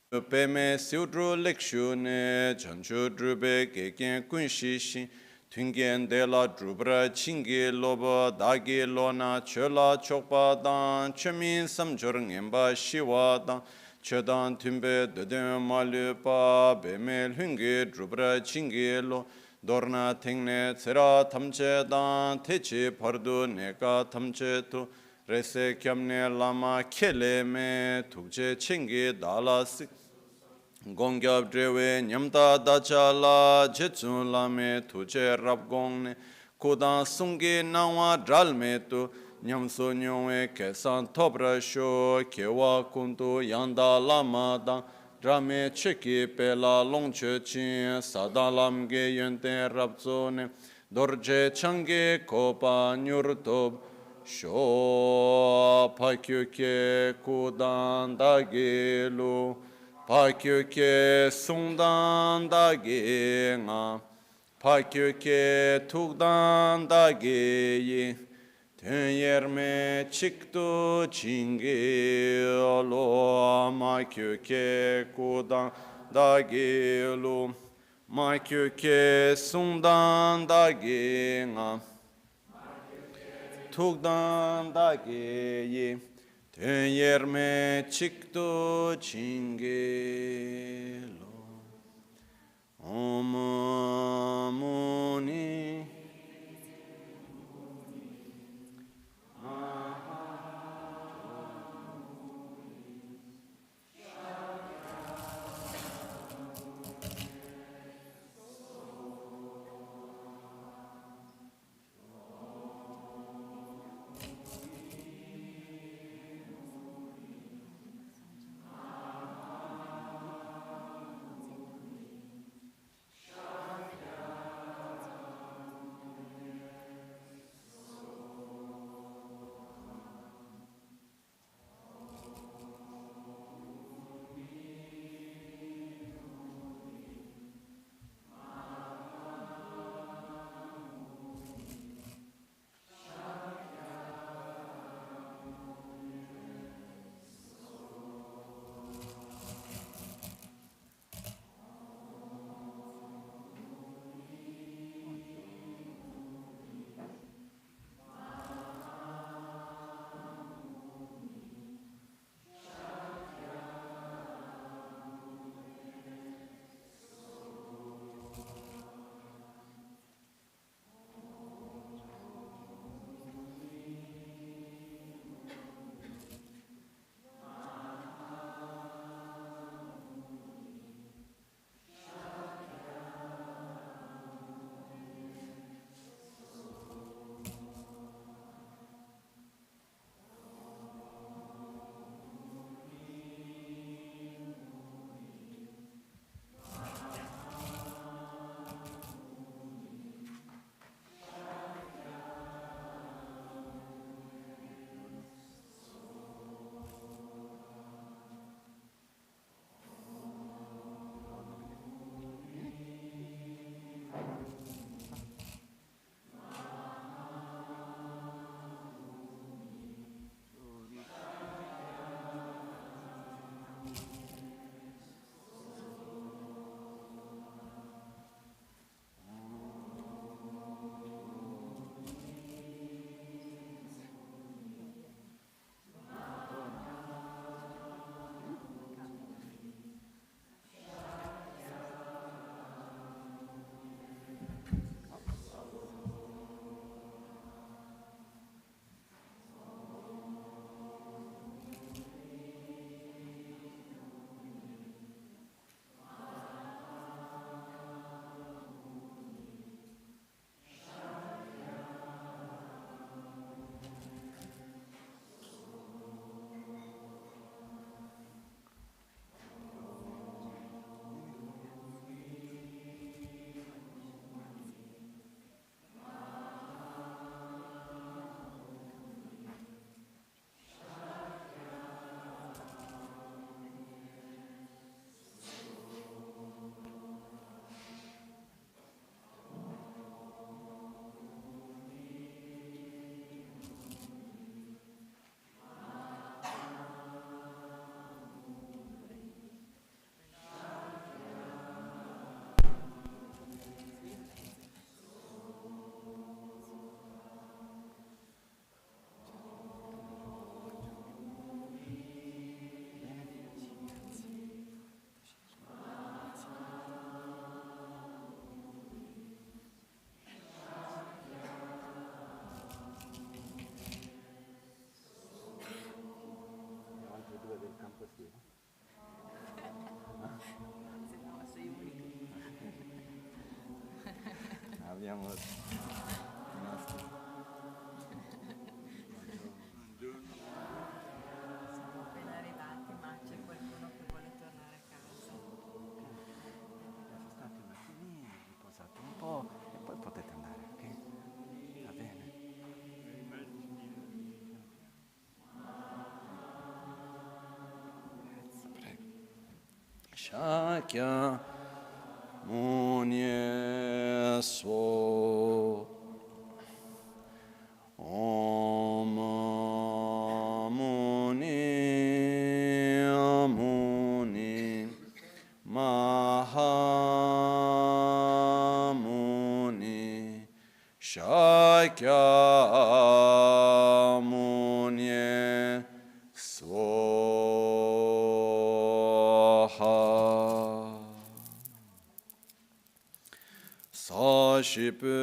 Peme Siudru Lekshune, Chanchu Drube, Gekin Kunshishin, Tungen de la Drubra, Chingi Loba, Dagi Lona, Chola Chokpa Dan, Chemin Samjurng Emba Shiwa Dan, Chedan Tumbe, Deden Malupa, Bemel Hungi, Drubra, Chingi Lo, Dorna Tingne, Tsera Tamche Dan, Techi Pardu, Neka Tamche Tu, Rese Kyamne Lama Kele Me, Tukche Chingi Dalasi. Gongyab drewe nyamta dachala jetsun lame tuche rab gongne kudan sungi nangwa dralme tu nyamso nyongwe kesan topra sho kewa kuntu yanda lama dang drame cheki pela longche chin sada lamge yente rabzone dorje change kopa nyurtob sho pakyuke kudan dagelu Pakyuke sungdan dagi nga, pakyuke tukdan dagi yi, ten yerme chiktu chingi lo, makyuke kudan dagi lu, makyuke sungdan dagi nga, tukdan dagi yi, ten yerme chikto chingelo Om Muni Siamo rimasti. Siamo appena arrivati, ma c'è qualcuno che vuole tornare a casa. Sono stati un attimino, riposate un po' e poi potete andare, ok? Va bene. Grazie, prego. Shakyamuni so Om Muni Muni Mahamuni Shakyamuni Swaha Sashipu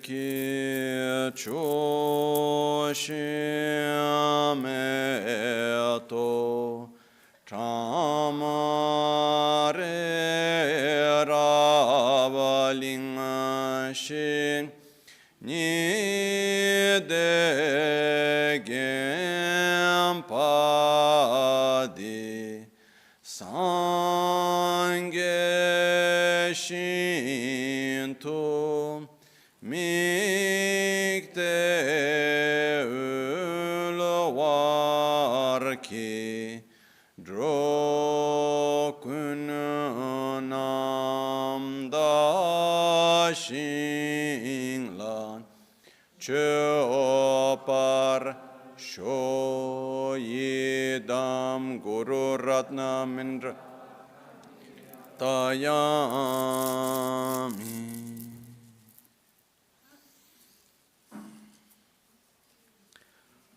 ki choshimeto Chamare ravalingashin Nidegem Sangye Shinto Mikte Ulwarki Drokunam Dashinglan Chopar Shoyidam Guru Ratna Mindra Tayami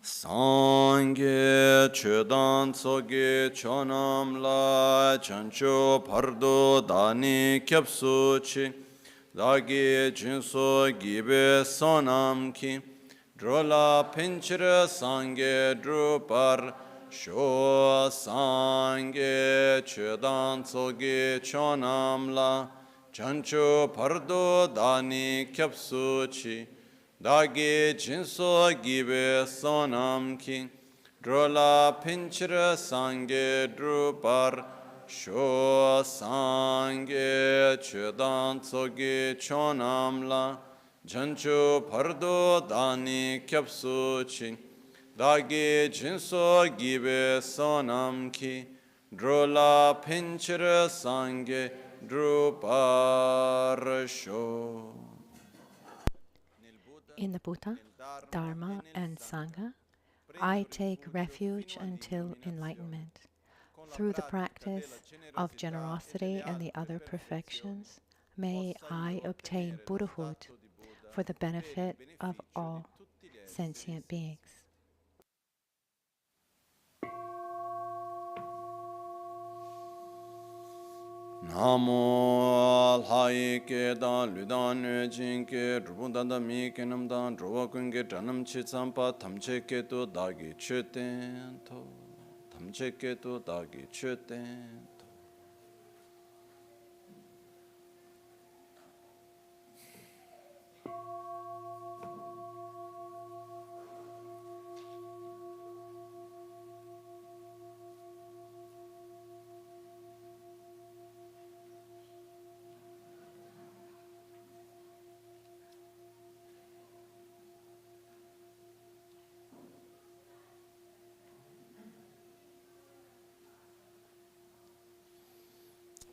Sangye Chedan Tsoge Chonam La Chancho Pardo Dani Kyapsu Chi Dagi Jinso Gibe Sonam Ki Drola Pinchira Sangye Drupar Sho Sangye Chedan Tsoge Chonam La Chancho Pardo Dani Kyapsu Chi Dagi Jinso Gibe Sonam Ki Drola Pinchira Sangye Drupar Sho Sangye Chedan Tsoge Chonam La Jancho Pardo Dani Kyapsu Chi Dagi Jinso Gibe Sonam Ki Drola Pinchira Sangye Drupar Sho. In the Buddha, Dharma, and Sangha, I take refuge until enlightenment. Through the practice of generosity and the other perfections, may I obtain Buddhahood for the benefit of all sentient beings. Namo alhai ke dan ludan ne jin ke rubundan da mi ke nam dan rowa kun ke tanam chi sampa tamche ke to dagi cheten to tamche ke to dagi cheten to.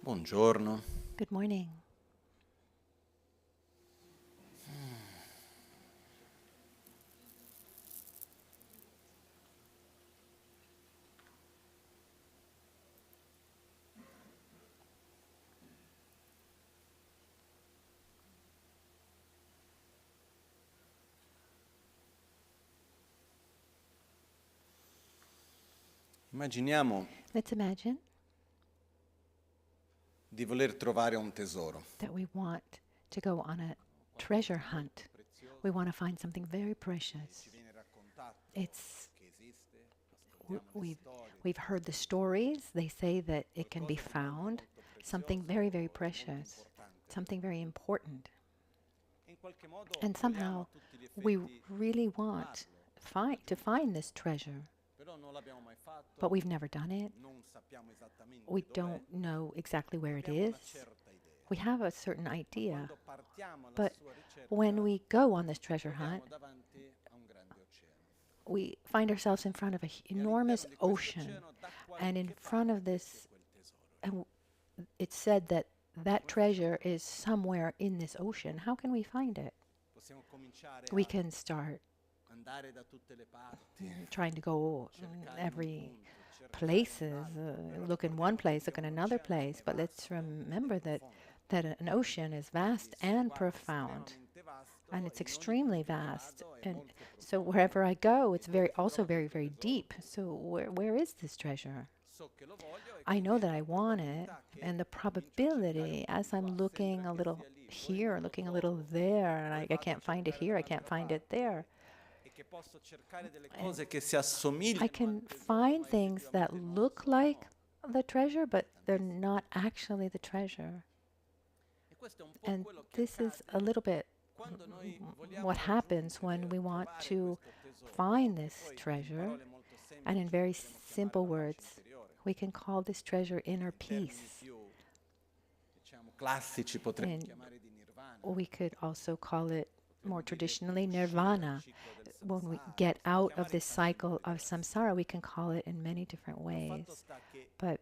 Buongiorno. Good morning. Immaginiamo Let's imagine di voler trovare un tesoro. that we want to go on a treasure hunt. We want to find something very precious. We've heard the stories. They say that it can be found. Something very, very precious. Something very important. And somehow we really want to find this treasure, but we've never done it. We don't know exactly where it is. We have a certain idea, but when we go on this treasure hunt, we find ourselves in front of an enormous ocean, and in front of this, and it's said that that treasure is somewhere in this ocean. How can we find it? We can start trying to go every places, look in one place, look in another place, but let's remember that an ocean is vast and profound, and it's extremely vast. And so wherever I go, it's also very, very deep. So where is this treasure? I know that I want it, and the probability, as I'm looking a little here, looking a little there, and I can't find it here, I can't find it there. I can find things that look like the treasure, but they're not actually the treasure. And this is a little bit what happens when we want to find this treasure. And in very simple words, we can call this treasure inner peace. And we could also call it more traditionally nirvana. When we get out of this cycle of samsara, we can call it in many different ways. But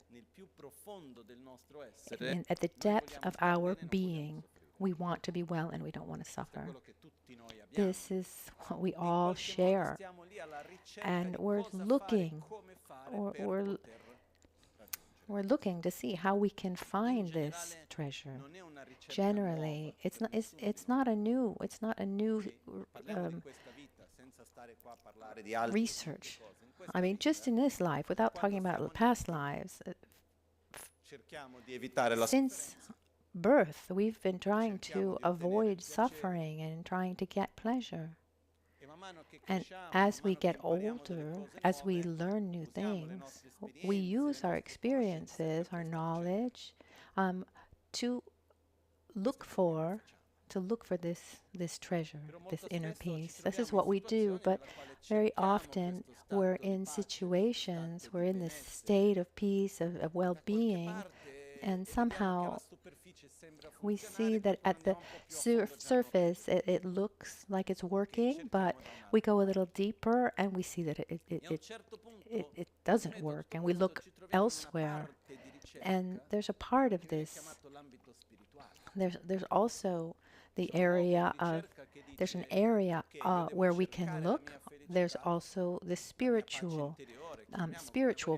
at the depth of our being, we want to be well and we don't want to suffer. This is what we all share. And we're looking to see how we can find this treasure. Generally, it's not a new research. I mean, just in this life, without talking about past lives, since birth, we've been trying to avoid suffering and trying to get pleasure. And as we get older, as we learn new things, we use our experiences, our knowledge, to look for this treasure, this inner peace. This is what we do, but very often we're in situations, we're in this state of peace, of well-being, and somehow we see that at the surface it looks like it's working, but we go a little deeper and we see that it doesn't work, and we look elsewhere. And there's a part of this. There's also the area of, there's an area where we can look. There's also the spiritual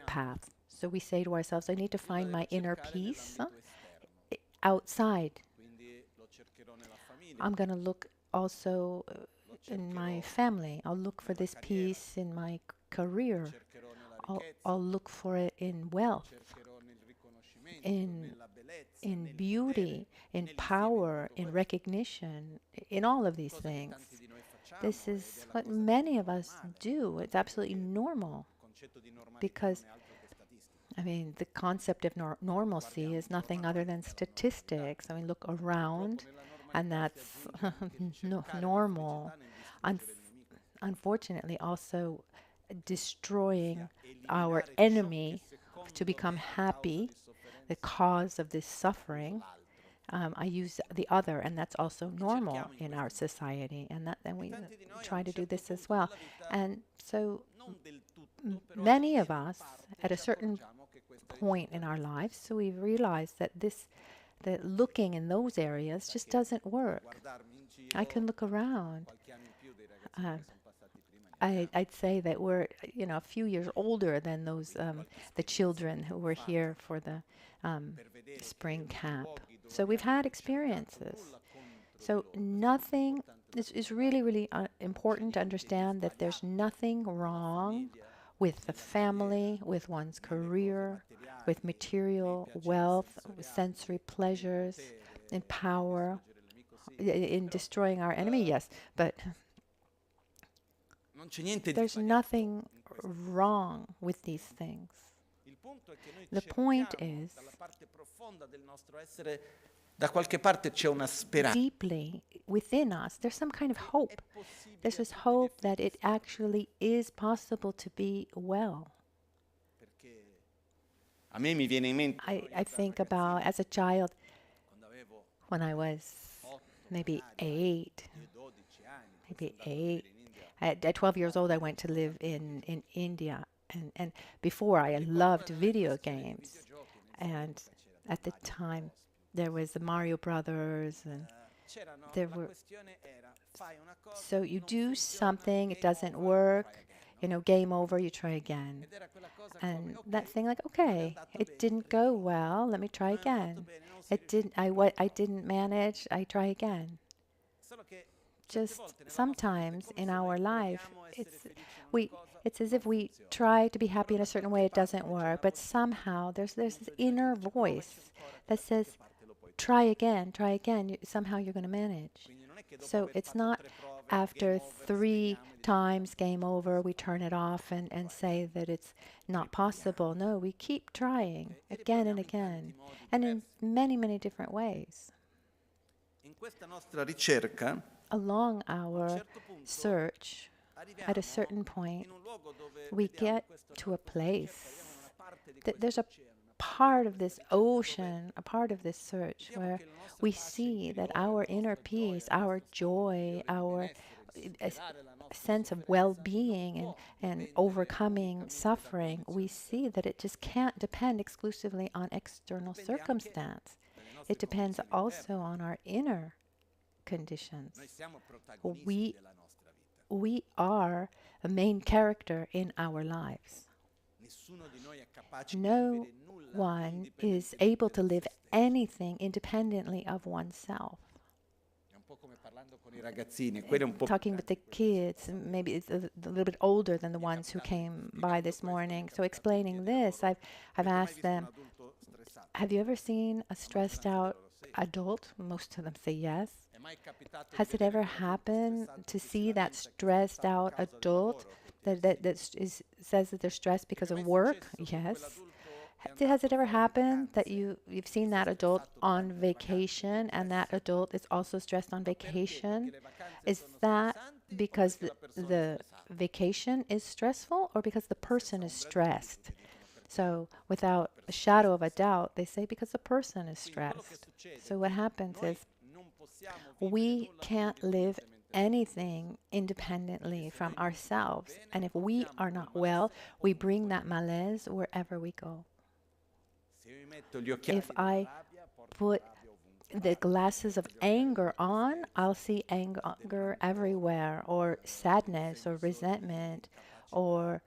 path. So we say to ourselves, I need to find my inner peace outside. I'm going to look also in my family. I'll look for this peace in my career. I'll look for it in wealth, in beauty, in power, in recognition, in all of these things. This is what many of us do. It's absolutely normal, because I mean, the concept of normalcy is nothing other than statistics. I mean, look around, and that's normal. Unfortunately, also destroying our enemy to become happy, the cause of this suffering. I use the other, and that's also normal in our society, and we try to do this as well. And so many of us, at a certain point in our lives, so we've realized that that looking in those areas just doesn't work. I can look around. I'd say that we're, a few years older than those the children who were here for the spring camp. So we've had experiences. So nothing is really, really important to understand that there's nothing wrong with the family, with one's career, with material wealth, with sensory pleasures, in power, in destroying our enemy, yes, but there's nothing wrong with these things. The point is Da qualche parte c'è una speranza. deeply within us, there's some kind of hope. There's this hope that it actually is possible to be well. A me mi viene in mente I think about as a child, when I was maybe 8, at 12 years old, I went to live in India. And before, I loved video games. And at the time, there was the Mario Brothers, and there were. So you do something, it doesn't work, game over, you try again. And that thing, like, okay, it didn't go well, let me try again. I didn't manage, I try again. Just sometimes in our life, it's as if we try to be happy in a certain way, it doesn't work, but somehow there's this inner voice that says, try again, somehow you're going to manage. So it's not after 3 times game over, we turn it off and say that it's not possible. No, we keep trying again and again, and in many, many different ways. in questa nostra ricerca Along our search, at a certain point, we get to a place that there's a part of this ocean, a part of this search, where we see that our inner peace, our joy, our sense of well-being and overcoming suffering, we see that it just can't depend exclusively on external circumstance. It depends also on our inner conditions. We are a main character in our lives. No one is able to live anything independently of oneself. Talking with the kids, maybe it's a little bit older than the ones who came by this morning. So explaining this, I've asked them, have you ever seen a stressed out adult? Most of them say yes. Has it ever happened to see that stressed out adult that says that they're stressed because of work? Yes. Has it ever happened that you've seen that adult on vacation and that adult is also stressed on vacation? Is that because the vacation is stressful or because the person is stressed? So without a shadow of a doubt, they say because the person is stressed. So what happens is we can't live anything independently from ourselves. And if we are not well, we bring that malaise wherever we go. If I put the glasses of anger on, I'll see anger everywhere, or sadness, or resentment, or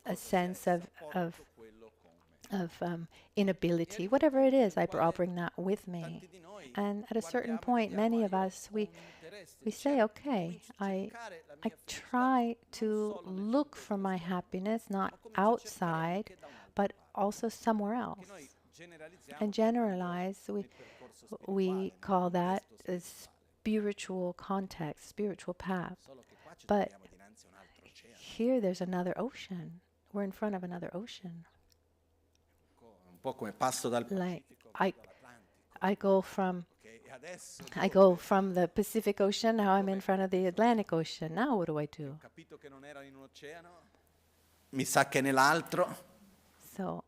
a sense of inability, whatever it is. I'll bring that with me. And at a certain point, many of us, we say, okay, I try to look for my happiness, not outside, but also somewhere else. And generalize, we call that a spiritual context, spiritual path. But here there's another ocean. We're in front of another ocean. Like I go from the Pacific Ocean, now I'm in front of the Atlantic Ocean. Now what do I do? Mi sa che nell'altro. So,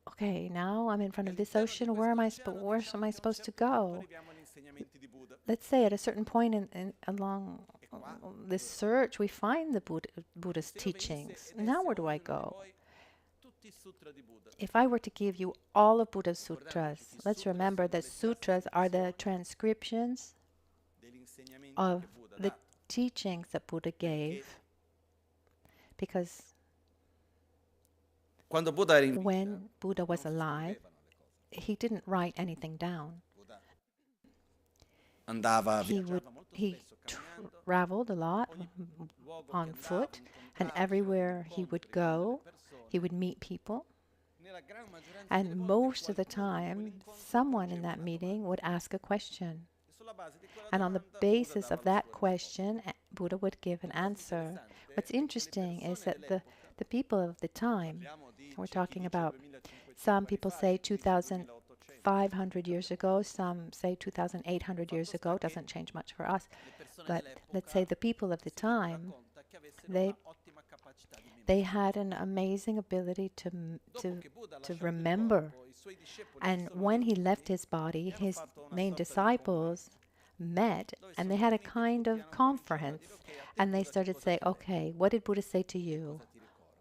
okay, now I'm in front of this ocean. Where am I supposed to go? Let's say at a certain point along this search, we find the Buddha's teachings. Now where do I go? If I were to give you all of Buddha's sutras, let's remember that sutras are the transcriptions of the teachings that Buddha gave. Because when Buddha was alive, he didn't write anything down. He traveled a lot on foot, and everywhere he would go, he would meet people. And most of the time, someone in that meeting would ask a question. And on the basis of that question, Buddha would give an answer. What's interesting is that the people of the time, we're talking about, some people say 2,000 2,500 years ago, some say 2,800 years ago, doesn't change much for us, but let's say the people of the time, they had an amazing ability to remember. And when he left his body, his main disciples met and they had a kind of conference and they started saying, okay, what did Buddha say to you?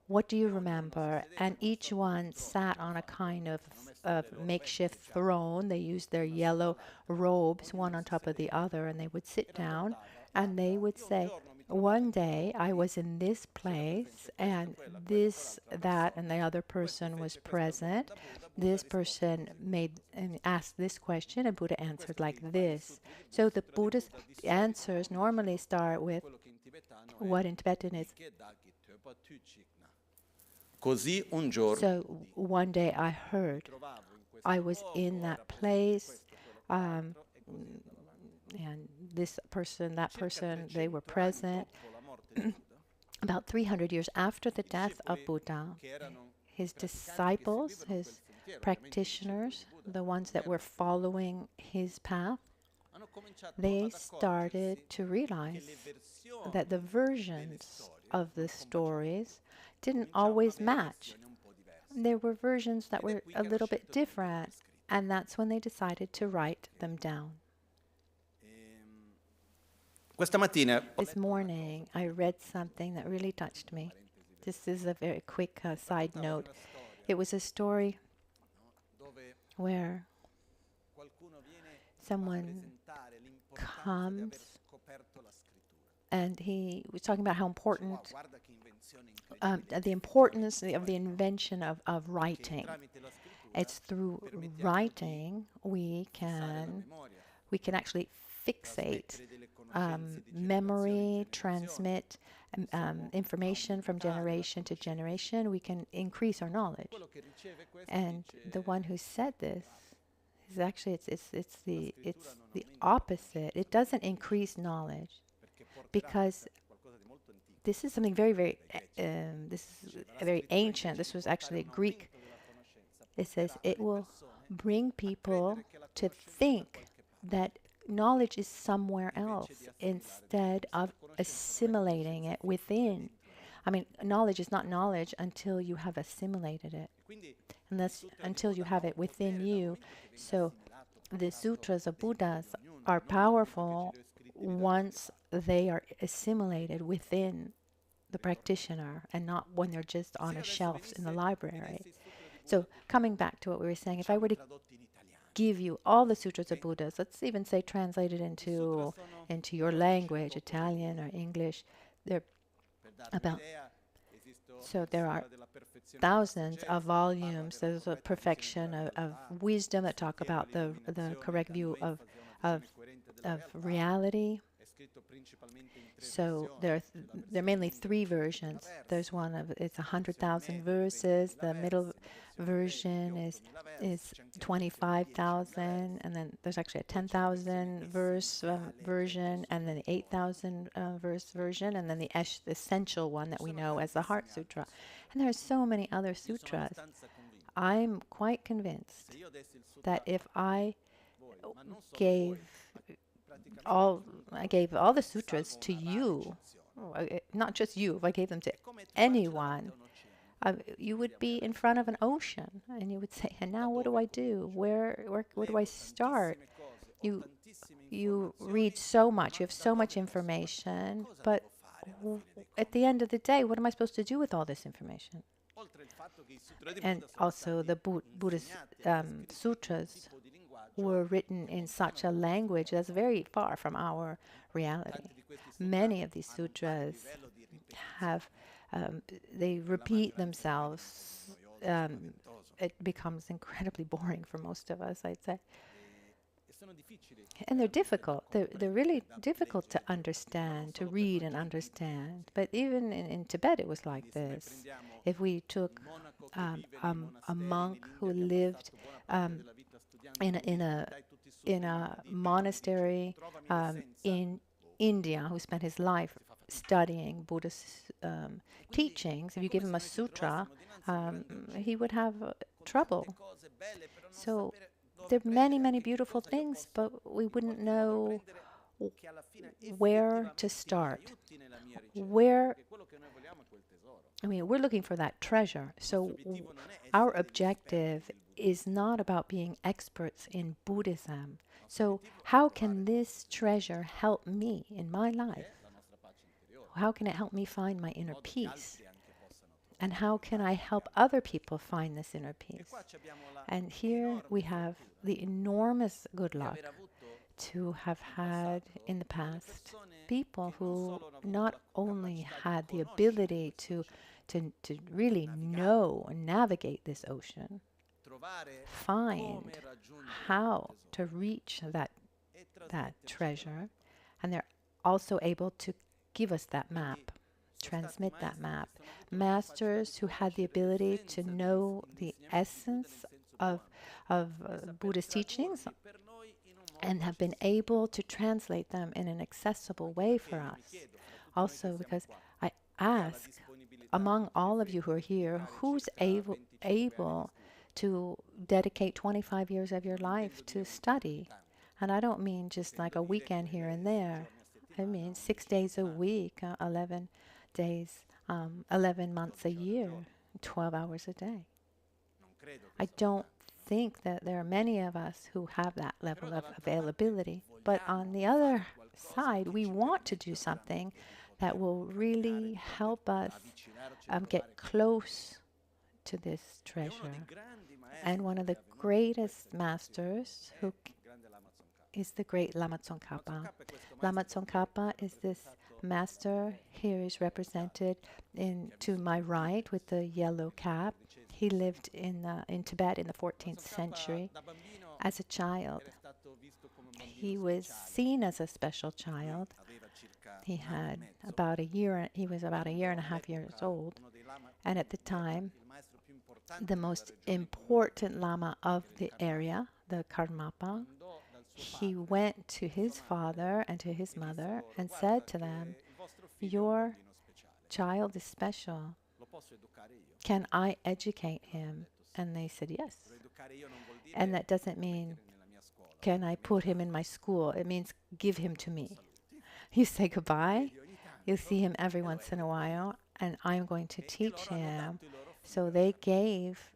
What do you remember? And each one sat on a kind of makeshift throne. They used their yellow robes, one on top of the other, and they would sit down and they would say, one day I was in this place and this, that, and the other person was present. This person made and asked this question and Buddha answered like this. So the Buddha's answers normally start with what in Tibetan is. So one day I heard, I was in that place, and this person, that person, they were present. About 300 years after the death of Buddha, his disciples, his practitioners, the ones that were following his path, they started to realize that the versions of the stories didn't always match. There were versions that were a little bit different, and that's when they decided to write them down. This morning, I read something that really touched me. This is a very quick side note. It was a story where someone comes and he was talking about how important, the importance of the invention of writing. It's through writing we can actually fixate memory, transmit information from generation to generation. We can increase our knowledge. And the one who said this is actually it's the opposite. It doesn't increase knowledge because this is something very ancient. This was actually Greek. It says it will bring people to think that knowledge is somewhere else instead of assimilating it within. I mean, knowledge is not knowledge until you have assimilated it. And that's until you have it within you. So the sutras of Buddhas are powerful once they are assimilated within the practitioner and not when they're just on a shelf in the library. So coming back to what we were saying, if I were to give you all the sutras of Buddhas, let's even say translated into your language, Italian or English, there are thousands of volumes. There's a perfection of wisdom that talk about the correct view of reality. So there are mainly three versions. There's one of it's 100,000 verses. The middle version is 25,000, and then there's actually a 10,000 verse version, and then the 8,000 verse version, and then the essential one that we know as the Heart Sutra. And there are so many other sutras. I'm quite convinced that if I gave all the sutras to you, not just you, if I gave them to anyone, you would be in front of an ocean and you would say, and now what do I do? Where do I start? You read so much, you have so much information, but at the end of the day, what am I supposed to do with all this information? And also the Buddhist sutras were written in such a language that's very far from our reality. Many of these sutras have, they repeat themselves. It becomes incredibly boring for most of us, I'd say. And they're difficult. They're really difficult to understand, to read and understand. But even in Tibet, it was like this. If we took a monk who lived in a monastery in India, who spent his life studying Buddhist teachings, if you give him a sutra, he would have trouble. So there are many, many beautiful things, but we wouldn't know where to start. Where, I mean, we're looking for that treasure. So our objective is not about being experts in Buddhism. So how can this treasure help me in my life? How can it help me find my inner peace? And how can I help other people find this inner peace? And here we have the enormous good luck to have had in the past people who not only had the ability to really know and navigate this ocean, find how to reach that treasure, and they're also able to give us that map, transmit that map. Masters who had the ability to know the essence of Buddhist teachings and have been able to translate them in an accessible way for us. Also, because I ask, among all of you who are here, who's able to dedicate 25 years of your life to study? And I don't mean just like a weekend here and there. I mean 6 days a week, 11 days, 11 months a year, 12 hours a day. I don't think that there are many of us who have that level of availability. But on the other side, we want to do something that will really help us get close to this treasure. And one of the greatest masters who is the great Lama Tsong Khapa. Lama Tsong Khapa is this master. Here is represented to my right with the yellow cap. He lived in Tibet in the 14th century. As a child, he was seen as a special child. He had about a year. He was about a year and a half years old, and at the time, the most important Lama of the area, the Karmapa, he went to his father and to his mother and said to them, "Your child is special. Can I educate him?" And they said yes. And that doesn't mean, can I put him in my school? It means give him to me. You say goodbye. You see him every once in a while, and I'm going to teach him. So they gave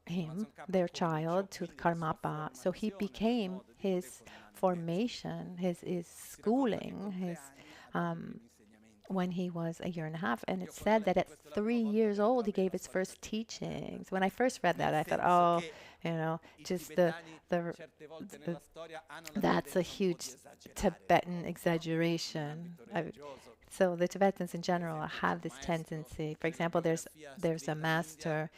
him, their child, to the Karmapa. So he became his formation, his schooling, when he was a year and a half. And it's said that at 3 years old, he gave his first teachings. When I first read that, I thought, oh, just that's a huge Tibetan exaggeration. So the Tibetans in general have this tendency. For example, there's a master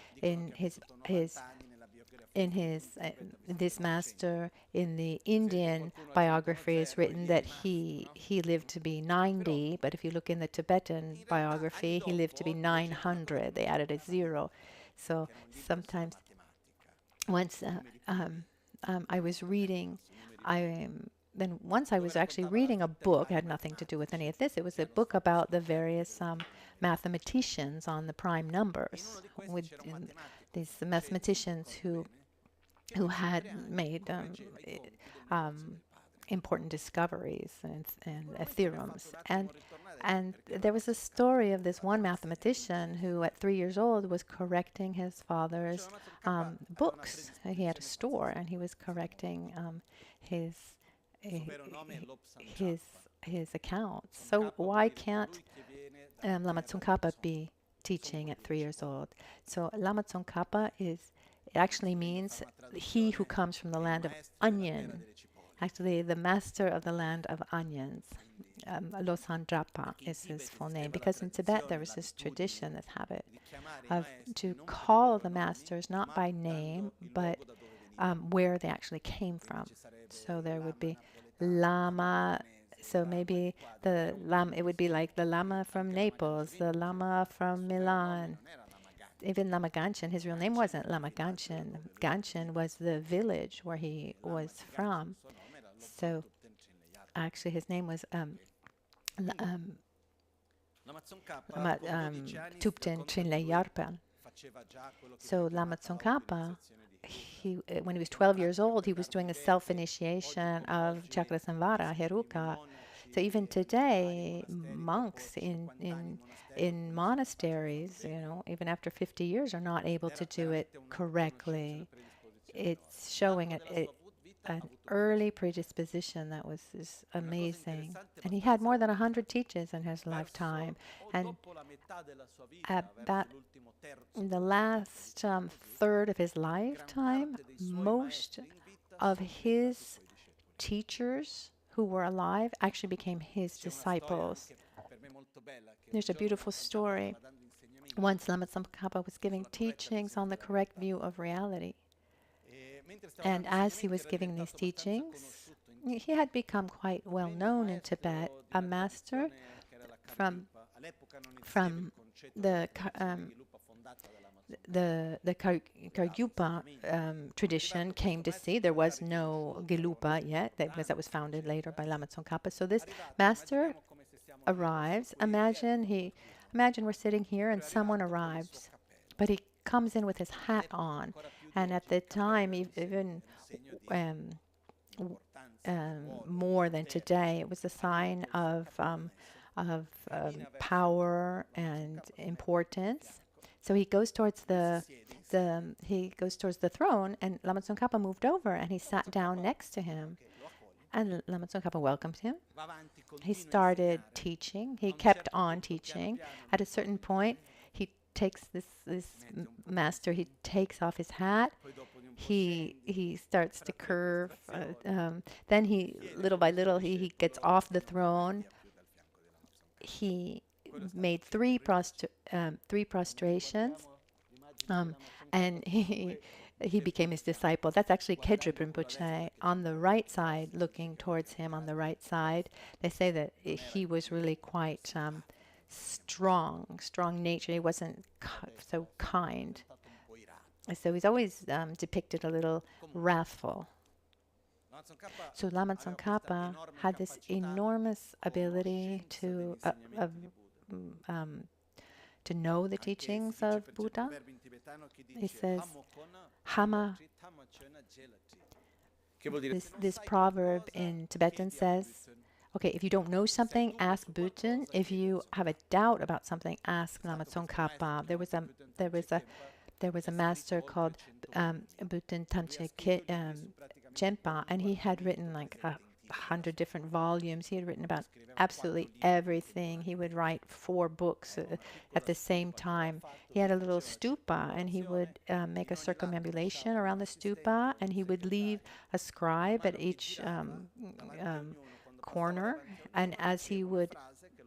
this master in the Indian biography is written that he lived to be 90, but if you look in the Tibetan biography, he lived to be 900. They added a 0. So sometimes, once I was reading, once I was actually reading a book, it had nothing to do with any of this. It was a book about the various mathematicians on the prime numbers, with these mathematicians who had made important discoveries and theorems. And there was a story of this one mathematician who, at 3 years old, was correcting his father's books. He had a store, and he was correcting his accounts. So why can't Lama Tsong Khapa be teaching at 3 years old? So Lama Tsong Khapa actually means he who comes from the land of onion. Actually, the master of the land of onions. Losan Drapa is his full name, because in Tibet there was this tradition, this habit of to call the masters not by name, but where they actually came from. So there would be Lama. So maybe the Lama, it would be like the Lama from Naples, the Lama from Milan. Even Lama Ganchen, his real name wasn't Lama Ganchen. Ganchen was the village where he was from. So actually his name was Tupten Trinle Yarpan. So Lama Tsong Khapa when he was 12 years old, he was doing a self-initiation of Chakrasamvara, Heruka. So even today, monks in monasteries, even after 50 years, are not able to do it correctly. It's showing an early predisposition that is amazing. And he had more than 100 teachers in his lifetime. And in the last third of his lifetime, most of his teachers who were alive actually became his disciples. There's a beautiful story. Once Lama Tsong Khapa was giving teachings on the correct view of reality. And as he was giving these teachings, he had become quite well known in Tibet. A master from the gelugpa tradition came to see. There was no gelugpa yet, because that was founded later by Lama Tsong Khapa. So this master arrives. Imagine we're sitting here and someone arrives, but he comes in with his hat on. And at the time, even more than today, it was a sign of power and importance. So he goes towards the throne, and Lama Tsong Khapa moved over, and he sat down next to him. And Lama Tsong Khapa welcomed him. He started teaching. He kept on teaching. At a certain point, he takes this master. He takes off his hat. He starts to curve. Then little by little, he gets off the throne. He made three prostrations, and he became his disciple. That's actually Kiabje Rinpoche on the right side, looking towards him on the right side. They say that he was really quite strong nature. He wasn't so kind. So he's always depicted a little wrathful. So Lama Tsong Khapa had this enormous ability to know the teachings of Buddha. He says, Hama. This proverb in Tibetan says, okay, if you don't know something, ask Bhutan. If you have a doubt about something, ask Lama Tsong Khapa. There was a master called Bhutan Tamche Chenpa, and he had written like 100 different volumes. He had written about absolutely everything. He would write 4 books at the same time. He had a little stupa, and he would make a circumambulation around the stupa, and he would leave a scribe at each corner. And as he would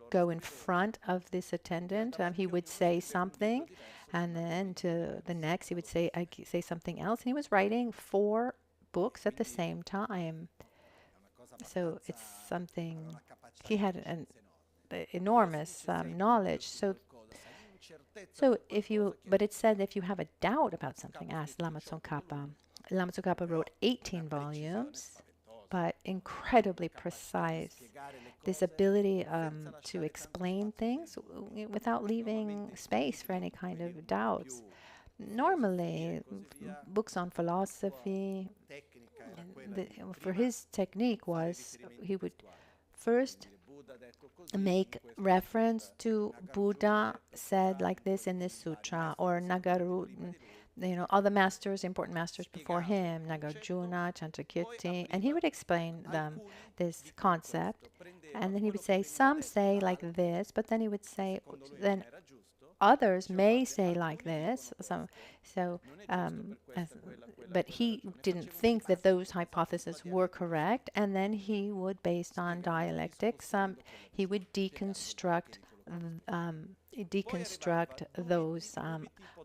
go in front of this attendant, he would say something, and then to the next he would say something else. And he was writing 4 books at the same time. So it's something, he had an enormous knowledge. So but it said if you have a doubt about something, ask Lama Tsong Khapa. Lama Tsong Khapa wrote 18 volumes, but incredibly precise. This ability to explain things without leaving space for any kind of doubts. Normally, books on philosophy, for his technique was he would first make reference to Buddha said like this in this sutra, or Nagaru, all the masters, important masters before him, Nagarjuna, Chandrakirti, and he would explain them this concept, and then he would say, some say like this, but then he would say, then others may say like this. But he didn't think that those hypotheses were correct, and then he would, based on dialectics, he would deconstruct those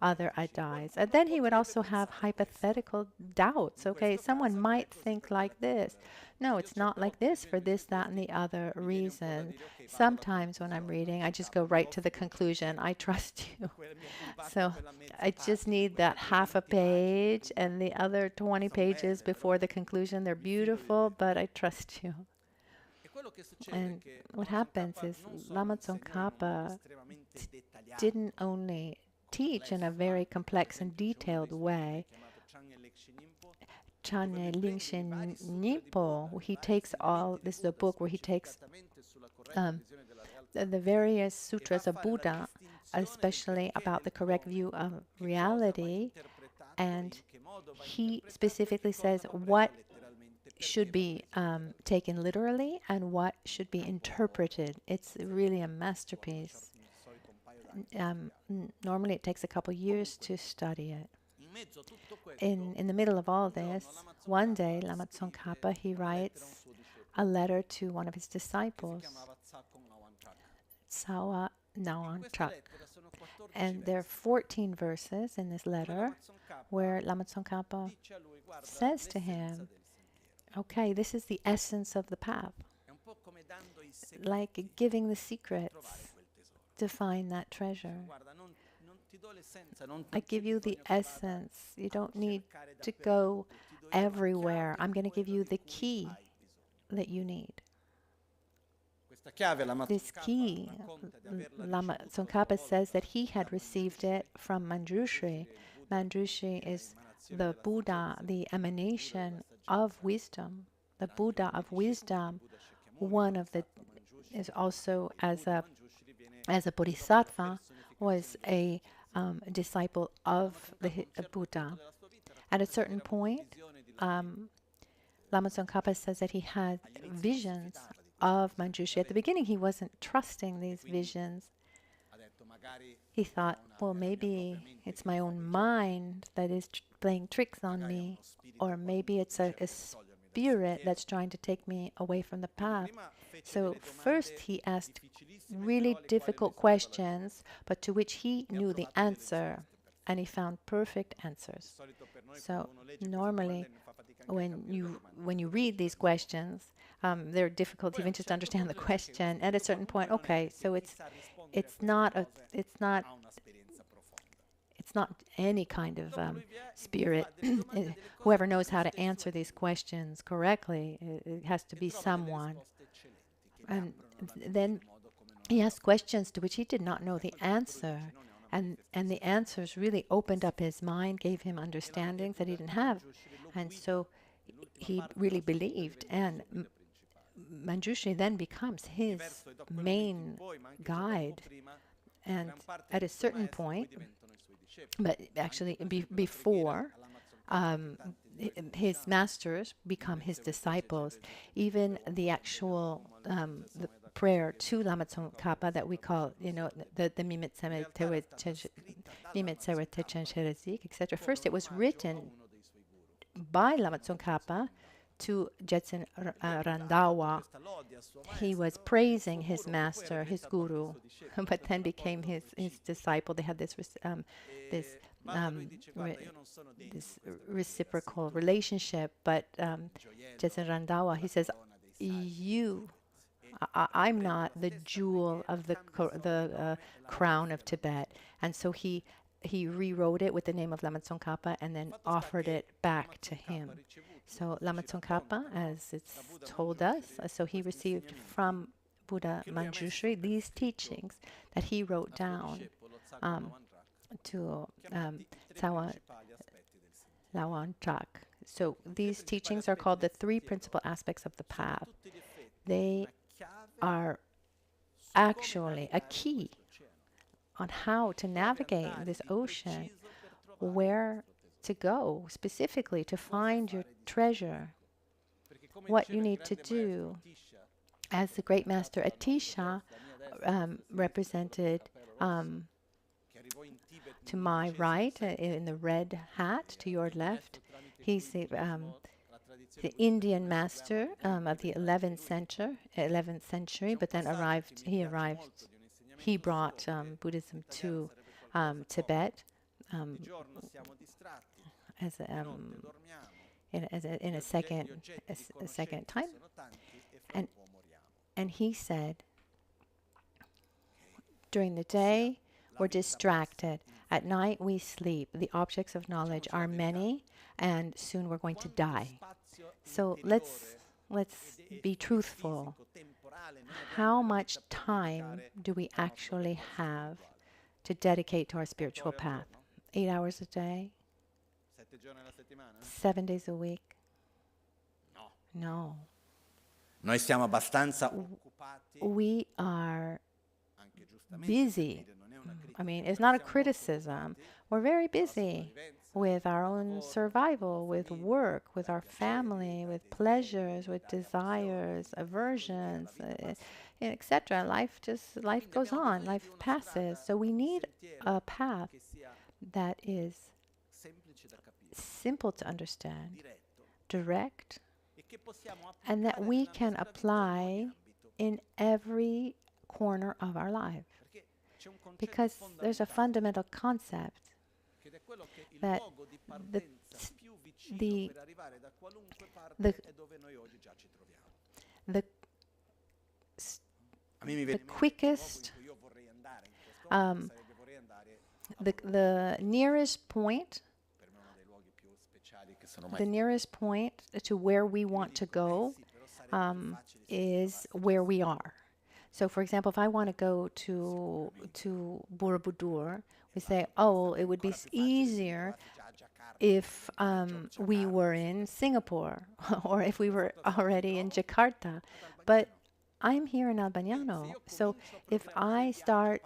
other ideas. And then he would also have hypothetical doubts. Okay, someone might think like this. No, it's not like this for this, that, and the other reason. Sometimes when I'm reading, I just go right to the conclusion. I trust you. So I just need that half a page and the other 20 pages before the conclusion. They're beautiful, but I trust you. And what happens is Lama Tsong Khapa didn't only teach in a very complex and detailed way, Chane Lingshin Nyingpo, he takes all, this is a book where he takes the various sutras of Buddha, especially about the correct view of reality, and he specifically says what should be taken literally and what should be interpreted. It's really a masterpiece. Normally it takes a couple years to study it. In the middle of all this, one day Lama Tsong Khapa, he writes a letter to one of his disciples, Sawa Nawan Chak. And there are 14 verses in this letter where Lama Tsong Khapa says to him, okay, this is the essence of the path, like giving the secrets to find that treasure. I give you the essence. You don't need to go everywhere. I'm going to give you the key that you need. This key, Lama Tsong Khapa says that he had received it from Manjushri. Manjushri is the Buddha, the emanation of wisdom. The Buddha of wisdom, one of the, is also as a bodhisattva, was a disciple of the Buddha. At a certain point, Lama Tsong Khapa says that he had visions of Manjushri. At the beginning, he wasn't trusting these visions. He thought, well, maybe it's my own mind that is playing tricks on me, or maybe it's a spirit that's trying to take me away from the path. So first he asked really difficult questions, but to which he knew the answer, and he found perfect answers. So normally, when you read these questions, they're difficult even just to understand the question. At a certain point, okay, so it's not any kind of spirit. Whoever knows how to answer these questions correctly, it has to be someone. And then he asked questions to which he did not know the answer. And the answers really opened up his mind, gave him understandings that he didn't have. And so he really believed. And Manjushri then becomes his main guide. And at a certain point, but actually before, his masters become his disciples. Even the actual the prayer to Lama Tsong Khapa that we call, the Mimet Sewe, etc. First, it was written by Lama Tsong Khapa to Jetsun Randawa. He was praising his master, his guru, but then became his disciple. They had this reciprocal relationship. But Jetsun Randawa, he says, I'm not the jewel of the crown of Tibet. And so he rewrote it with the name of Lama Tsong Khapa and then offered it back to him. So Lama Tsong Khapa, as it's told us, so he received from Buddha Manjushri these teachings that he wrote down to Tsawa Lawan Chak. So these teachings are called the three principal aspects of the path. They are actually a key on how to navigate this ocean, where to go specifically to find your treasure, what you need to do. As the great master Atisha represented to my right, in the red hat, to your left, he's the Indian master of the 11th century, but then he brought Buddhism to Tibet in a second time, and he said, during the day we're distracted, at night we sleep. The objects of knowledge are many, and soon we're going to die. So let's be truthful. How much time do we actually have to dedicate to our spiritual path? 8 hours a day? 7 days a week? No. Noi siamo abbastanza occupati, We are anche giustamente, busy. per dire, non è una critica, I mean, it's not a criticism. We're very busy with our own survival, with work, with our family, with pleasures, with desires, aversions, etc. Life goes on, life passes. So we need a path che sia that is semplice da capire, simple to understand, diretto, direct, e che possiamo and that applicare we nella can nostra vita in ogni apply ambito. in every corner of our life. Perché c'è un concetto Because there's a fondamentale, fundamental concept che è quello che il that luogo di the, partenza più vicino the, per arrivare da qualunque parte the, è dove noi oggi già ci troviamo. the, A me mi the viene in mente il luogo quickest, in cui io vorrei andare in questo momento, sarebbe vorrei andare a the nearest point, per me uno dei luoghi più speciali che sono mai the nearest point to where we want to go sì, però sarebbe più facile se is where we are. So, for example, if I want to go to Borobudur, we say, oh, it would be easier if we were in Singapore or if we were already in Jakarta. But I'm here in Albagnano. So if I start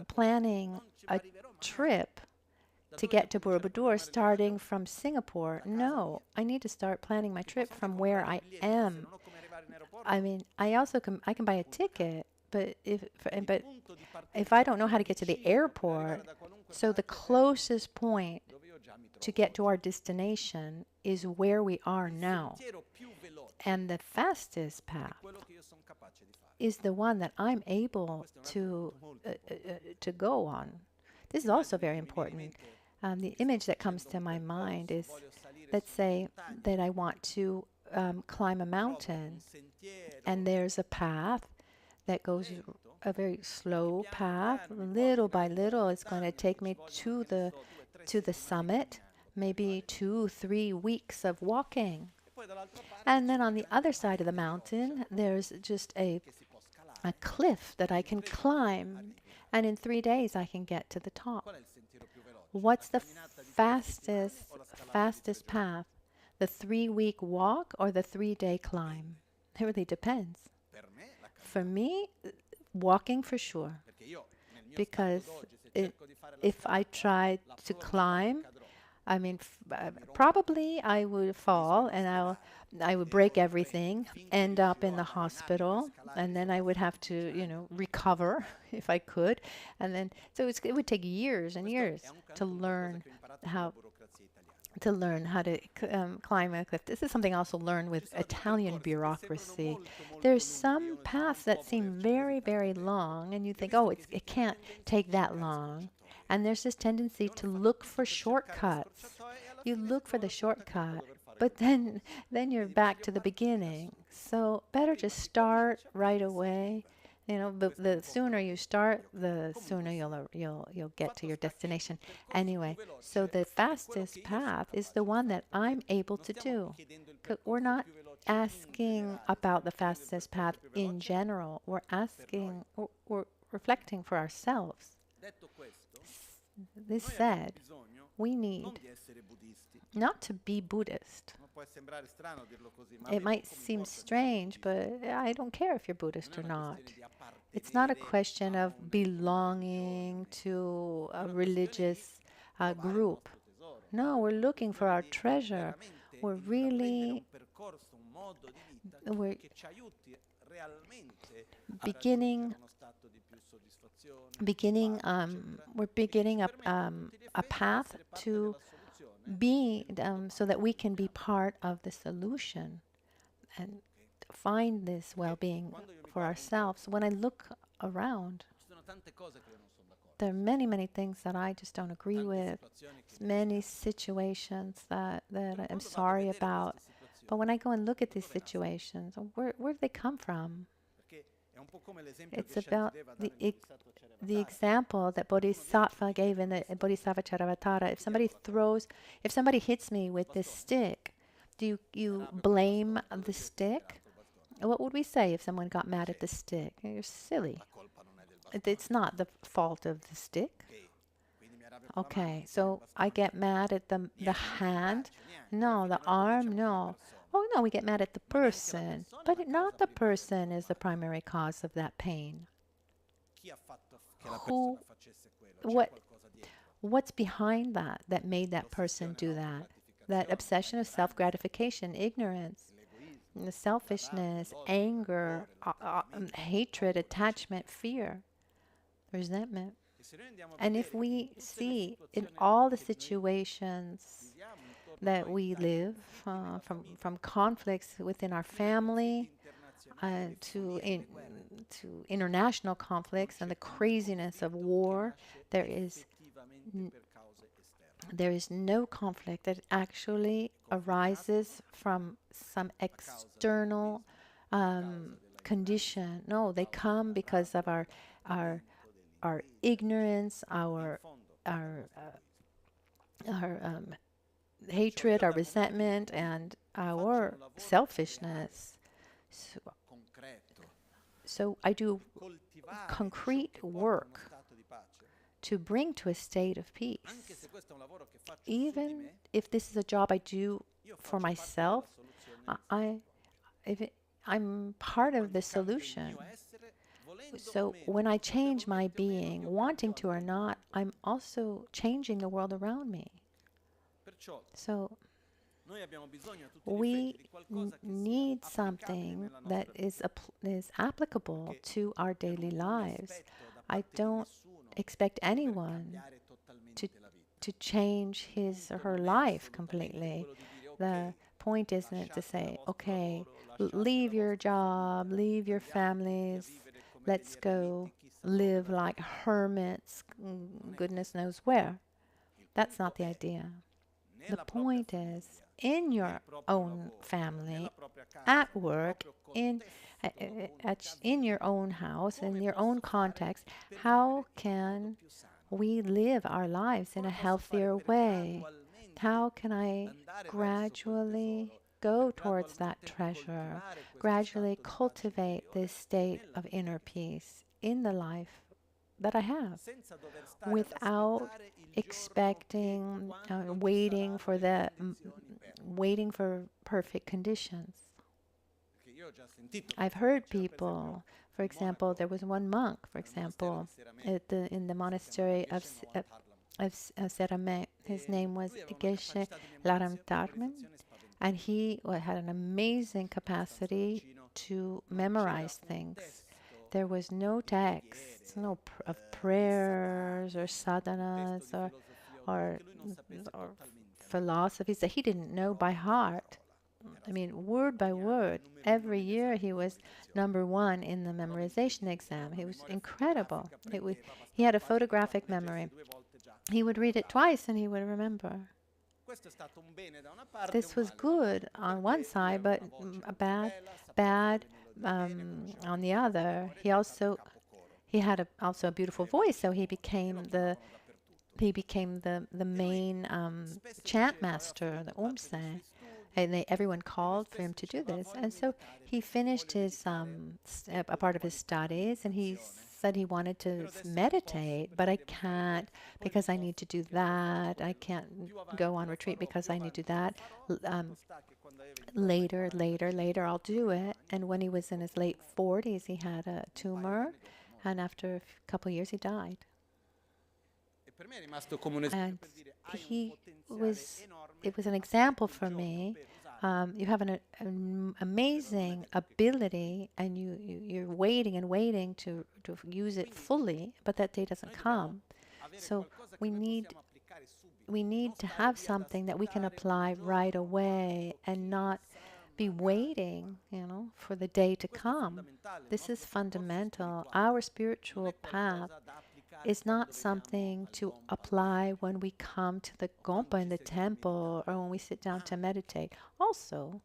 planning a trip to get to Borobudur starting from Singapore, no, I need to start planning my trip from where I am. I mean, I can buy a ticket, but if I don't know how to get to the airport, so the closest point to get to our destination is where we are now. And the fastest path is the one that I'm able to go on. This is also very important. The image that comes to my mind is, let's say that I want to climb a mountain, and there's a path that goes, a very slow path. Little by little, it's going to take me to the summit, maybe 2-3 weeks of walking. And then on the other side of the mountain, there's just a cliff that I can climb, and in 3 days I can get to the top. What's the fastest path? The 3-week walk or the 3-day climb? It really depends. For me, walking for sure. Because if I try to climb, I mean, probably I would fall and I would break everything, end up in the hospital, and then I would have to, recover if I could. And then, so it would take years and years to learn how to climb a cliff. This is something I also learned with Italian bureaucracy. There's some paths that seem very, very long, and you think, oh, it can't take that long. And there's this tendency to look for shortcuts. You look for the shortcut, but then you're back to the beginning. So better just start right away. The sooner you start, the sooner you'll get to your destination. Anyway, so the fastest path is the one that I'm able to do. We're not asking about the fastest path in general. We're asking, we're reflecting for ourselves. This said, we need not to be Buddhist. It might seem strange, but I don't care if you're Buddhist or not. It's not a question of belonging to a religious group. No, we're looking for our treasure. We're we're beginning a path to be so that we can be part of the solution and find this well-being for ourselves. When I look around, there are many, many things that I just don't agree with, many situations that I'm sorry about. But when I go and look at these situations, where do they come from? It's about the example that Bodhisattva gave in the Bodhisattva Charavatara. If somebody hits me with this stick, do you blame the stick? What would we say if someone got mad at the stick? You're silly. It's not the fault of the stick. Okay, so I get mad at the hand. No, the arm, no. Oh no, we get mad at the person, but not the person is the primary cause of that pain. Who, what, what's behind that made that person do that? That obsession of self-gratification, ignorance, selfishness, anger, hatred, attachment, fear, resentment. And if we see in all the situations that we live, from conflicts within our family to international conflicts and the craziness of war, there is no conflict that actually arises from some external condition. No, they come because of our ignorance, our hatred, our resentment, and our selfishness. So I do concrete work to bring to a state of peace. Even if this is a job I do for myself, I'm part of the solution. So when I change my being, wanting to or not, I'm also changing the world around me. So we need something that is applicable to our daily lives. I don't expect anyone to change his or her life completely. The point isn't to say, okay, leave your job, leave your families, let's go live like hermits, goodness knows where. That's not the idea. The point is, in your own family, at work, in your own house, in your own context, how can we live our lives in a healthier way? How can I gradually go towards that treasure, gradually cultivate this state of inner peace in the life that I have, without expecting, waiting for perfect conditions. I've heard people, for example, there was one monk, for example, in the monastery of Serame. His name was Geshe Laramtarman, and he had an amazing capacity to memorize things. There was no text, no of prayers or sadhanas or philosophies that he didn't know by heart. I mean, word by word. Every year he was #1 in the memorization exam. He was incredible. He had a photographic memory. He would read it twice and he would remember. This was good on one side, but bad on the other. He had also a beautiful voice, so he became the main chant master, the Omse. And everyone called for him to do this. And so he finished his a part of his studies, and he said he wanted to meditate, but I can't because I need to do that. I can't go on retreat because I need to do that. Later, I'll do it. And when he was in his late 40s, he had a tumor, and after a couple of years, he died. And it was an example for me. You have an amazing ability, and you're waiting and waiting to use it fully, but that day doesn't come. So we need to have something that we can apply right away and not be waiting, for the day to come. This is fundamental. Our spiritual path is not something to apply when we come to the gompa in the temple or when we sit down to meditate. Also,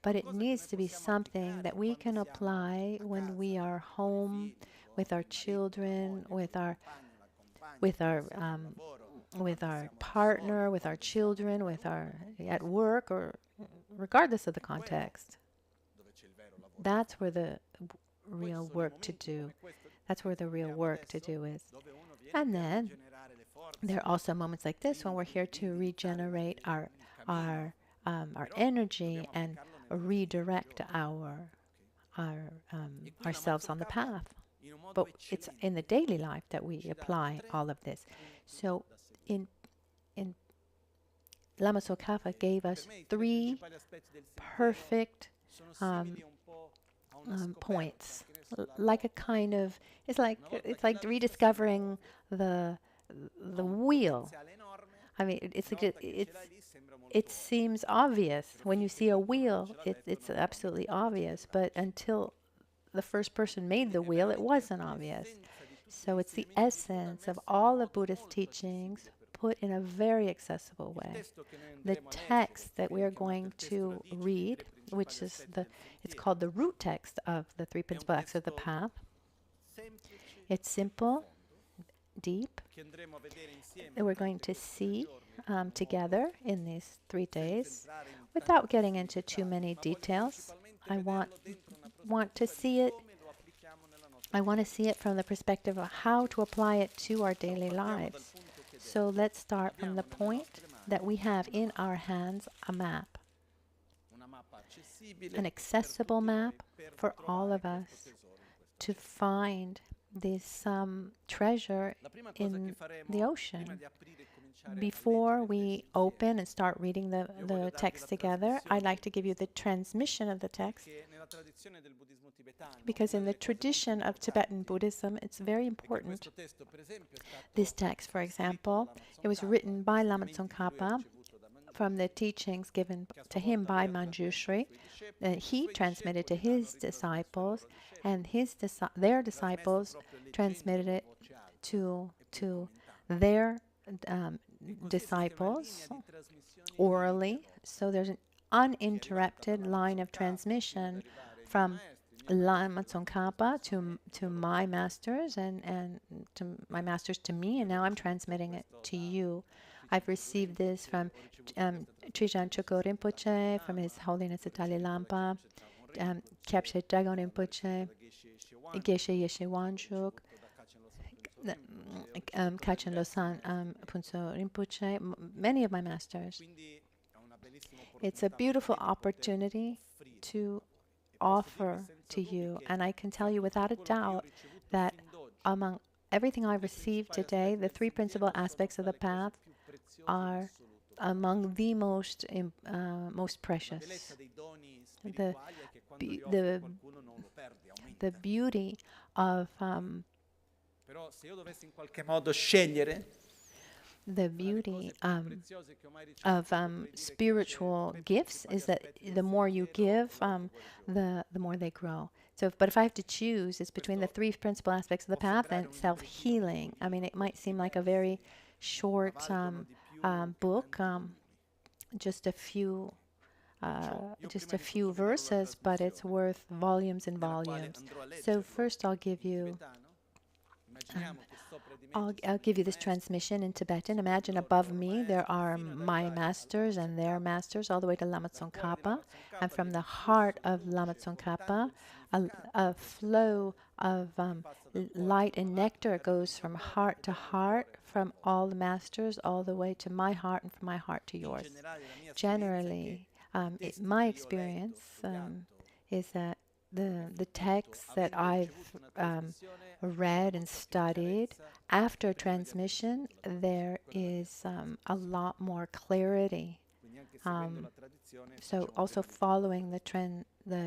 but it needs to be something that we can apply when we are home with our children, with our partner, with our children, at work, or regardless of the context. That's where the real work to do. That's where the real work to do is. And then There are also moments like this when we're here to regenerate our energy and redirect ourselves on the path. But it's in the daily life that we apply all of this. So in Lama Tsong Khapa gave us 3 perfect points, like a kind of it's like rediscovering the wheel. I mean, it seems obvious when you see a wheel. It's absolutely obvious, but until the first person made the wheel, it wasn't obvious. So it's the essence of all of Buddhist teachings put in a very accessible way. The text that we are going to read, which is it's called the root text of the 3 principal acts of the path. It's simple, deep, that we're going to see together in these 3 days. Without getting into too many details, I want to see it. I want to see it from the perspective of how to apply it to our daily lives. So let's start from the point that we have in our hands a map, an accessible map for all of us to find this treasure in the ocean. Before we open and start reading the text together, I'd like to give you the transmission of the text, because in the tradition of Tibetan Buddhism, it's very important. This text, for example, it was written by Lama Tsong Khapa from the teachings given to him by Manjushri. He transmitted to his disciples, and their disciples transmitted it to their disciples orally. So there's an uninterrupted line of transmission from Lama Tsong Khapa to my masters and to my masters to me, and now I'm transmitting it to you. I've received this from Trijang Choko Rinpoche, from His Holiness the Dalai Lama, Kiabje Nyingpo Rinpoche, Geshe Yeshe Wanchuk, Kachin Losan Punso Rinpoche, many of my masters. It's a beautiful opportunity to offer to you, and I can tell you without a doubt that among everything I've received today, the 3 principal aspects of the path are among the most precious. The beauty of spiritual gifts is that the more you give, the more they grow. So, but if I have to choose, it's between the 3 principal aspects of the path and self-healing. I mean, it might seem like a very short book, just a few verses, but it's worth volumes and volumes. So first, I'll give you this transmission in Tibetan. Imagine above me there are my masters and their masters, all the way to Lama Tsong Khapa. And from the heart of Lama Tsong Khapa, a flow of light and nectar goes from heart to heart, from all the masters all the way to my heart, and from my heart to yours. Generally, my experience is that the texts that I've read and studied, after transmission, there is a lot more clarity. So also following the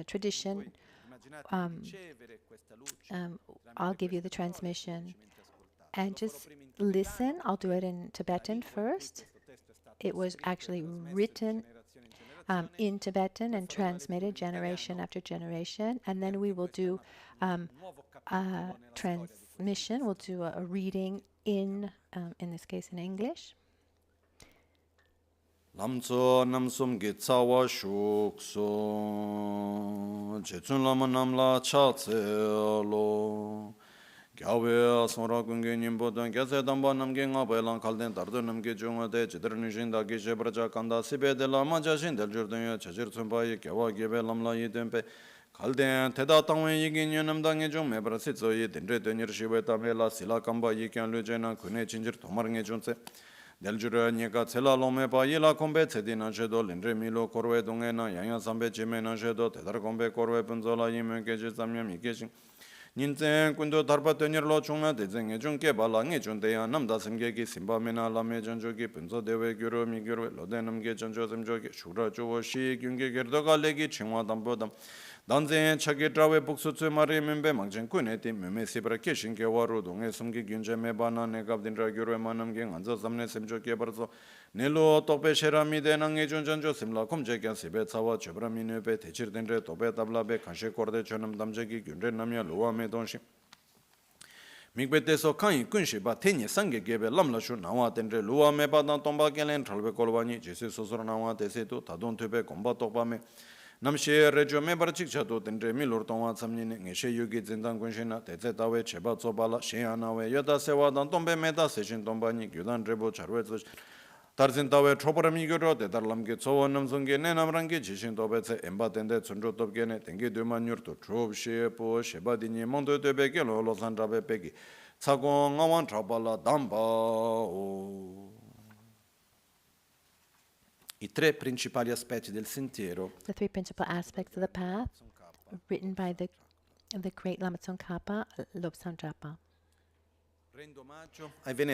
tradition, I'll give you the transmission. And just listen. I'll do it in Tibetan first. It was actually written in Tibetan and transmitted generation after generation. And then we will do a transmission. We'll do a reading in this case in English. Lamso namsum ge tsawa shukso jetsun lama namla chatse lo gyawe asora gunge nimbo don gyase damba namge ngabe lan kalden dardo namge junga de jidrni jinda ge jebraja kanda sibe de lama jashin del jordon ya chajir tsumba ye gyawa gebe lamla yidempe Kalden Teda Tangwen Yigin Yunam Dange Jung Mebrasi Zoyi Dendre Denir Shiwe Tamela Sila Kamba Yikan Lujena Kune Chinjir Tomarnge Junse Deljura Nyeka Tsela Lome Pa Yila Kombe Tsedina Shedo Lindre Milo Korwe Dungena Yanya Sambe Chimena Shedo Tedar Kombe Korwe Punzola Yimen Keji Samyam Ikeshin Ninzen Kundo Darpa Tenir Lo Chunga Dezenge Junke Bala Nge Jundeya Namda Simgeki Simba Mena Lame Janjoki Punzo Dewe Gyuro Migurwe Lodenamge Janjo Simjoki Shura Jowo Shi Gyunge Gerdoga Legi Chingwa Dambodam Danzen Chagi Trawe Buksutsu Mari Mimbe Mangchen Kuneti Mime Sibra Kishin Kewaru Dunge Sumgi Gyunje Mebana Negab Dindra Gyurwe Manamge Anzo Samne Simjoki Barzo Nilo Tope Sherami Denange Junjanjo Simla Kumje Kyan Sibe Tsawa Chubra Minube Techir Dindre Tope Tablabe Kanshe Korde Chonam Damjegi Gyunre Namya Luwa Medonshi Migbete Kanyi Kunshi Ba Tenye Sange Gebe Lamla Shu Nawa Dindre Luwa Meba Dan Tomba Kelen Tralbe Kolwani Jisi Susur Nawa Desetu Tadon Tube Komba Tokpa Me Namshe Rejo Mebar Chikchado Dindre Milur Tongwa Tsamnine Ngeshe Yugi Zindan Kunshina Teze Tawe Cheba Tsobala Sheanawe Yoda Sewa Dan Tombe Meda Seshin Tombani Gyudan Rebo Charwe Tarzin Tawe Choparam Yiguro Dedarlamge Tsowa Namzunge Nenamrange Jishin Tobetse Emba Tende Tsunjo Tobgene Tengi Dumanur to Trob Shepo Sheba Dini Mondo Tebeke Lolo Sandrabe Pegi Tsago Ngawan Trabala Damba I tre principali aspetti del sentiero. The three principal aspects of the path, written by the great Lama Tsong Khapa, Tsongkhapa.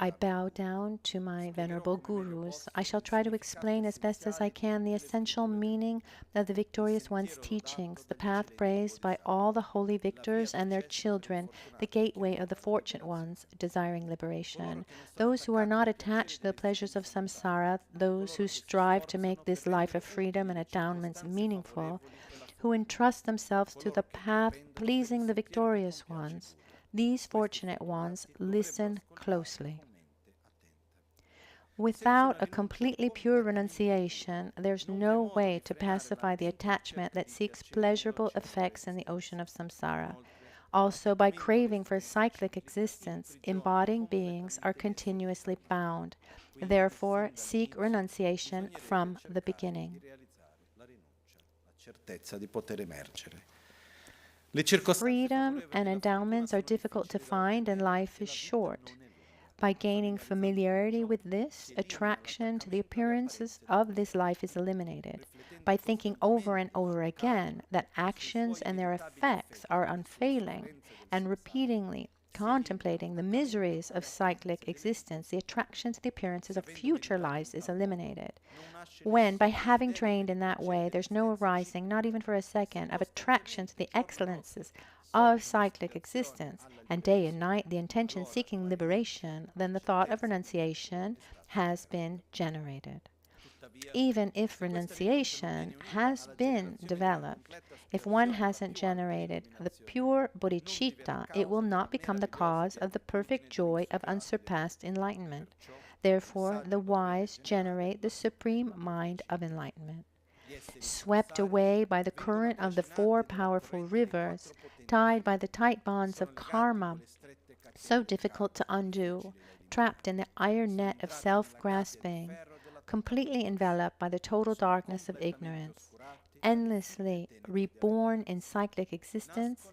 I bow down to my venerable gurus. I shall try to explain as best as I can the essential meaning of the victorious one's teachings, the path praised by all the holy victors and their children, the gateway of the fortunate ones desiring liberation. Those who are not attached to the pleasures of samsara, those who strive to make this life of freedom and endowments meaningful, who entrust themselves to the path pleasing the victorious ones, these fortunate ones listen closely. Without a completely pure renunciation, there's no way to pacify the attachment that seeks pleasurable effects in the ocean of samsara. Also, by craving for cyclic existence, embodying beings are continuously bound. Therefore, seek renunciation from the beginning. Freedom and endowments are difficult to find, and life is short. By gaining familiarity with this, attraction to the appearances of this life is eliminated. By thinking over and over again that actions and their effects are unfailing, and repeatedly contemplating the miseries of cyclic existence, the attraction to the appearances of future lives is eliminated. When, by having trained in that way, there's no arising, not even for a second, of attraction to the excellences of cyclic existence, and day and night the intention seeking liberation, then the thought of renunciation has been generated. Even if renunciation has been developed, if one hasn't generated the pure bodhicitta, it will not become the cause of the perfect joy of unsurpassed enlightenment. Therefore, the wise generate the supreme mind of enlightenment. Swept away by the current of the four powerful rivers, tied by the tight bonds of karma, so difficult to undo, trapped in the iron net of self-grasping, completely enveloped by the total darkness of ignorance, endlessly reborn in cyclic existence,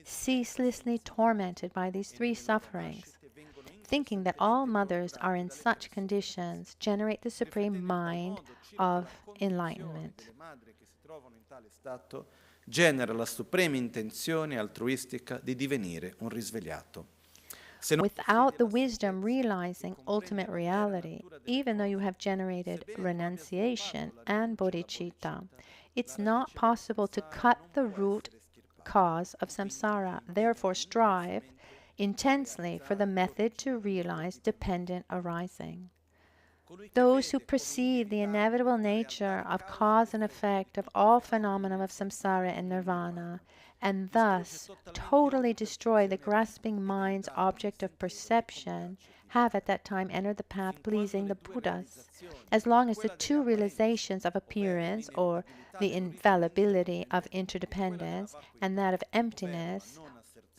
ceaselessly tormented by these three sufferings, thinking that all mothers are in such conditions, generate the supreme mind of enlightenment. Genera la suprema intenzione altruistica di divenire un risvegliato. Without the wisdom realizing ultimate reality, even though you have generated renunciation and bodhicitta, it's not possible to cut the root cause of samsara. Therefore, strive intensely for the method to realize dependent arising. Those who perceive the inevitable nature of cause and effect of all phenomena of samsara and nirvana, and thus totally destroy the grasping mind's object of perception, have at that time entered the path pleasing the Buddhas. As long as the two realizations of appearance, or the infallibility of interdependence, and that of emptiness,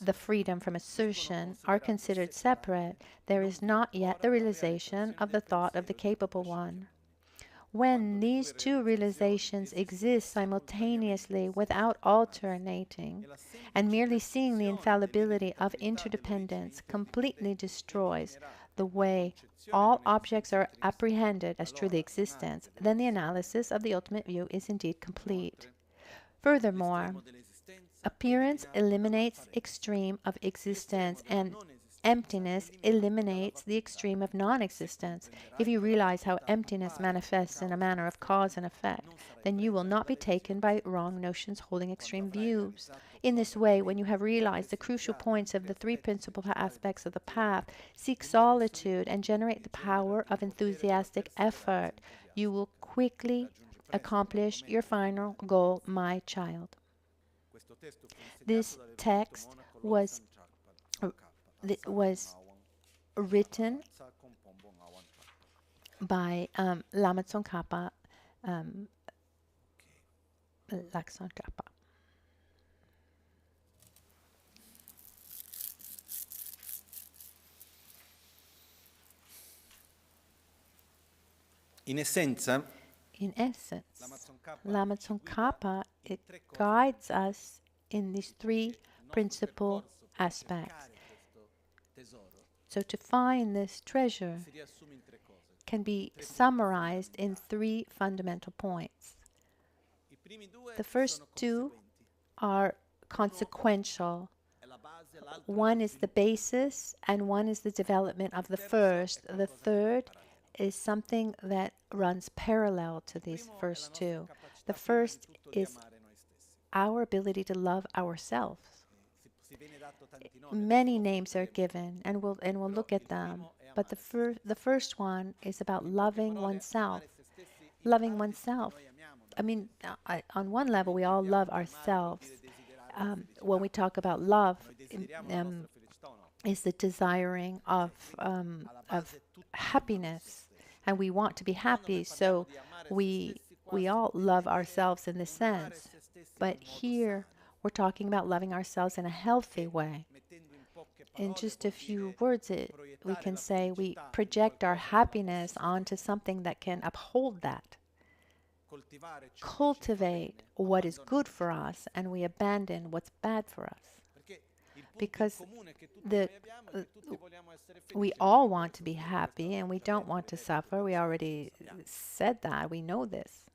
the freedom from assertion, are considered separate, there is not yet the realization of the thought of the capable one. when these two realizations exist simultaneously without alternating, and merely seeing the infallibility of interdependence completely destroys the way all objects are apprehended as truly existent, then the analysis of the ultimate view is indeed complete. Furthermore, appearance eliminates extreme of existence, and emptiness eliminates the extreme of non-existence. If you realize how emptiness manifests in a manner of cause and effect, then you will not be taken by wrong notions holding extreme views. In this way, when you have realized the crucial points of the three principal aspects of the path, seek solitude and generate the power of enthusiastic effort. You will quickly accomplish your final goal, my child. This text was written by Lama Tsong Khapa, Tsongkhapa. In essence, Lama Tsong Khapa, it guides us in these three principal aspects. So to find this treasure can be summarized in three fundamental points. The first two are consequential. One is the basis and one is the development of the first. The third is something that runs parallel to these first two. The first is our ability to love ourselves. Many names are given, and we'll look at them. But the first one is about loving oneself. Loving oneself. I mean, on one level, we all love ourselves. When we talk about love, is the desiring of happiness, and we want to be happy. So we all love ourselves in this sense. But here, we're talking about loving ourselves in a healthy way. In just a few words, we can say we project our happiness onto something that can uphold that. Cultivate what is good for us, and we abandon what's bad for us. Because we all want to be happy, and we don't want to suffer. We already said that. We know this.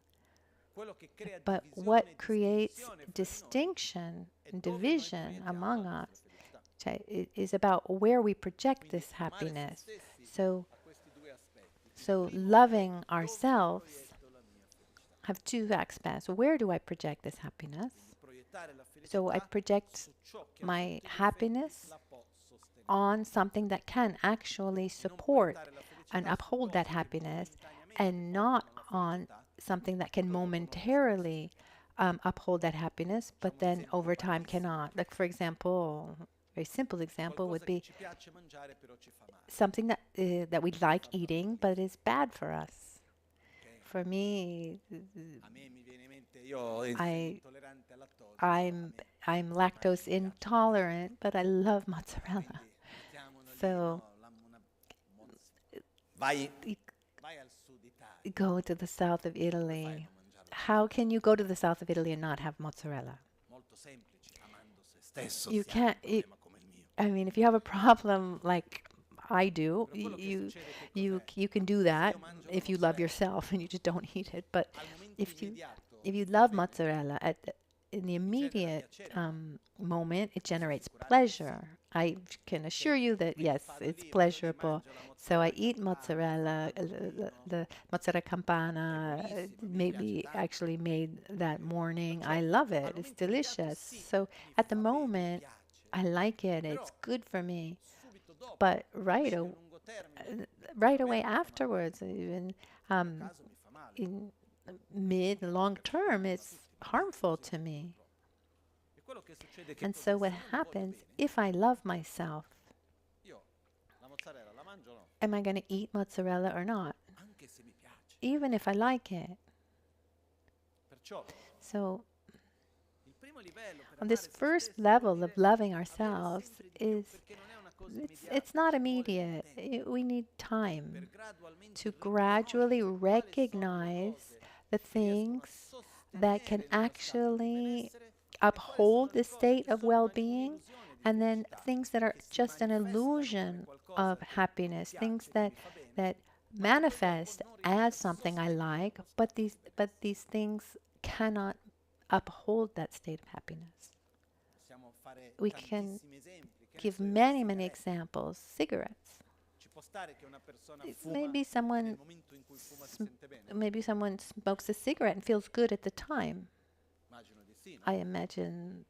But what creates distinction and division among us is about where we project this happiness. So loving ourselves have two aspects. Where do I project this happiness? So I project my happiness on something that can actually support and uphold that happiness, and not on something that can momentarily uphold that happiness, but then over time cannot. Like, for example, a very simple example would be something that we like eating, but is bad for us. For me, I'm lactose intolerant, but I love mozzarella. So go to the south of Italy. How can you go to the south of Italy and not have mozzarella? You can't. I mean, if you have a problem like I do, you can do that if you love yourself and you just don't eat it. But if you love mozzarella, in the immediate moment, it generates pleasure. I can assure you that, yes, it's pleasurable. So I eat mozzarella, the mozzarella campana, maybe actually made that morning. I love it. It's delicious. So at the moment, I like it. It's good for me. But right away afterwards, even in mid, long term, it's harmful to me. And so what happens, if I love myself, am I going to eat mozzarella or not? Even if I like it. So on this first level of loving ourselves is It's not immediate. We need time to gradually recognize the things that can actually uphold the state of well-being, and then things that are just an illusion of happiness, things that manifest as something I like, but these things cannot uphold that state of happiness. We can give many, many examples. Cigarettes. Maybe someone smokes a cigarette and feels good at the time. I imagine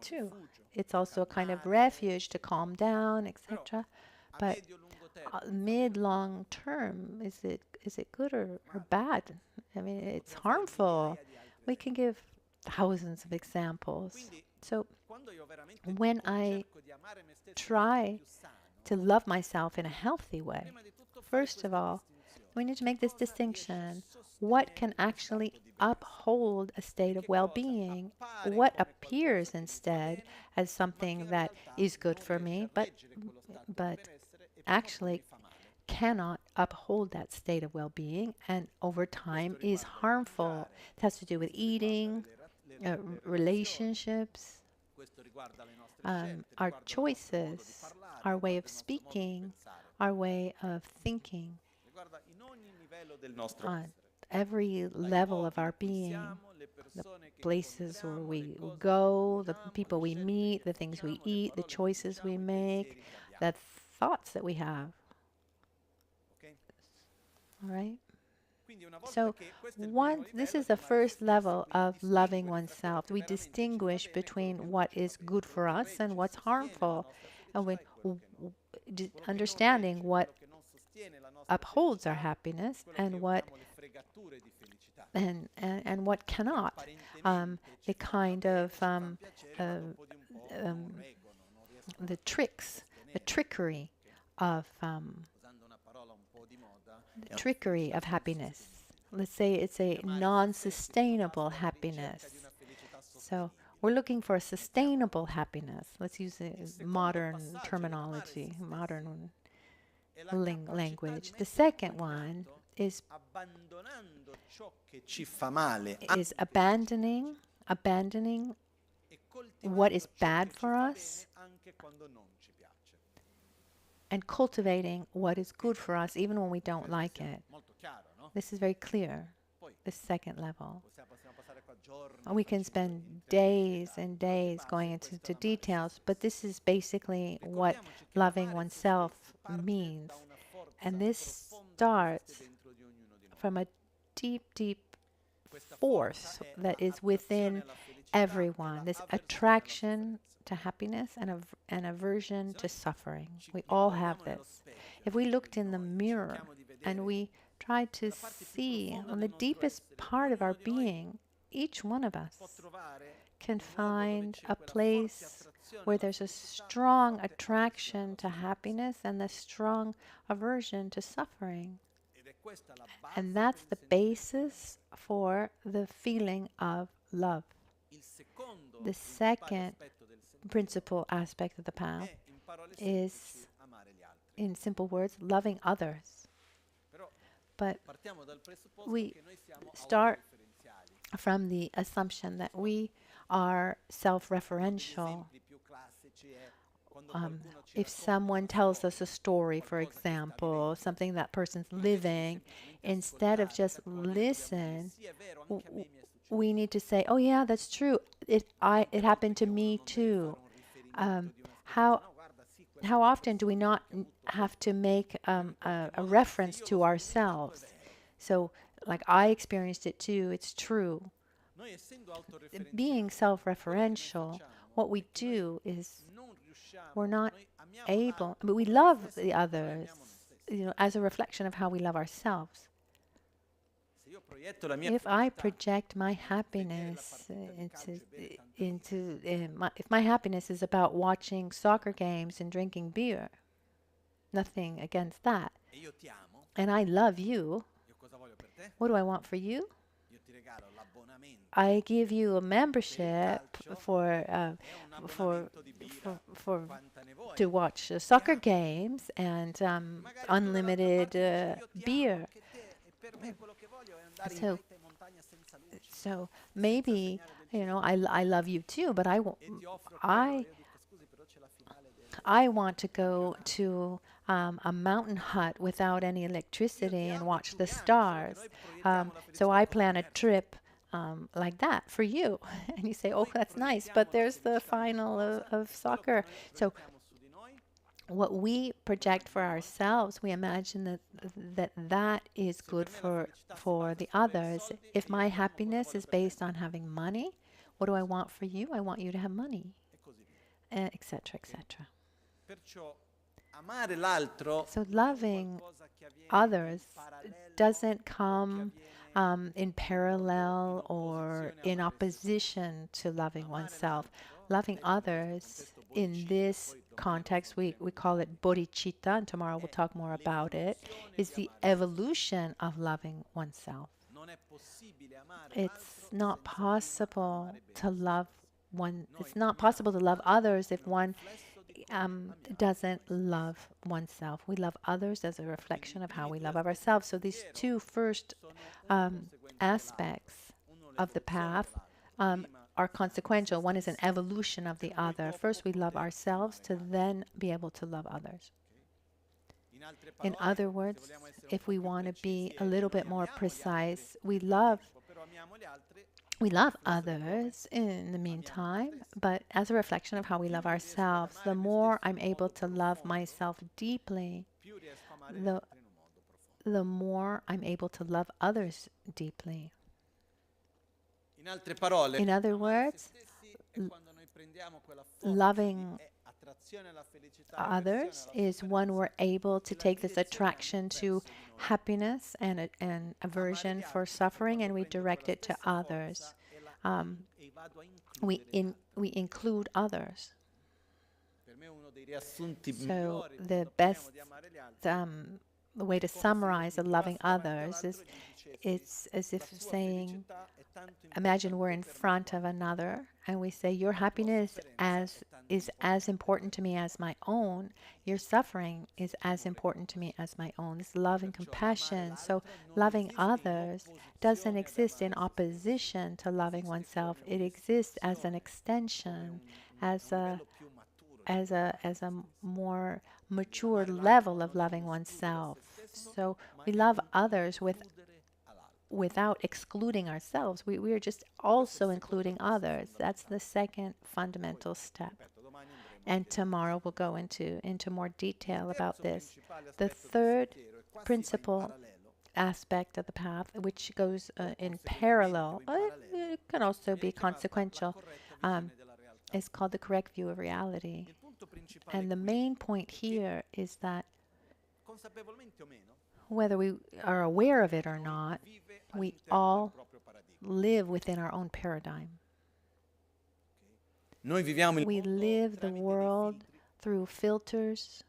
too. It's also a kind of refuge to calm down, etc. But mid-long term, is it good or bad? I mean, it's harmful. We can give thousands of examples. So when I try to love myself in a healthy way, first of all, we need to make this distinction. What can actually uphold a state of well-being? What appears instead as something that is good for me, but actually cannot uphold that state of well-being, and over time is harmful. It has to do with eating, relationships, our choices, our way of speaking, our way of thinking, on every level of our being, the places where we go, the people we meet, the things we eat, the choices we make, the thoughts that we have. All right? So this is the first level of loving oneself. We distinguish between what is good for us and what's harmful, and understanding what upholds our happiness and what cannot. The kind of the trickery of happiness. Let's say it's a non-sustainable happiness. So we're looking for a sustainable happiness. Let's use a modern terminology, modern language. The second one is abandoning what is bad for us and cultivating what is good for us even when we don't like it. This is very clear, the second level. We can spend days and days going into details, but this is basically what loving oneself means. And this starts from a deep, deep force that is within everyone. This attraction to happiness and aversion to suffering. We all have this. If we looked in the mirror and we tried to see on the deepest part of our being, each one of us can find a place where there's a strong attraction to happiness and a strong aversion to suffering. And that's the basis for the feeling of love. The second principal aspect of the path is, in simple words, loving others. But we start from the assumption that we are self-referential. If someone tells us a story, for example, something that person's living, instead of just listen, we need to say, "Oh yeah, that's true. It happened to me too." How often do we not have to make a reference to ourselves? So, like, I experienced it too. It's true. Being self-referential, what we do is we're not able, but we love the others, as a reflection of how we love ourselves. If I project my happiness if my happiness is about watching soccer games and drinking beer, nothing against that, and I love you, what do I want for you? I give you a membership for for for to watch soccer games and unlimited beer. So so maybe I love you too, but I I want to go to a mountain hut without any electricity and watch the stars. So I plan a trip like that for you. And you say, oh, that's nice, but there's the final of soccer. So what we project for ourselves, we imagine that is good for the others. If my happiness is based on having money, what do I want for you? I want you to have money, etc., etc. So loving others doesn't come in parallel or in opposition to loving oneself. Loving others in this context, we call it bodhicitta, and tomorrow we'll talk more about it, is the evolution of loving oneself. It's not possible to love it's not possible to love others if one doesn't love oneself. We love others as a reflection of how we love ourselves. So these two first aspects of the path are consequential. One is an evolution of the other. First, we love ourselves to then be able to love others. In other words, if we want to be a little bit more precise, we love others in the meantime, but as a reflection of how we love ourselves, the more I'm able to love myself deeply, the more I'm able to love others deeply. In other words, loving others is when we're able to take this attraction to happiness and aversion for suffering, and we direct it to others. We include others. So the best way to summarize loving others is it's as if saying, imagine we're in front of another and we say, your happiness is as important to me as my own. Your suffering is as important to me as my own. It's love and compassion. So loving others doesn't exist in opposition to loving oneself. It exists as an extension, as a more mature level of loving oneself. So we love others without excluding ourselves. We are just also including others. That's the second fundamental step. And tomorrow we'll go into more detail about this. The third principal aspect of the path, which goes in parallel, it can also be consequential, is called the correct view of reality. And the main point here is that whether we are aware of it or not, we all live within our own paradigm. We live the world through filters,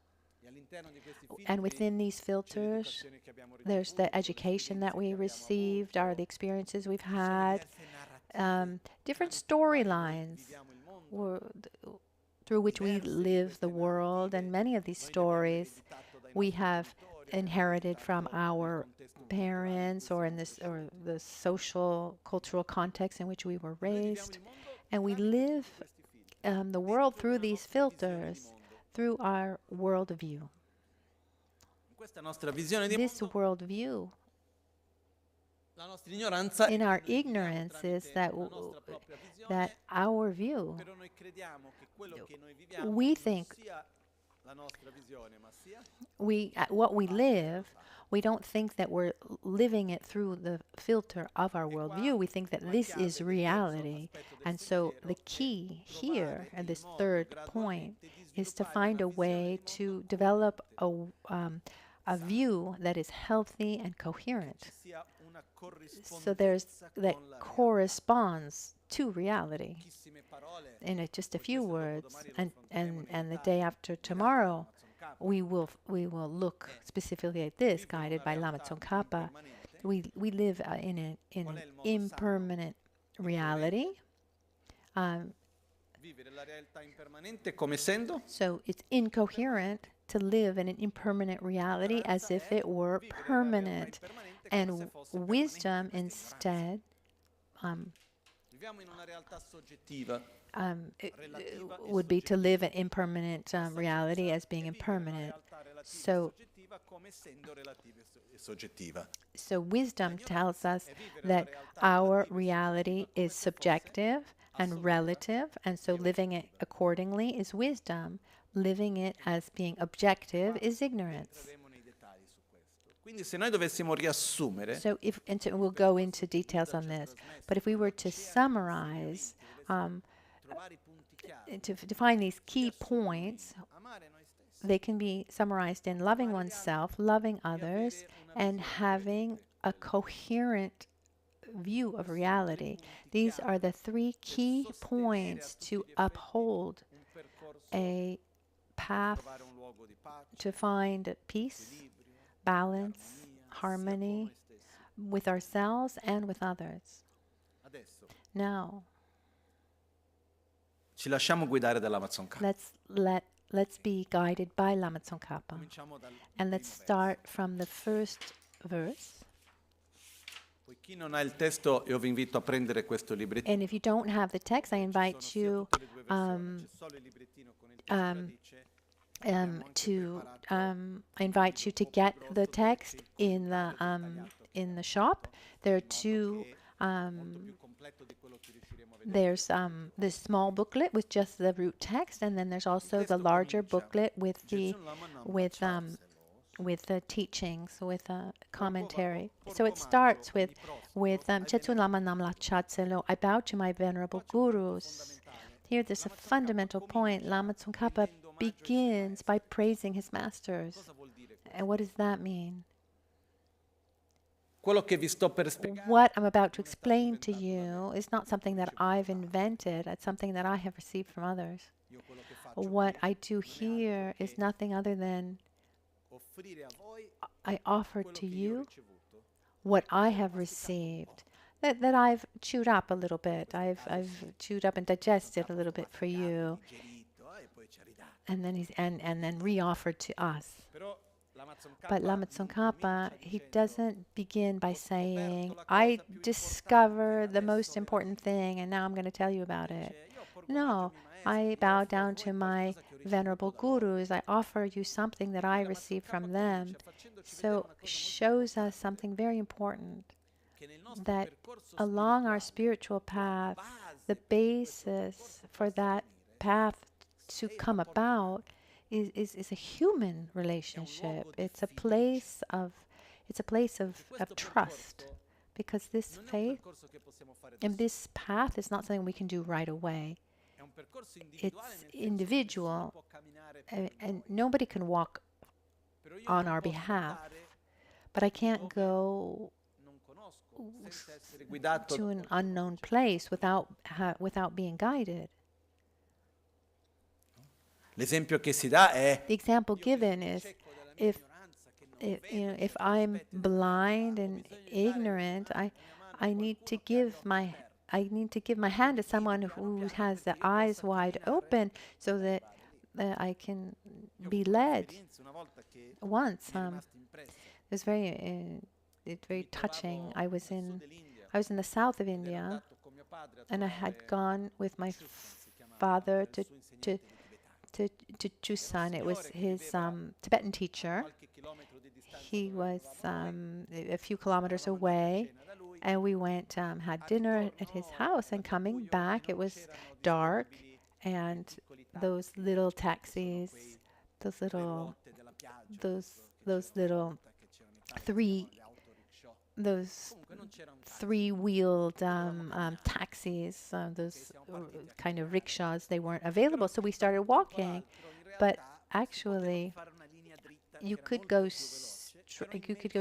and within these filters, there's the education that we received, are the experiences we've had, different storylines through which we live the world, and many of these stories we have inherited from our parents or the social cultural context in which we were raised, and we live the world through these filters, through our worldview. This worldview, in our ignorance, is that our view, we think what we live, we don't think that we're living it through the filter of our worldview. We think that this is reality. And so the key here, and this third point, is to find a way to develop a view that is healthy and coherent. So that corresponds to reality. In just a few words, and the day after tomorrow, we will look specifically at this, guided by Lama Tsong Khapa. We live in an impermanent reality. So it's incoherent to live in an impermanent reality as if it were permanent. And wisdom instead would be to live an impermanent reality as being impermanent. So wisdom tells us that our reality is subjective and relative, and so living it accordingly is wisdom. Living it as being objective is ignorance. So we'll go into details on this, but if we were to summarize, to define these key points, they can be summarized in loving oneself, loving others, and having a coherent view of reality. These are the three key points to uphold a path to find peace, balance, harmony with ourselves and with others. Now, let's be guided by Lama Tsong Khapa. And let's start from the first verse. And if you don't have the text, I invite you to get the text in the shop. There are two. There's this small booklet with just the root text, and then there's also the larger booklet with the teachings, with a commentary. So it starts with Chetsun Lama Namla Chatselo. I bow to my venerable gurus. Here, there's a fundamental point. Lama Tsong Khapa begins by praising his masters. And what does that mean? What I'm about to explain to you is not something that I've invented. It's something that I have received from others. What I do here is nothing other than I offer to you what I have received, that I've chewed up a little bit. I've chewed up and digested a little bit for you, and then re-offered to us. But Lama Tsong Khapa, he doesn't begin by saying, I discovered the most important thing and now I'm going to tell you about it. No, I bow down to my venerable gurus. I offer you something that I received from them. So shows us something very important, that along our spiritual path, the basis for that path to come about is a human relationship. It's a place of trust, because this faith and this path is not something we can do right away. It's individual, and nobody can walk on our behalf. But I can't go to an unknown place without being guided. The example given is if I'm blind and ignorant, I need to give my hand to someone who has the eyes wide open so that I can be led. Once, it was very touching. I was in the south of India, and I had gone with my father to Chusan. It was his Tibetan teacher. He was a few kilometers away, and we went, had dinner at his house, and coming back, it was dark, and those little taxis, those little three-wheeled taxis, those kind of rickshaws, they weren't available. So we started walking. But actually, you could go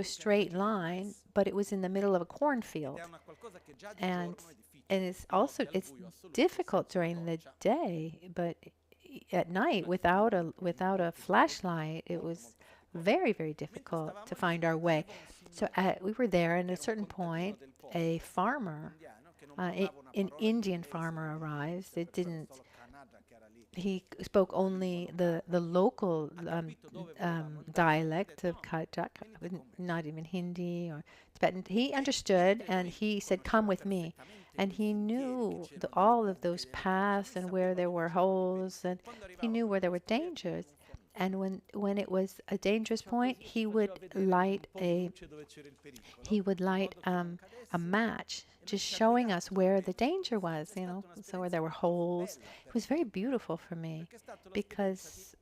straight line, but it was in the middle of a cornfield. And it's difficult during the day, but at night, without a flashlight, it was very, very difficult to find our way. So we were there, and at a certain point, a farmer, an Indian farmer arrives. It didn't. He spoke only the local dialect of Kajak, not even Hindi or Tibetan. He understood, and he said, "Come with me." And he knew all of those paths and where there were holes, and he knew where there were dangers. And when it was a dangerous point, he would light a match, just showing us where the danger was, so where there were holes. It was very beautiful for me, because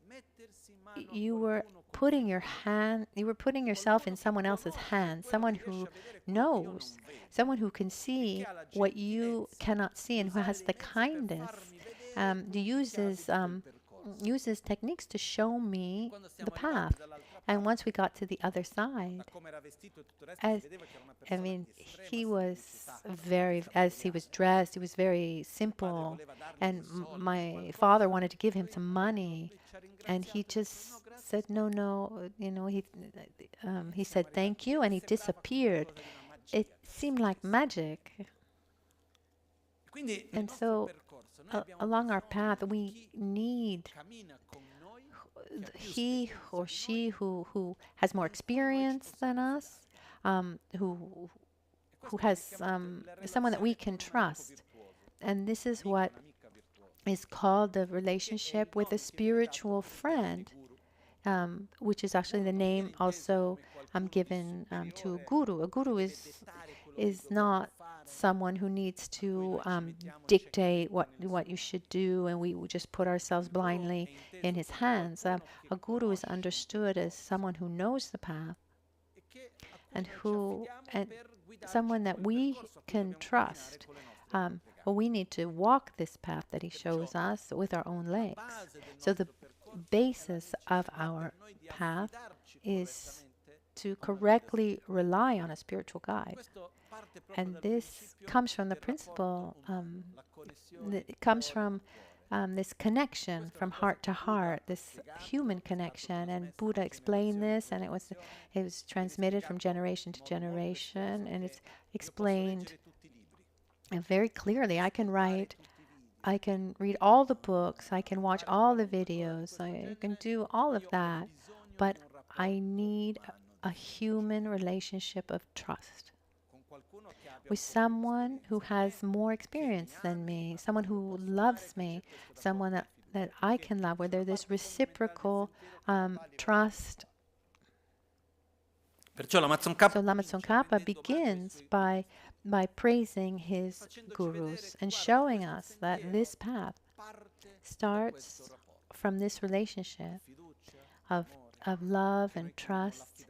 you were putting yourself in someone else's hands, someone who knows, someone who can see what you cannot see, and who has the kindness, uses techniques to show me the path. And once we got to the other side, he was as he was dressed, he was very simple. And my father wanted to give him some money, and he just said, no. He said, thank you, and he disappeared. It seemed like magic. And so along our path, we need he or she who has more experience than us, who has someone that we can trust. And this is what is called the relationship with a spiritual friend, which is actually the name also given to a guru. A guru is not someone who needs to dictate what you should do, and we just put ourselves blindly in his hands. A guru is understood as someone who knows the path, and someone that we can trust. But we need to walk this path that he shows us with our own legs. So the basis of our path is to correctly rely on a spiritual guide. And this comes from the principle, it comes from this connection from heart to heart, this human connection. And Buddha explained this, and it was transmitted from generation to generation, and it's explained very clearly. I can read all the books, I can watch all the videos, I can do all of that, but I need a human relationship of trust with someone who has more experience than me, someone who loves me, someone that I can love, where there's this reciprocal trust. So Lama Tsong Khapa begins by praising his gurus and showing us that this path starts from this relationship of love and trust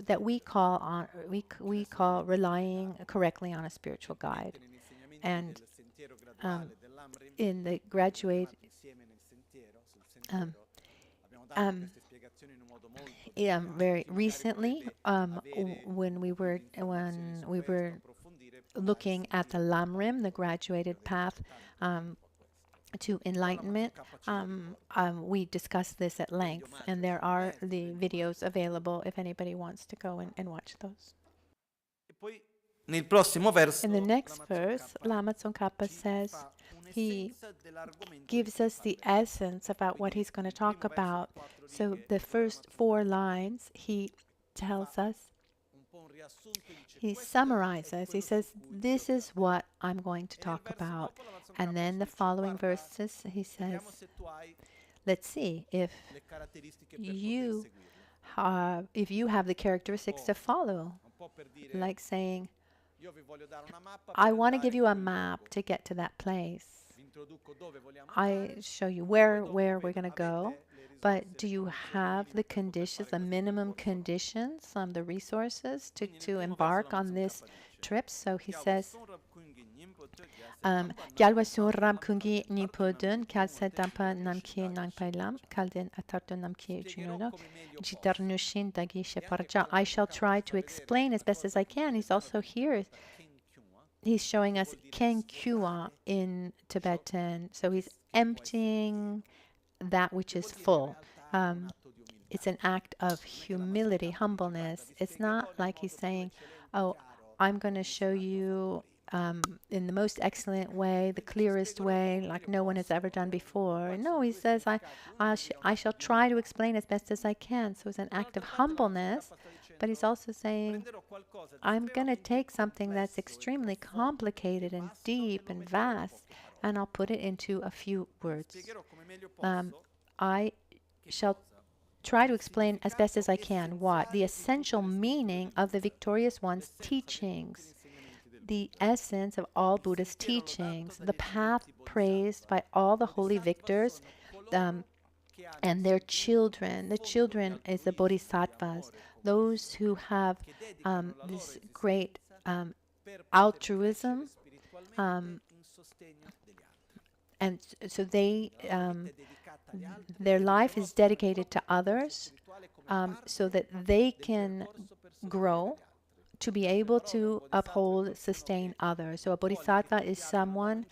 that we call relying correctly on a spiritual guide. And in the graduate very recently, when we were looking at the Lamrim, the graduated path to enlightenment, we discussed this at length, and there are the videos available if anybody wants to go and watch those. In the next verse, Lama Tsong Khapa says, he gives us the essence about what he's going to talk about. So the first 4 lines, he tells us, he summarizes, he says, this is what I'm going to talk about. And then the following verses, he says, let's see if you have the characteristics to follow. Like saying, I want to give you a map to get to that place. I show you where we're going to go, but do you have the conditions, the minimum conditions, the resources to embark on this trip? So he says, Gyalwa Surram Kungi Nipodun, Kalsa Dampa Namki Nangpailam, Kalden Atarto Namki Junono, Jitarnushin Dagi Sheparja. I shall try to explain as best as I can. He's also here. He's showing us Ken Kua in Tibetan. So he's emptying that which is full. it's an act of humility, humbleness. It's not like he's saying, oh, I'm going to show you in the most excellent way, the clearest way, like no one has ever done before. No, he says, I shall try to explain as best as I can. So it's an act of humbleness, but he's also saying, I'm going to take something that's extremely complicated and deep and vast, and I'll put it into a few words. I shall try to explain as best as I can what the essential meaning of the victorious one's teachings, the essence of all Buddhist teachings, the path praised by all the holy victors and their children. The children is the bodhisattvas, those who have this great altruism, and so they their life is dedicated to others, so that they can grow to be able to uphold, sustain others. So a bodhisattva is someone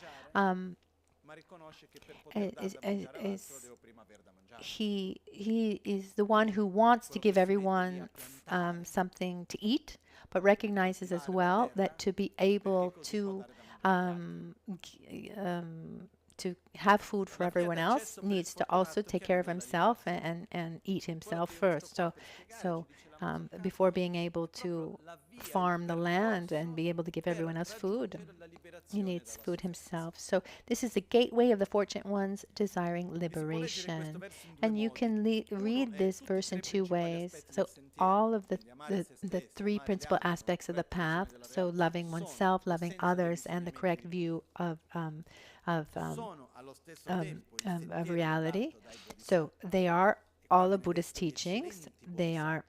he is the one who wants to give everyone something to eat, but recognizes as well that to be able to have food for everyone else needs to also take care of himself and eat himself first. So before being able to farm the land and be able to give everyone else food, he needs food himself. So this is the gateway of the fortunate ones desiring liberation. And you can read this verse in two ways. So all of the three principal aspects of the path, so loving oneself, loving others, and the correct view of reality. So they are all of Buddhist teachings. They are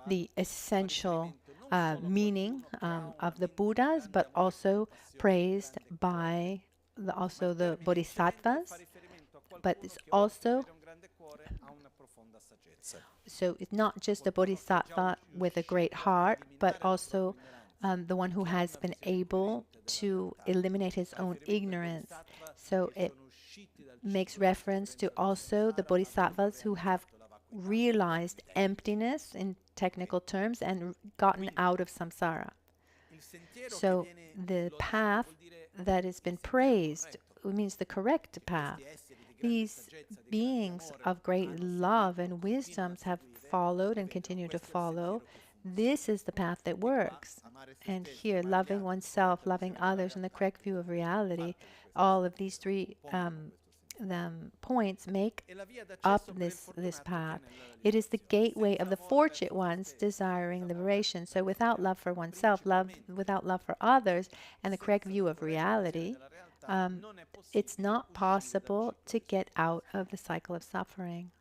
the essential meaning of the Buddhas, but also praised by the Bodhisattvas. But it's also, so it's not just a Bodhisattva with a great heart, but also the one who has been able to eliminate his own ignorance. So it makes reference to also the Bodhisattvas who have realized emptiness in technical terms and gotten out of samsara. So the path that has been praised means the correct path. These beings of great love and wisdoms have followed and continue to follow. This is the path that works. And here, loving oneself, loving others, and the correct view of reality, all of these three points make up this path. It is the gateway of the fortunate ones desiring liberation. So without love for oneself, without love for others, and the correct view of reality, it's not possible to get out of the cycle of suffering.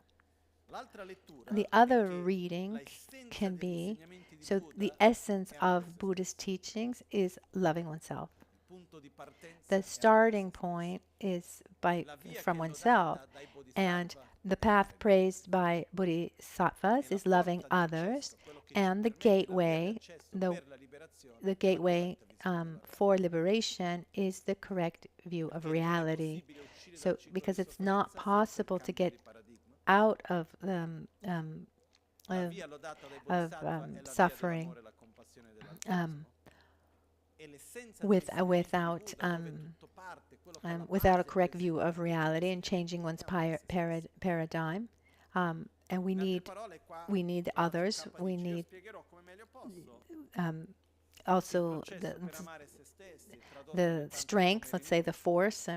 The other reading can be, so the essence of Buddhist teachings is loving oneself. The starting point is from oneself, and the path praised by bodhisattvas is loving others, and the gateway, the gateway for liberation is the correct view of reality. So, because it's not possible to get out of suffering without a correct view of reality and changing one's paradigm. And we need others. We need also the strength, let's say the force,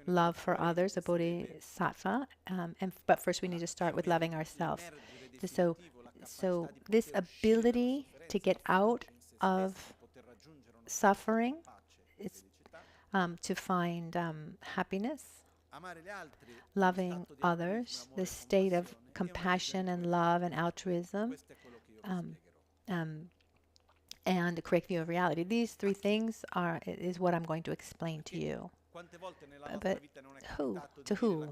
love for others, a bodhisattva. But first we need to start with loving ourselves. So this ability to get out of suffering is to find happiness, loving others, the state of compassion and love and altruism, and the correct view of reality. These three things is what I'm going to explain to you. But to who?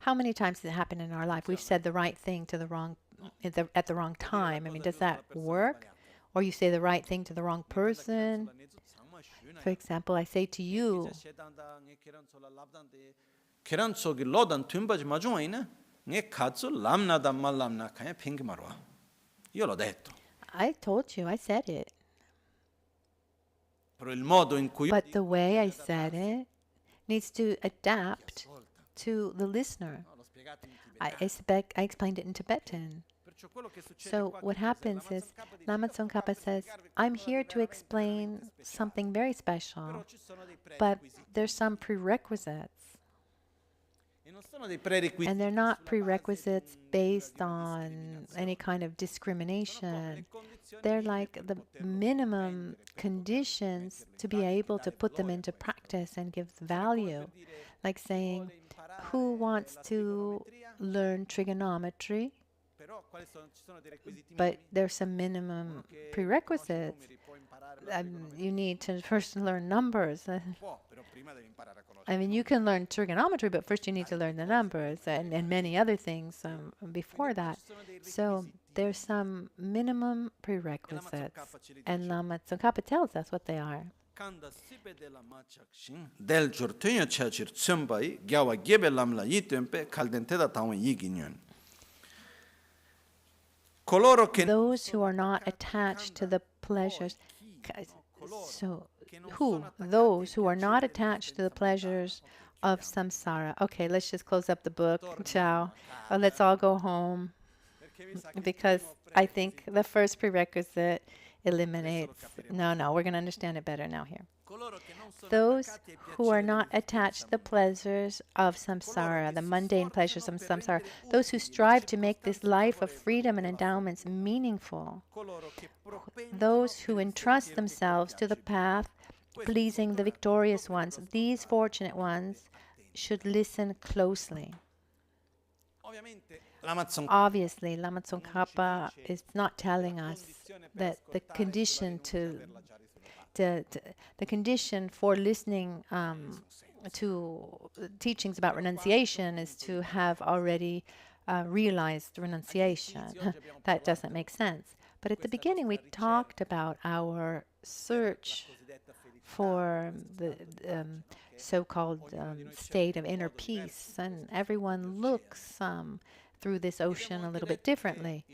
How many times does it happen in our life? We've said the right thing to the wrong at the wrong time. I mean, does that work? Or you say the right thing to the wrong person? For example, I say to you, 계란 속이 로단 튠바지 마중아이네. 네 가츠 람나다 말람나 그냥 핑기 말와. 이걸로 됐다. I told you, I said it. Però il modo in cui But the way I said it needs to adapt to the listener. I explained it in Tibetan. So what happens is Lama Tsong Khapa says, I'm here to explain something very special, but there's some prerequisites. And they're not prerequisites based on any kind of discrimination. They're like the minimum conditions to be able to put them into practice and give value. Like saying, who wants to learn trigonometry? But there's some minimum prerequisites. You need to first learn numbers. I mean, you can learn trigonometry, but first you need to learn the numbers and many other things before that. So there's some minimum prerequisites, and Lama Tsong Khapa tells us what they are. del giortogno chachir tsumbai gyawa gebe lamla yitempe kaldenteda tawon yiginyon. Those who are not attached to the pleasures. So, who? Those who are not attached to the pleasures of samsara. Okay, let's just close up the book. Ciao. Let's all go home. Because I think the first prerequisite eliminates. No, we're going to understand it better now here. Those who are not attached to the pleasures of samsara, the mundane pleasures of samsara, those who strive to make this life of freedom and endowments meaningful, those who entrust themselves to the path pleasing the victorious ones, these fortunate ones should listen closely. Obviously, Lama Tsong Khapa is not telling us that the condition the condition for listening to teachings about renunciation is to have already realized renunciation. That doesn't make sense. But at the beginning, we talked about our search for the so-called state of inner peace, and everyone looks through this ocean a little bit differently.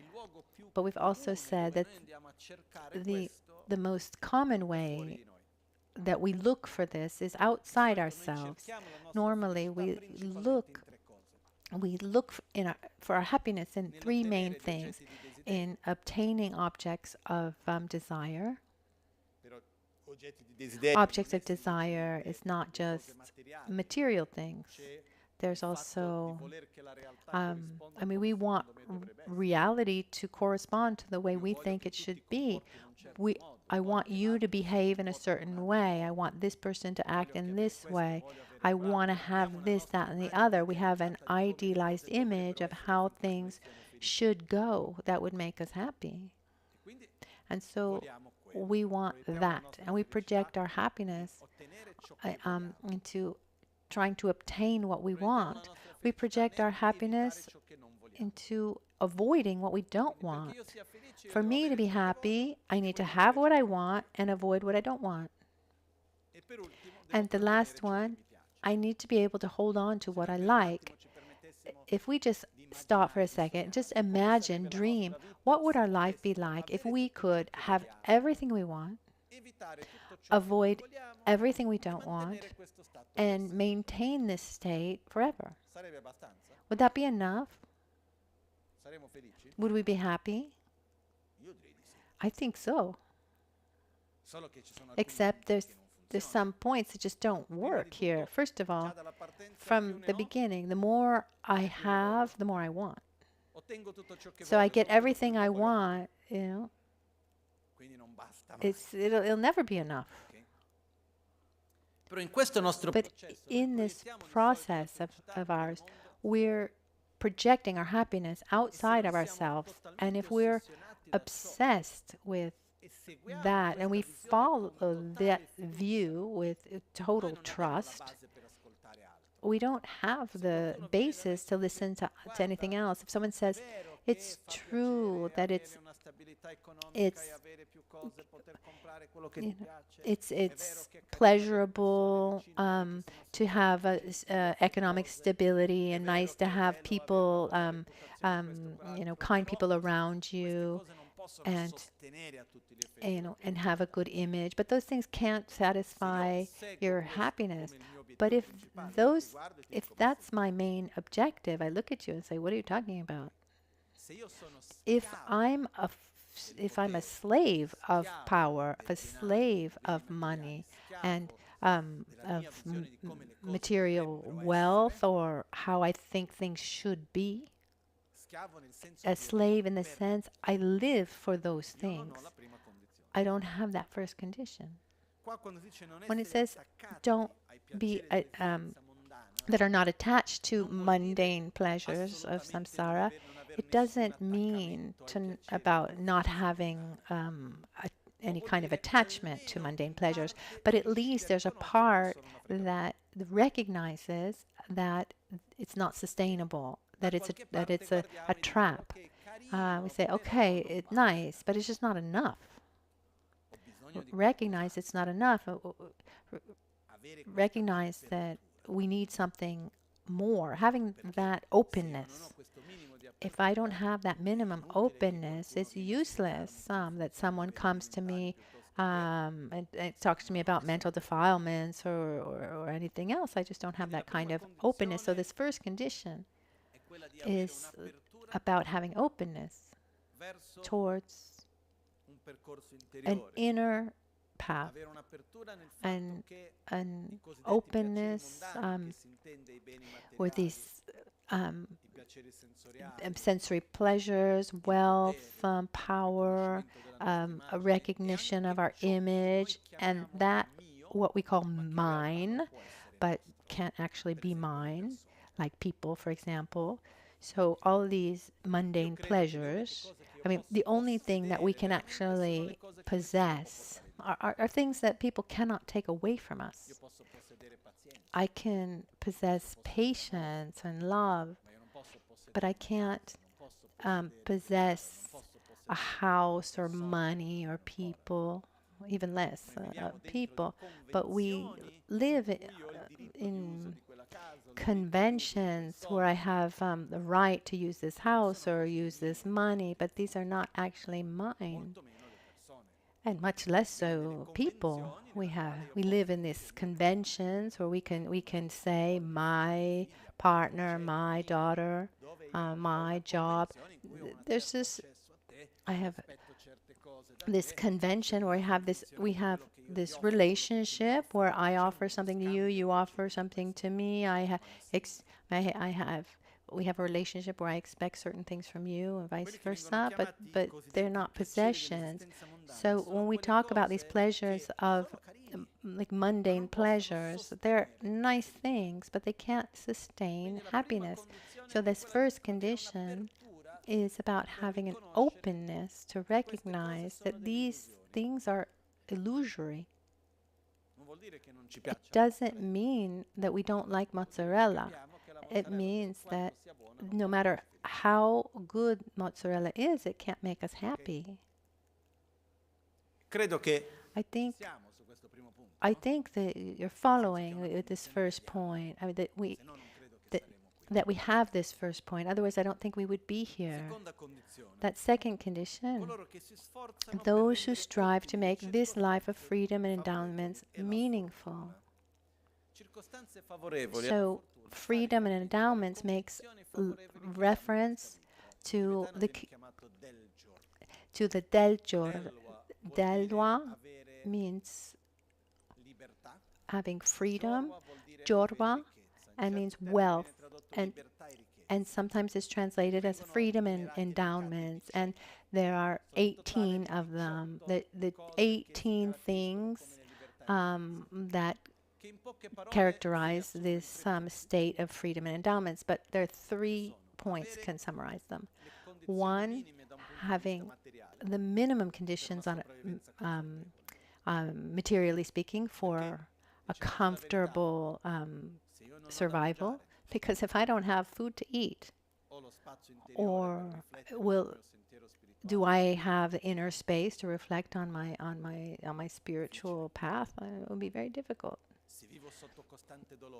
But we've also said that the most common way that we look for this is outside ourselves. Normally, we look for our happiness in three main things: in obtaining objects of desire. Objects of desire is not just material things. There's also, we want reality to correspond to the way we think it should be. I want you to behave in a certain way. I want this person to act in this way. I want to have this, that, and the other. We have an idealized image of how things should go that would make us happy. And so we want that. And we project our happiness into trying to obtain what we want. We project our happiness into avoiding what we don't want. For me to be happy, I need to have what I want and avoid what I don't want. And the last one, I need to be able to hold on to what I like. If we just stop for a second, just imagine, dream, what would our life be like if we could have everything we want, avoid everything we don't want, and maintain this state forever? Would that be enough? Would we be happy? I think so. Except there's some points that just don't work here. First of all, from the beginning, the more I have, the more I want. So I get everything I want, it'll never be enough. But in this process of ours, we're projecting our happiness outside of ourselves. And if we're obsessed with that and we follow that view with total trust, we don't have the basis to listen to anything else. If someone says, it's true that it's it's it's pleasurable to have economic stability, and nice to have people, kind people around you, and and have a good image. But those things can't satisfy your happiness. But if that's my main objective, I look at you and say, what are you talking about? If I'm a slave of power, a slave of money, and of material wealth, or how I think things should be, a slave in the sense I live for those things, I don't have that first condition. When it says don't be that are not attached to mundane pleasures of samsara, it doesn't mean about not having any kind of attachment to mundane pleasures, but at least there's a part that recognizes that it's not sustainable, that it's a trap. We say, okay, it's nice, but it's just not enough. Recognize it's not enough. Recognize that we need something more. Having that openness. If I don't have that minimum openness, it's useless that someone comes to me and talks to me about mental defilements or anything else. I just don't have that kind of openness. So this first condition is about having openness towards an inner path, and an openness with these sensory pleasures, wealth, power, a recognition of our image, and that what we call mine, but can't actually be mine, like people, for example. So all of these mundane pleasures, I mean, the only thing that we can actually possess are things that people cannot take away from us. I can possess patience and love, but I can't possess a house or money or people, even less people. But we live in conventions where I have the right to use this house or use this money, but these are not actually mine. And much less so people. We live in these conventions where we can say my partner, my daughter, my job. There's this. I have this convention where we have this relationship where I offer something to you, you offer something to me. We have a relationship where I expect certain things from you and vice versa, but they're not possessions. So when we talk about these pleasures of like mundane pleasures, they're nice things, but they can't sustain happiness. So this first condition is about having an openness to recognize that these things are illusory. It doesn't mean that we don't like mozzarella. It means that no matter how good mozzarella is, it can't make us happy. I think that you're following with this first point. I mean, that we have this first point. Otherwise, I don't think we would be here. That second condition, those who strive to make this life of freedom and endowments meaningful. So freedom and endowments makes reference to the del giorno. Delwa means having freedom, jorwa, and means wealth, and sometimes it's translated as freedom and endowments, and there are 18 of them. The 18 things that characterize this state of freedom and endowments, but there are 3 points can summarize them. One, having the minimum conditions on materially speaking for a comfortable survival, because if I don't have food to eat, or do I have the inner space to reflect on my spiritual path? It would be very difficult.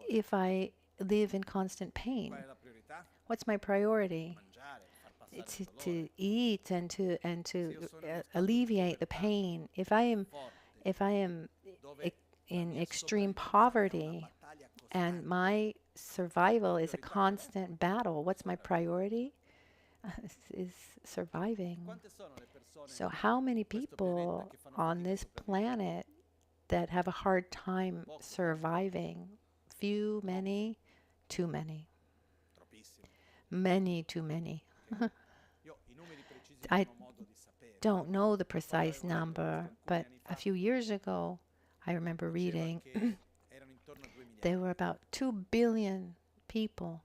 If I live in constant pain, what's my priority? To eat and to alleviate the pain. If I am in extreme poverty and my survival is a constant battle, what's my priority? Is surviving. So how many people on this planet that have a hard time surviving? Few, many, too many. Many, too many. I don't know the precise number, but a few years ago, I remember reading there were about 2 billion people.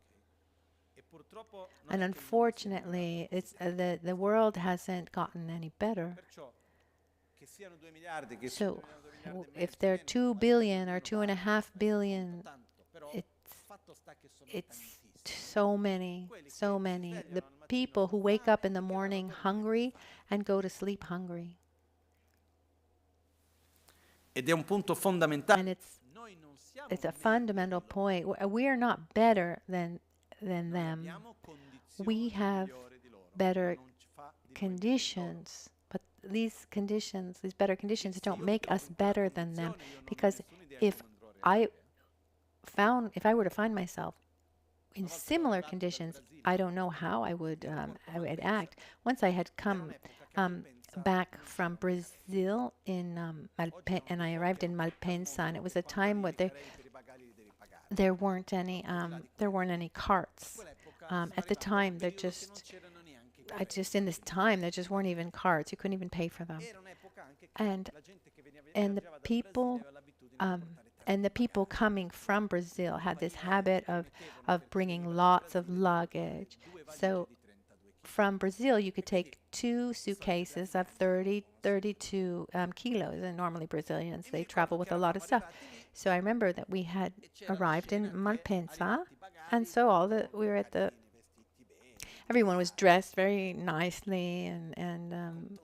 And unfortunately, it's the world hasn't gotten any better. So if there are 2 billion or 2.5 billion, it's so many. The people who wake up in the morning hungry and go to sleep hungry. Ed è un punto fondamentale. And it's a fundamental point. We are not better than them. We have better conditions, but these better conditions don't make us better than them. Because if I were to find myself in similar conditions, I don't know how I would act. Once I had come back from Brazil in and I arrived in Malpensa, and it was a time where there weren't any carts. At the time, there just weren't even carts. You couldn't even pay for them. And the people coming from Brazil had this habit of bringing lots of luggage. So from Brazil, you could take 2 suitcases of 32 kilos, and normally Brazilians, they travel with a lot of stuff. So I remember that we had arrived in Malpensa, and so everyone was dressed very nicely and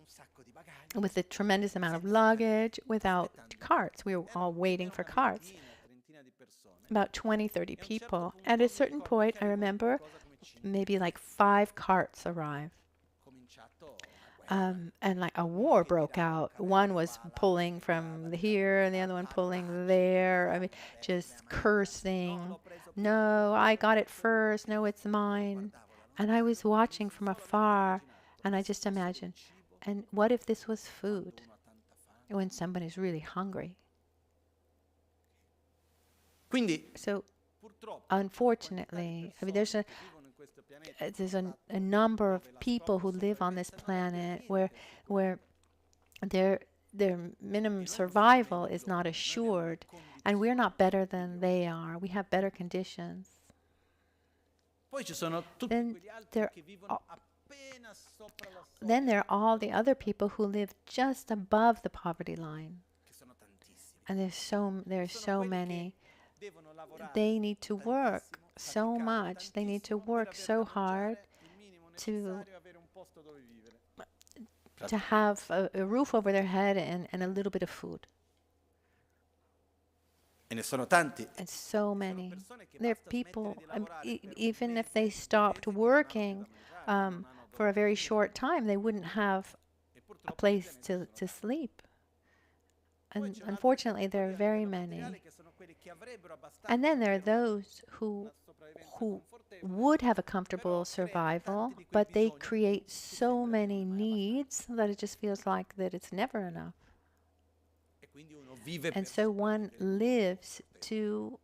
with a tremendous amount of luggage, without carts. We were all waiting for carts. About 20, 30 people. At a certain point, I remember maybe like 5 carts arrived. And like a war broke out. One was pulling from here and the other one pulling there. I mean, just cursing. No, I got it first. No, it's mine. And I was watching from afar, and I just imagined, and what if this was food when somebody's really hungry? So, unfortunately, I mean, there's a number of people who live on this planet where their minimum survival is not assured, and we're not better than they are. We have better conditions. Then there are all the other people who live just above the poverty line, and there's so many. They need to work so much. They need to work so hard to have a roof over their head and a little bit of food. And so many. There are people, even if they stopped working for a very short time, they wouldn't have a place to sleep. And unfortunately, there are very many. And then there are those who would have a comfortable survival, but they create so many needs that it just feels like that it's never enough. And so one lives to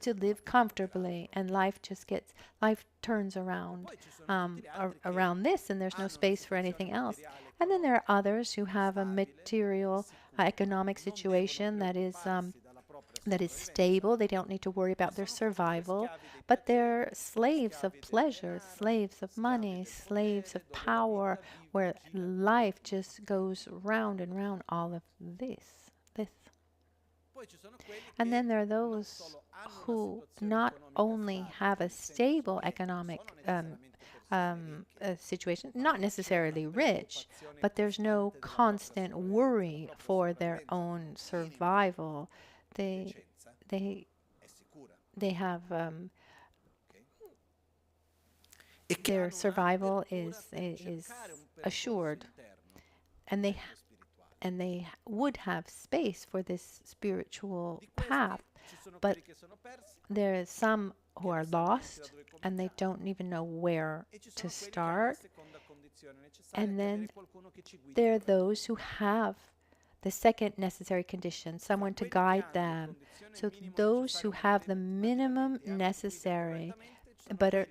live comfortably, and life turns around around this, and there's no space for anything else. And then there are others who have a material economic situation that is stable. They don't need to worry about their survival, but they're slaves of pleasure, slaves of money, slaves of power, where life just goes round and round all of this. And then there are those who not only have a stable economic situation, not necessarily rich, but there's no constant worry for their own survival. They they they have their survival is assured, and they would have space for this spiritual path. But there are some who are lost and they don't even know where to start. And then there are those who have the second necessary condition, someone to guide them. So those who have the minimum necessary, but are,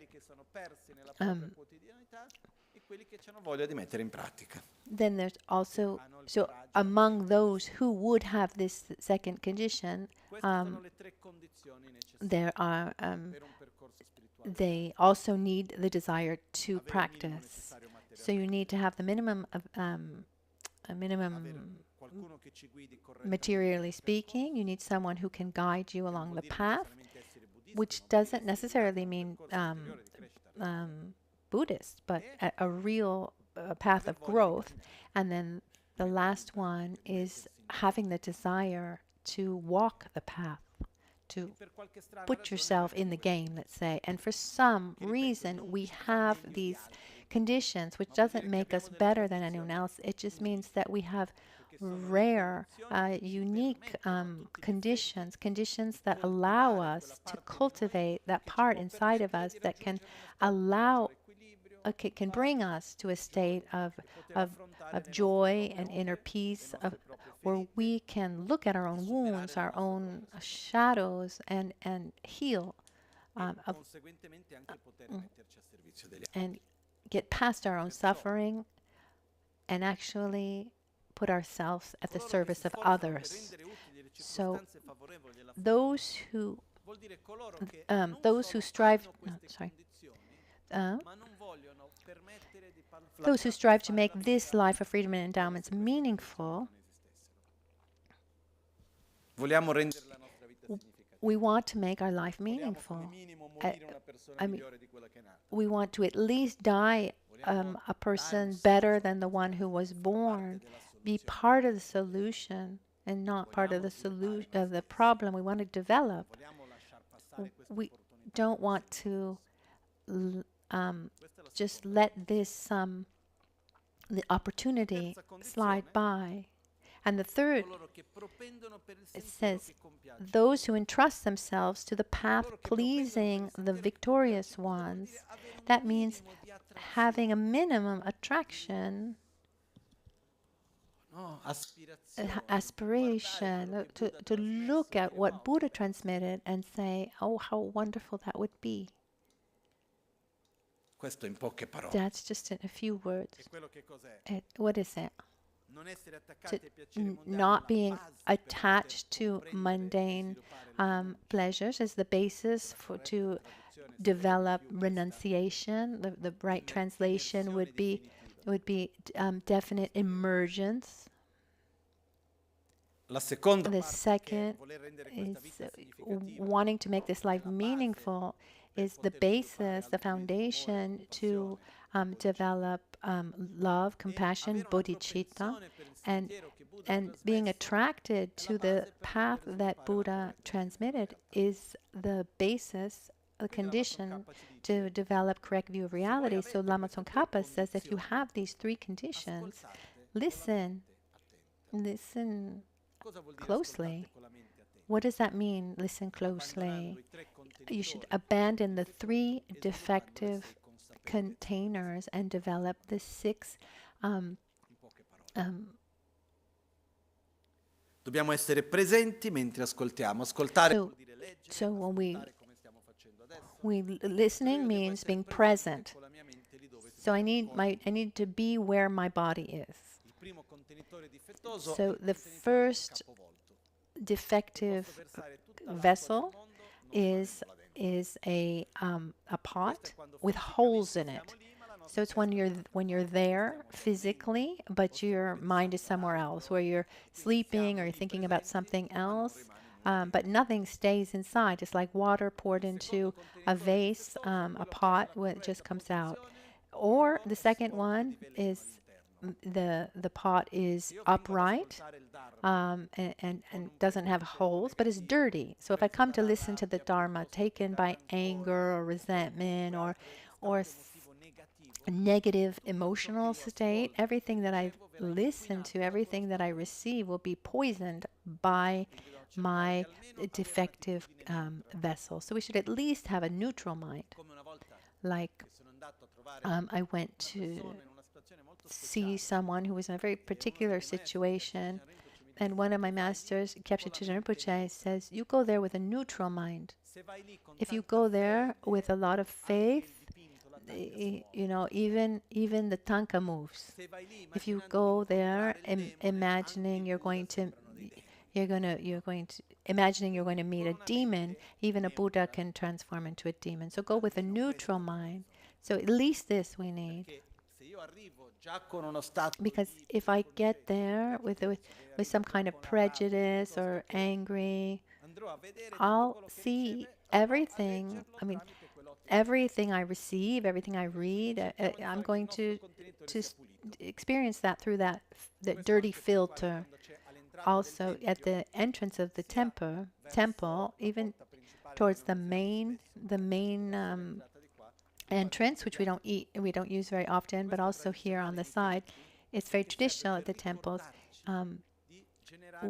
then there's also, so among those who would have this second condition, there are, they also need the desire to practice. So you need to have the minimum of, materially speaking, you need someone who can guide you along the path, which doesn't necessarily mean Buddhist, but a real path of growth. And then the last one is having the desire to walk the path, to put yourself in the game, let's say. And for some reason, we have these conditions, which doesn't make us better than anyone else. It just means that we have rare, unique conditions that allow us to cultivate that part inside of us that can allow, can bring us to a state of joy and inner peace, where we can look at our own wounds, our own shadows, and heal, and get past our own suffering, and actually put ourselves at the service of others. So those who strive, those who strive to make this life of freedom and endowments meaningful, we want to make our life meaningful. I mean, we want to at least die a person better than the one who was born, be part of the solution and not part of the problem we want to develop. We don't want to just let this the opportunity slide by. And the third, it says, those who entrust themselves to the path pleasing the victorious ones. That means having a minimum attraction, aspiration, to look at what Buddha transmitted and say, oh, how wonderful that would be. That's just in a few words. What is it? Not being attached to mundane pleasures is the basis to develop renunciation. The right translation would be definite emergence. The second is wanting to make this life meaningful is the basis, the foundation to develop love, compassion, bodhicitta, and being attracted to the path that Buddha transmitted is the basis, a condition to develop correct view of reality. So Lama Tsong Khapa says if you have these three conditions, listen closely. What does that mean, listen closely? You should abandon the three defective containers and develop the six. Dobbiamo essere presenti mentre ascoltiamo. Ascoltare vuol dire leggere. So listening means being present. So I need to be where my body is. So the first defective vessel is a pot with holes in it. So it's when you're there physically, but your mind is somewhere else, where you're sleeping or you're thinking about something else, but nothing stays inside. It's like water poured into a vase, a pot, when it just comes out. or the second one is the pot is upright and doesn't have holes, but is dirty. So if I come to listen to the Dharma taken by anger or resentment or a negative emotional state, everything that I listen to, everything that I receive will be poisoned by my defective vessel. So we should at least have a neutral mind. Like I went to see someone who was in a very particular situation, and one of my masters, Kiabje Rinpoche, says, you go there with a neutral mind. If you go there with a lot of faith, you know, even the tanka moves. If you go there imagining you're going to meet a demon, even a Buddha can transform into a demon. So go with a neutral mind. So at least this we need. Because if I get there with some kind of prejudice or angry, I'll see everything. I mean, everything I receive, everything I read, I'm going to experience that through that dirty filter. Also, at the entrance of the temple, even towards the main entrance, which we don't use very often, but also here on the side, it's very traditional at the temples.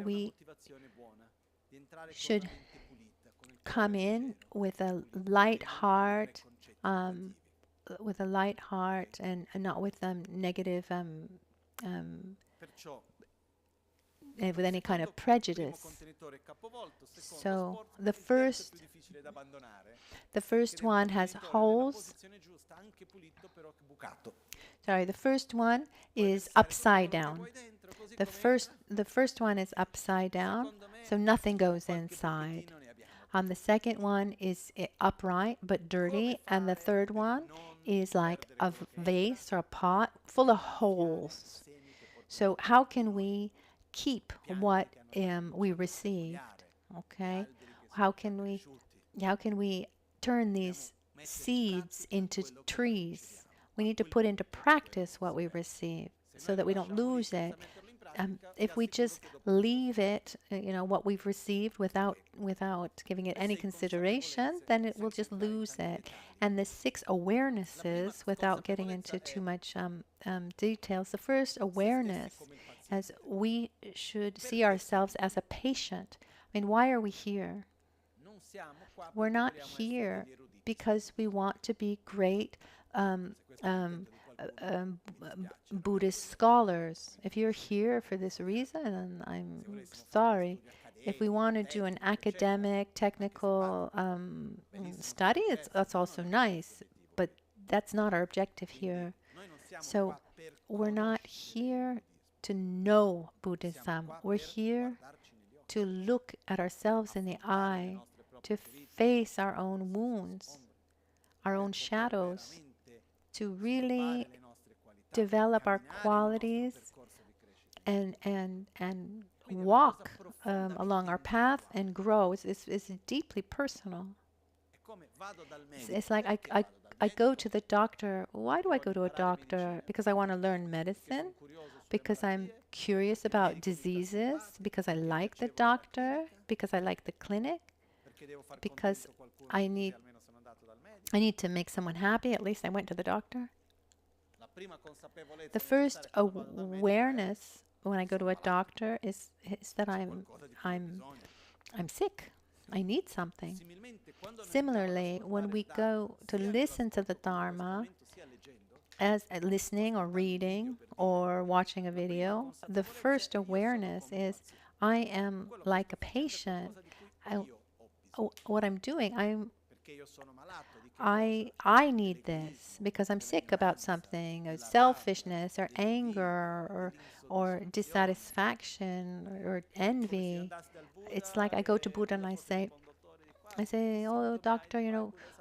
We should come in with a light heart, and not with negative, with any kind of prejudice. So the first one has holes. Sorry, the first one is upside down. The first one is upside down, so nothing goes inside. The second one is upright but dirty, and the third one is like a vase or a pot full of holes. So how can we keep what we received? Okay, how can we turn these seeds into trees? We need to put into practice what we receive so that we don't lose it. If we just leave it, what we've received without giving it any consideration, then it will just lose it. And the 6 awarenesses, without getting into too much details, the first awareness, as we should see ourselves as a patient. I mean, why are we here? We're not here because we want to be great Buddhist scholars. If you're here for this reason, I'm sorry. If we want to do an academic, technical study, that's also nice, but that's not our objective here. So we're not here to know Buddhism. We're here to look at ourselves in the eye, to face our own wounds, our own shadows, to really develop our qualities and walk along our path and grow. It's deeply personal. It's like I go to the doctor. Why do I go to a doctor? Because I want to learn medicine, because I'm curious about diseases, because I like the doctor, because I like the clinic, because I need to make someone happy. At least I went to the doctor. The first awareness when I go to a doctor is that I'm sick. I need something. Similarly, when we go to listen to the Dharma, as listening or reading or watching a video, the first awareness is I am like a patient. What I'm doing, I need this because I'm sick about something, or selfishness, or anger, or dissatisfaction, or envy. It's like I go to Buddha and I say, oh, doctor,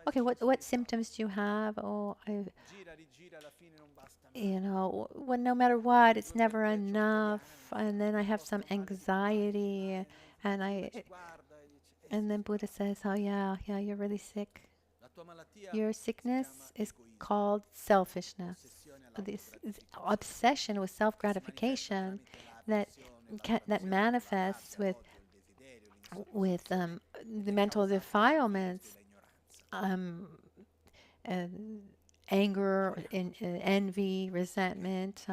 okay, what symptoms do you have? Oh, well, no matter what, it's never enough. And then I have some anxiety, and then Buddha says, oh, yeah, you're really sick. Your sickness is called selfishness. This obsession with self-gratification that manifests with the mental defilements, uh, anger, envy, resentment,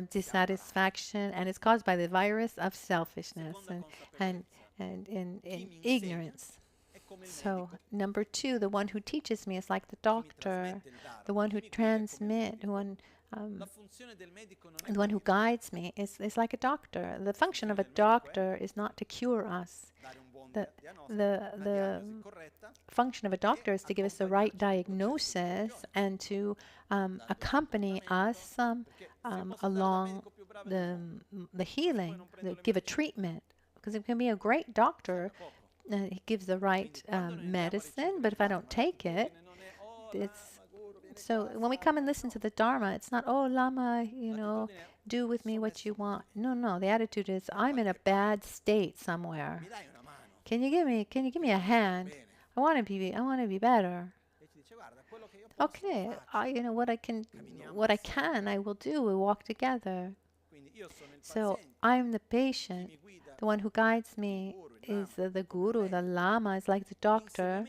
dissatisfaction, and it's caused by the virus of selfishness and ignorance. So number two, the one who teaches me is like the doctor, the one who transmits, the one who guides me is like a doctor. The function of a doctor is not to cure us. The function of a doctor is to give us the right diagnosis and to accompany us along the healing, give a treatment. Because it can be a great doctor, he gives the right medicine, but if I don't take it, it's so when we come and listen to the Dharma, it's not, oh, Lama, do with me what you want. No, the attitude is, I'm in a bad state somewhere. Can you give me a hand? I want to be better. Okay, what I can, I will do. We walk together. So I'm the patient. The one who guides me is the guru. The Lama is like the doctor.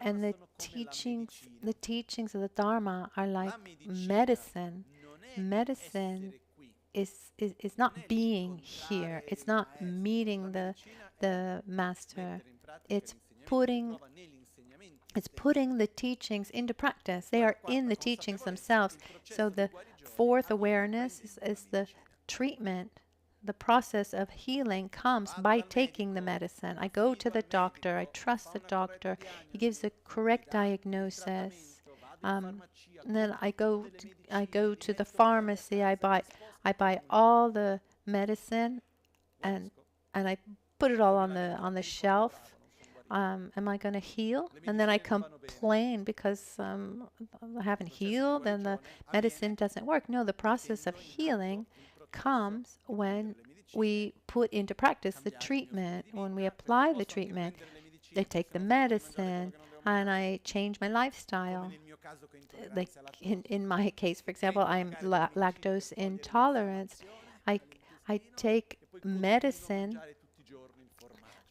And the teachings of the Dharma are like medicine. Medicine is not being here. It's not meeting the master. It's putting the teachings into practice. They are in the teachings themselves. So the fourth awareness is the treatment. The process of healing comes by taking the medicine. I go to the doctor. I trust the doctor. He gives the correct diagnosis. And then I go to the pharmacy. I buy all the medicine, and I put it all on the shelf. Am I going to heal? And then I complain because I haven't healed and the medicine doesn't work. No, the process of healing comes when we put into practice the treatment, when we apply the treatment. I take the medicine and I change my lifestyle. Like in my case, for example, I'm lactose intolerant. I take medicine.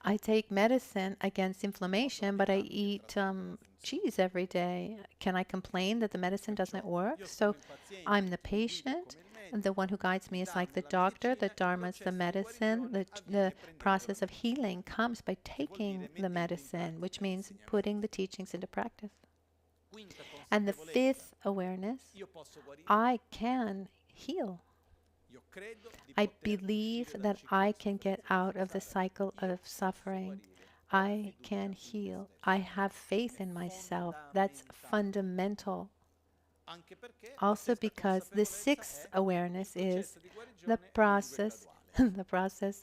I take medicine against inflammation, but I eat cheese every day. Can I complain that the medicine doesn't work? So I'm the patient. The one who guides me is like the doctor. The Dharma is the medicine. The process of healing comes by taking the medicine, which means putting the teachings into practice. And the fifth awareness, I can heal. I believe that I can get out of the cycle of suffering. I can heal. I have faith in myself. That's fundamental. Also because the sixth awareness is the process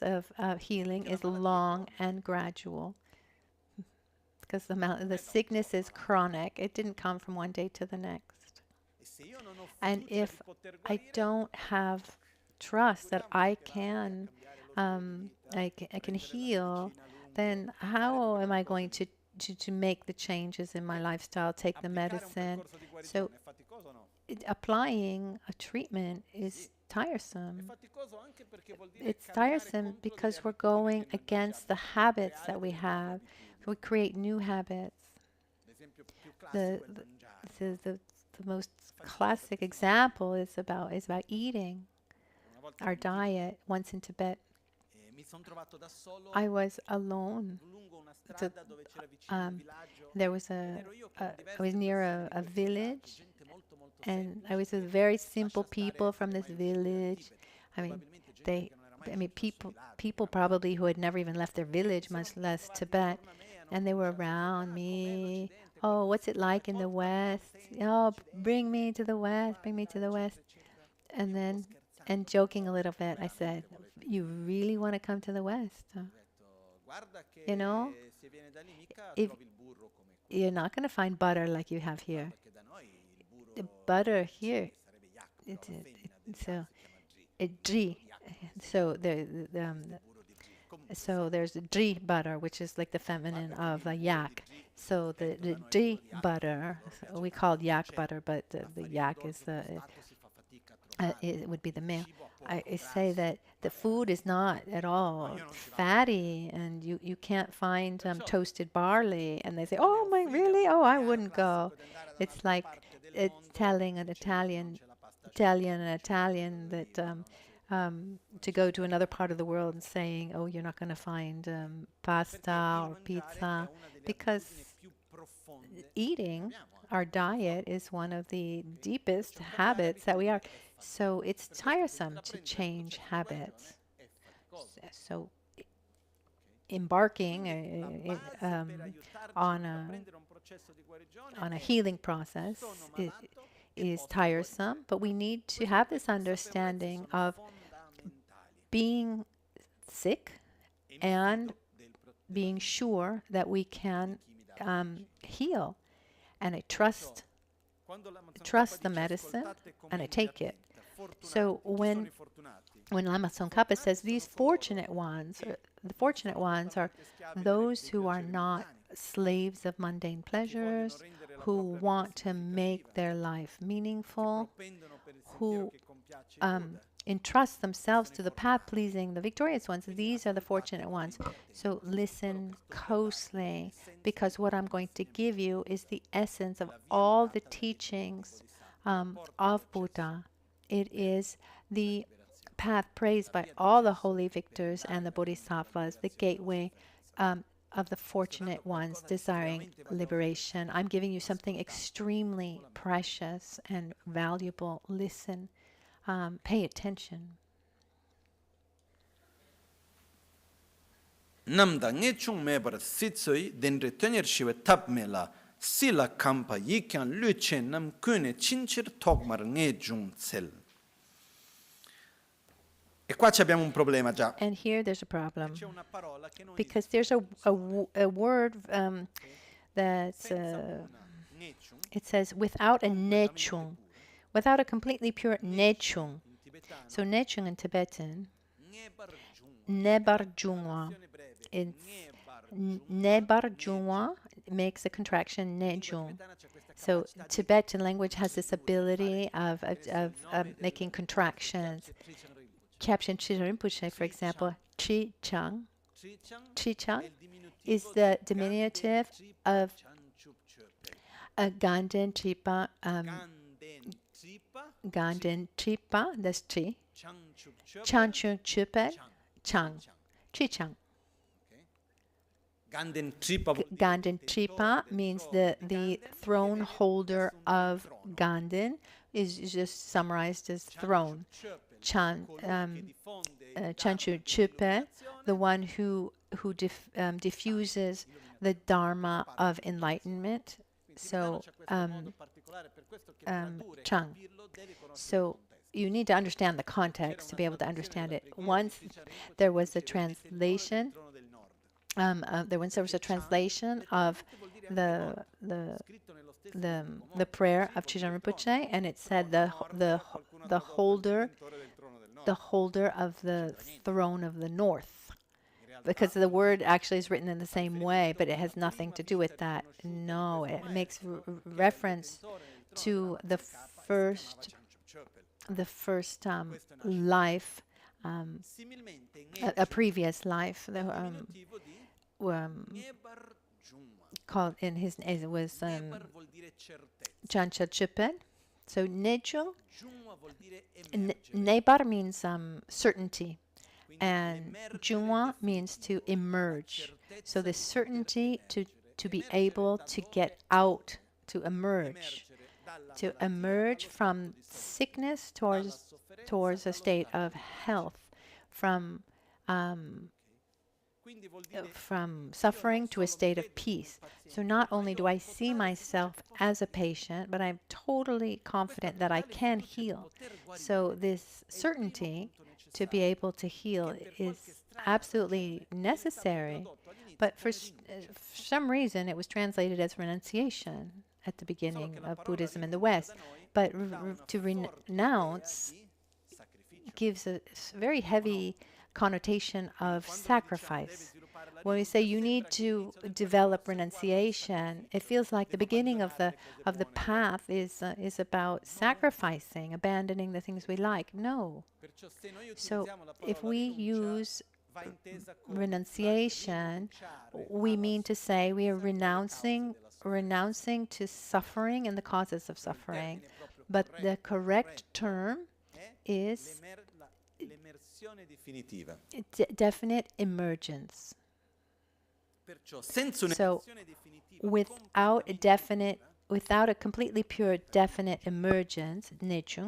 of healing is long and gradual. Because the sickness is chronic. It didn't come from one day to the next. And if I don't have trust that I can heal, then how am I going to make the changes in my lifestyle, take the medicine? So applying a treatment is tiresome. It's tiresome because we're going against the habits that we have. We create new habits. The most classic example is about eating. Our diet. Once in Tibet, I was alone. There was I was near a village, and I was with very simple people from this village. People probably who had never even left their village, much less Tibet, and they were around me. Oh, what's it like in the West? Oh, bring me to the West, bring me to the West. And joking a little bit, I said, you really want to come to the West? If you're not going to find butter like you have here. The butter here, So there's ghee butter, which is like the feminine of a yak. So the ghee butter, we call it yak butter, but the yak is it would be the male. I say that the food is not at all fatty, and you can't find toasted barley. And they say, "Oh my, really? Oh, I wouldn't go." It's like telling an Italian that to go to another part of the world and saying, "Oh, you're not going to find pasta or pizza," because eating, our diet, is one of the deepest habits that we are. So it's tiresome to change habits. So embarking on a healing process is tiresome, but we need to have this understanding of being sick and being sure that we can heal. And I trust the medicine, and I take it. So when Lama Tsong Khapa says these fortunate ones, the fortunate ones are those who are not slaves of mundane pleasures, who want to make their life meaningful, who entrust themselves to the path pleasing the victorious ones. These are the fortunate ones. So listen closely, because what I'm going to give you is the essence of all the teachings of Buddha. It is the path praised by all the holy victors and the bodhisattvas, the gateway of the fortunate ones desiring liberation. I'm giving you something extremely precious and valuable. Listen, pay attention. Namda nge chung mebar sitsoi denre tenyer shiwe tap mela sila kampa yikyan luche nam kune chinchir tokmar nge jung tsel. E qua abbiamo un problema già. And here there's a problem, because there's a word that's it says without a nechung, without a completely pure nechung. So nechung in Tibetan, nebar jungwa. It's nebar jungwa makes a contraction nejung. So Tibetan language has this ability of making contractions. Kiabje Nyingpo Phabongka, for example, chi chang is the diminutive of Ganden Tripa, that's chi. Chanchung Chupe, chang, chi chang. Ganden Tripa means the throne holder of Ganden is just summarized as throne. Chanchu Chupe, the one who diffuses the Dharma of enlightenment. So Chang. So you need to understand the context to be able to understand it. Once there was a translation. There was a translation of the prayer of Chijang Rinpoche, and it said the holder of the throne of the north, because the word actually is written in the same way, but it has nothing to do with that. No, it makes reference to the first life, a previous life. Called in his name, it was Chancha Chupen. So Nejung, Nebar means certainty, and Jungwa means to emerge. So the certainty to be able to get out, to emerge from sickness towards a state of health, from suffering to a state of peace. So not only do I see myself as a patient, but I'm totally confident that I can heal. So this certainty to be able to heal is absolutely necessary. But for some reason, it was translated as renunciation at the beginning of Buddhism in the West. But to renounce gives a very heavy connotation of sacrifice. When we say you need to develop renunciation, it feels like the beginning of the path is about sacrificing, abandoning the things we like. No. So if we use renunciation, we mean to say we are renouncing to suffering and the causes of suffering. But the correct term is definite emergence. So without a completely pure definite emergence, nechu,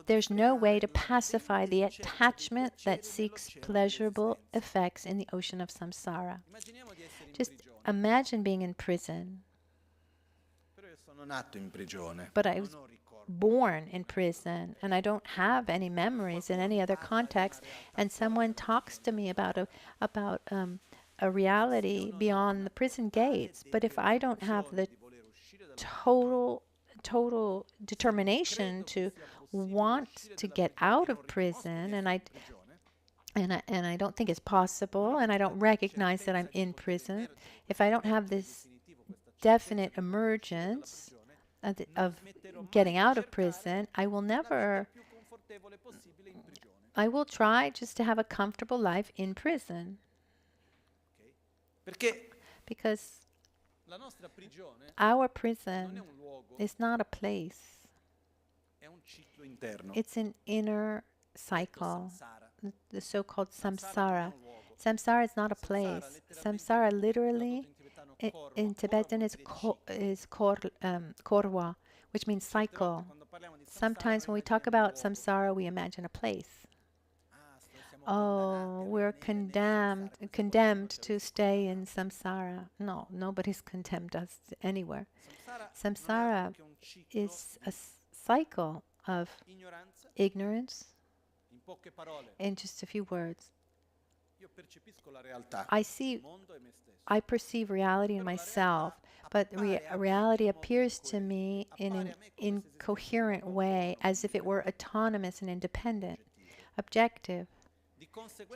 there's no way to pacify the attachment that seeks pleasurable effects in the ocean of samsara. Just imagine being in prison. But I was born in prison and I don't have any memories in any other context, and someone talks to me about a reality beyond the prison gates. But if I don't have the total determination to want to get out of prison, and I don't think it's possible, and I don't recognize that I'm in prison, if I don't have this definite emergence of getting out of prison, I will try just to have a comfortable life in prison. Because our prison is not a place. It's an inner cycle, the so-called samsara. Samsara is not a place. Samsara literally in Tibetan is korwa, which means cycle. Sometimes when we talk about samsara, we imagine a place. Oh, we're condemned to stay in samsara. No, nobody's condemned us anywhere. Samsara is a cycle of ignorance. In just a few words, I perceive reality in myself, but reality appears to me in an incoherent way, as if it were autonomous and independent, objective.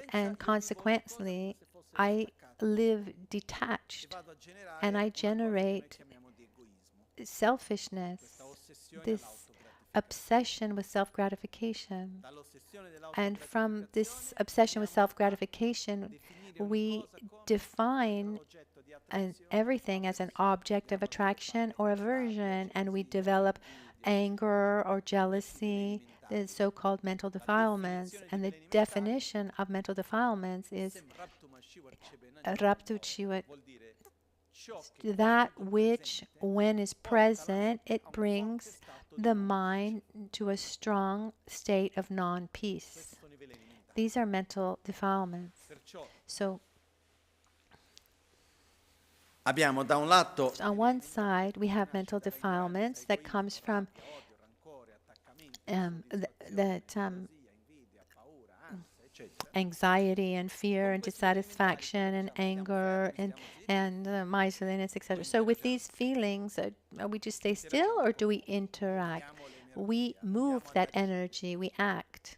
And consequently, I live detached, and I generate selfishness, this obsession with self-gratification. And from this obsession with self-gratification, we define everything as an object of attraction or aversion, and we develop anger or jealousy, the so-called mental defilements. And the definition of mental defilements is raptuchivat, that which, when is present, it brings the mind to a strong state of non-peace. These are mental defilements. So, on one side, we have mental defilements that comes from anxiety and fear and dissatisfaction and anger and miserliness, etc. So with these feelings, we just stay still, or do we interact? We move that energy, we act.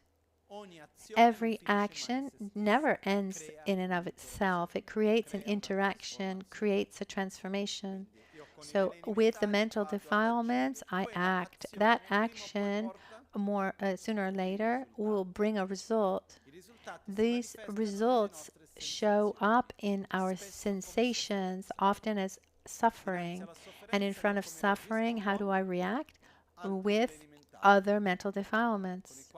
Every action never ends in and of itself. It creates an interaction, creates a transformation. So with the mental defilements, I act. That action, sooner or later, will bring a result. These results show up in our sensations, often as suffering. And in front of suffering, how do I react? With other mental defilements,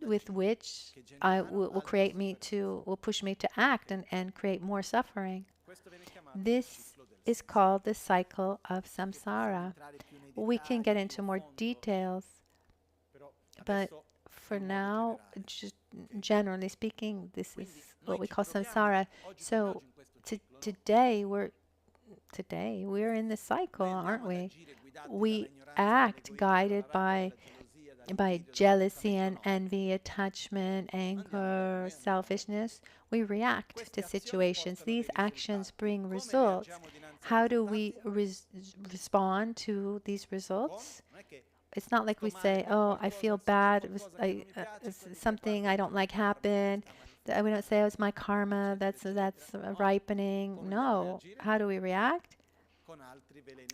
with which will push me to act and create more suffering. This is called the cycle of samsara. We can get into more details, but for now, just generally speaking, this is what we call samsara. So today we're in the cycle, aren't we? We act guided by jealousy and envy, attachment, anger, selfishness. We react to situations. These actions bring results. How do we respond to these results? it's not like we say, "Oh, I feel bad. Something I don't like happened." We don't say, "Oh, it's my karma. That's ripening." No. How do we react?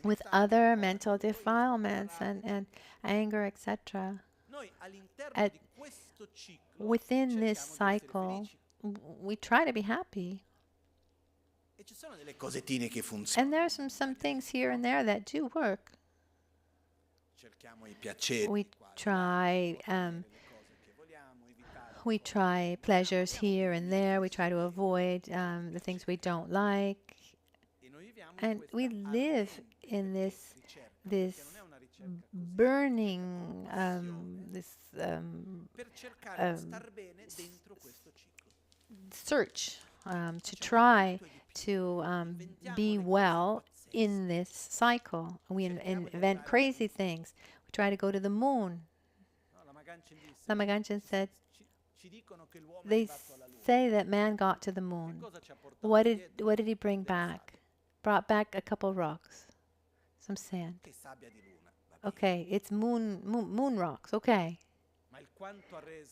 With other mental defilements and anger, etc. Within this cycle, we try to be happy. And there are some things here and there that do work. We try pleasures here and there. We try to avoid the things we don't like. And we live in this burning, search to try to be well in this cycle. We invent crazy things. We try to go to the moon. Lama Ganchen said, they say that man got to the moon. What did he bring back? Brought back a couple rocks, some sand. Okay, it's moon rocks. Okay,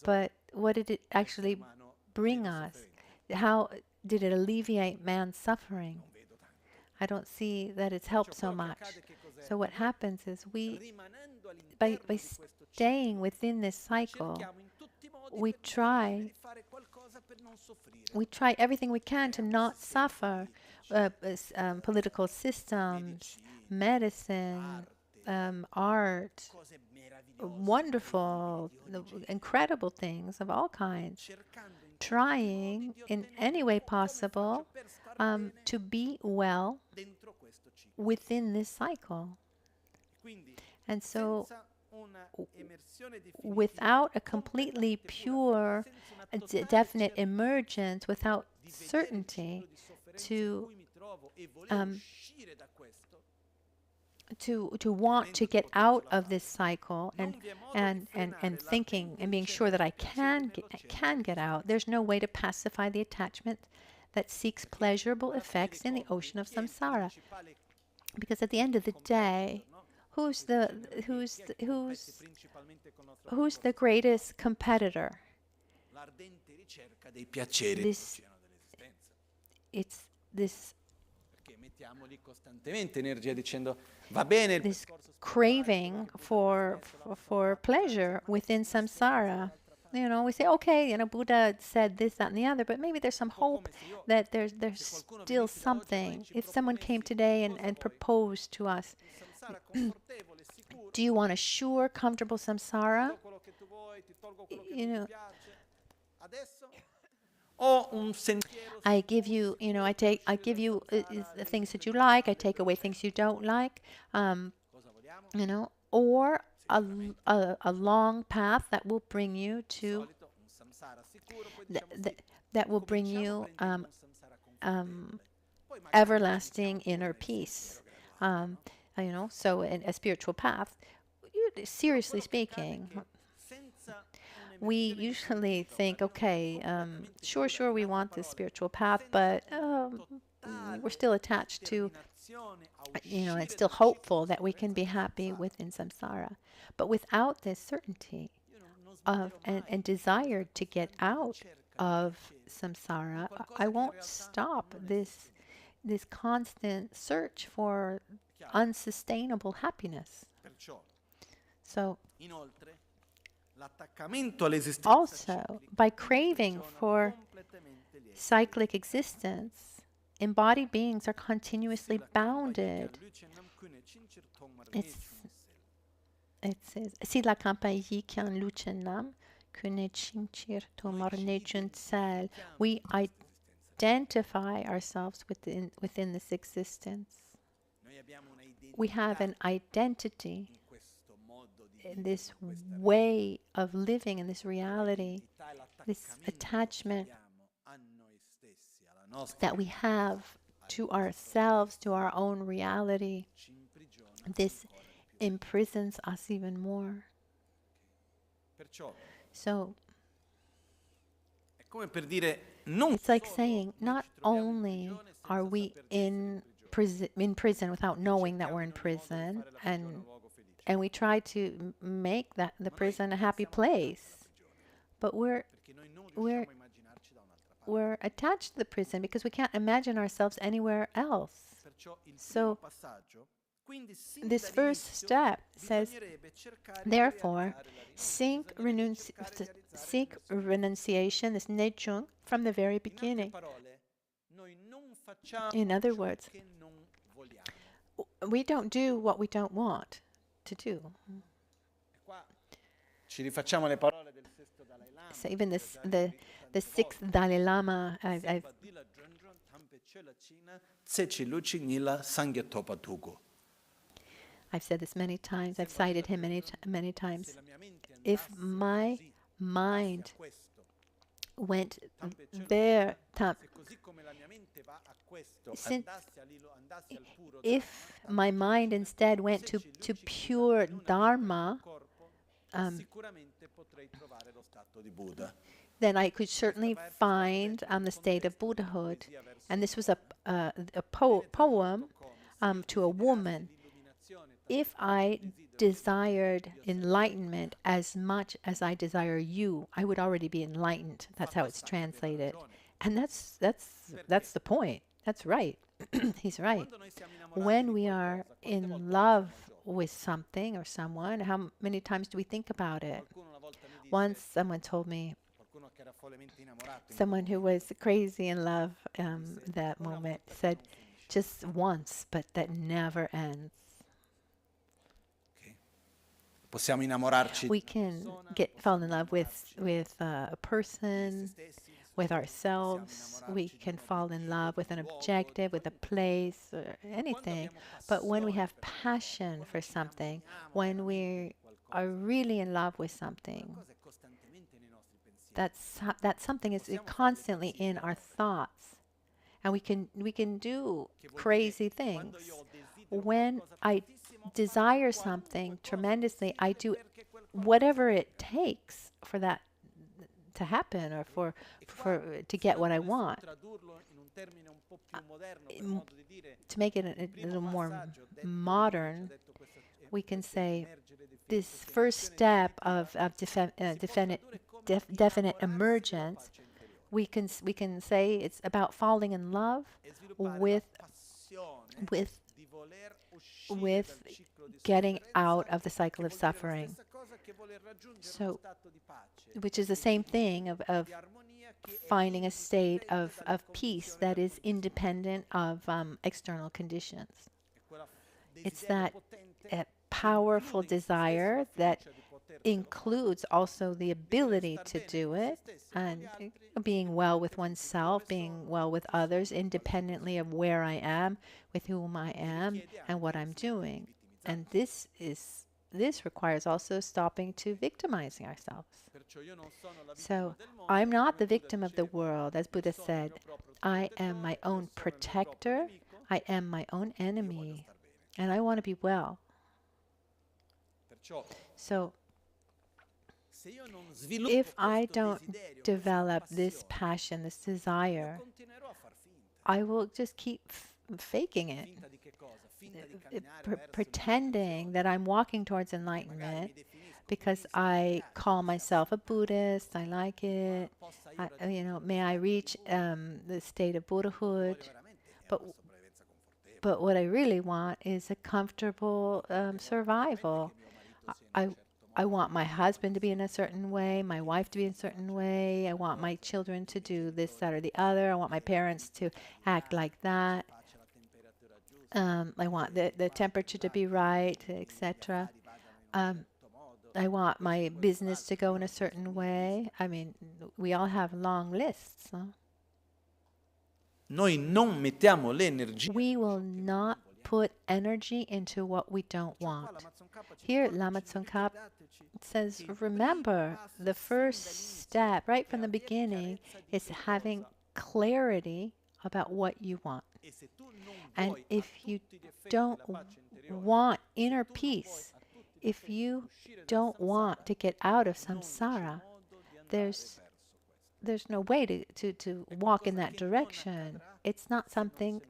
but what did it actually bring us? How did it alleviate man's suffering? I don't see that it's helped so much. So what happens is by staying within this cycle, we try everything we can to not suffer. Political systems, medicine, art, wonderful, incredible things of all kinds, trying in any way possible to be well within this cycle. And so without a completely pure, definite emergence, without certainty to want to get out of this cycle and thinking and being sure that I can get out, there's no way to pacify the attachment that seeks pleasurable effects in the ocean of samsara. Because at the end of the day, who's the greatest competitor? It's this craving for pleasure within samsara. You know, we say, okay, you know, Buddha said this, that, and the other, but maybe there's some hope that there's still something. If someone came today and proposed to us, do you want a sure, comfortable samsara? You know, I give you, you know, I give you the things that you like. I take away things you don't like. You know, or a long path that will bring you to that will bring you everlasting inner peace. You know, so in a spiritual path. Seriously speaking, we usually think, okay, sure, we want this spiritual path, but we're still attached to, you know, it's still hopeful that we can be happy within samsara. But without this certainty of and desire to get out of samsara, I won't stop this constant search for unsustainable happiness. So also, by craving for cyclic existence, embodied beings are continuously bounded. It says, Sila Kampayi Kyan Luchenam, Kune Chinchir Tomarne Junsel. We identify ourselves within this existence. We have an identity in this way of living, in this reality, this attachment that we have to ourselves, to our own reality. This imprisons us even more. So, it's like saying, not only are we in prison without knowing that we're in prison, and and we try to make the prison a happy place. But we're attached to the prison because we can't imagine ourselves anywhere else. So this first step says, therefore, seek renunciation, this nechung, from the very beginning. In other words, we don't do what we don't want to do. So even the sixth Dalai Lama, I've said this many times. I've cited him many times. If my mind went there, if my mind instead went to pure Dharma, then I could certainly find the state of Buddhahood. And this was a poem to a woman. If I desired enlightenment as much as I desire you, I would already be enlightened. That's how it's translated. And that's the point. That's right. He's right. When we are in love with something or someone, how many times do we think about it? Once someone told me, someone who was crazy in love that moment said, just once, but that never ends. We can fall in love with a person, with ourselves. We can fall in love with an objective, with a place, or anything. But when we have passion for something, when we are really in love with something, that something is constantly in our thoughts, and we can do crazy things. When I desire something tremendously, I do whatever it takes for that to happen, or for to get what I want. To make it a little more modern, we can say this first step of definite emergence. We can say it's about falling in love with getting out of the cycle of suffering. So, which is the same thing of finding a state of peace that is independent of external conditions. It's that powerful desire that includes also the ability to do it, and being well with oneself, being well with others, independently of where I am, with whom I am, and what I'm doing. And this requires also stopping to victimizing ourselves. So I'm not the victim of the world, as Buddha said. I am my own protector. I am my own enemy, and I want to be well. So if I don't develop this passion, this desire, I will just keep faking it, pretending that I'm walking towards enlightenment because I call myself a Buddhist. I like it. May I reach the state of Buddhahood. But what I really want is a comfortable survival. I want my husband to be in a certain way, my wife to be in a certain way. I want my children to do this, that, or the other. I want my parents to act like that. I want the temperature to be right, etc. I want my business to go in a certain way. I mean, we all have long lists. Huh? We will not put energy into what we don't want. Here, Lama Tsong Khapa says, remember, the first step, right from the beginning, is having clarity about what you want. And if you don't want inner peace, if you don't want to get out of samsara, there's no way to walk in that direction. It's not something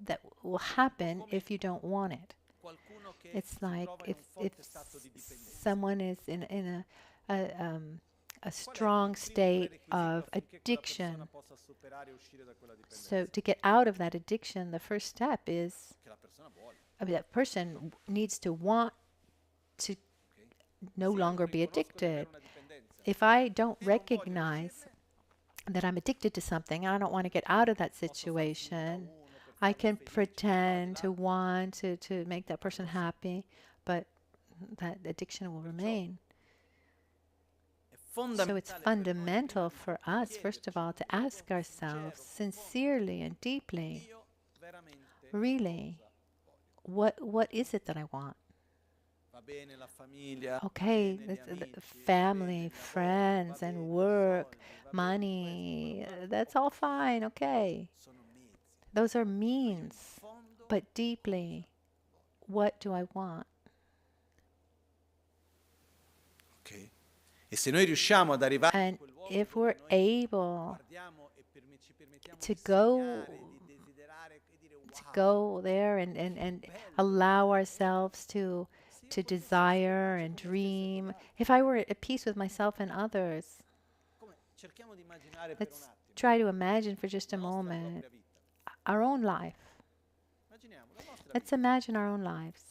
that will happen if you don't want it. It's like if someone is in a strong state of addiction. So to get out of that addiction, the first step is that person needs to want to no longer be addicted. If I don't recognize that I'm addicted to something, I don't want to get out of that situation, I can pretend to want to make that person happy, but that addiction will remain. So it's fundamental for us, first of all, to ask ourselves sincerely and deeply, really, what is it that I want? Okay, family, friends, and work, money, that's all fine, okay. Those are means, but deeply, what do I want? And if we're able to go there and allow ourselves to desire and dream, if I were at peace with myself and others, let's try to imagine for just a moment our own life. Let's imagine our own lives.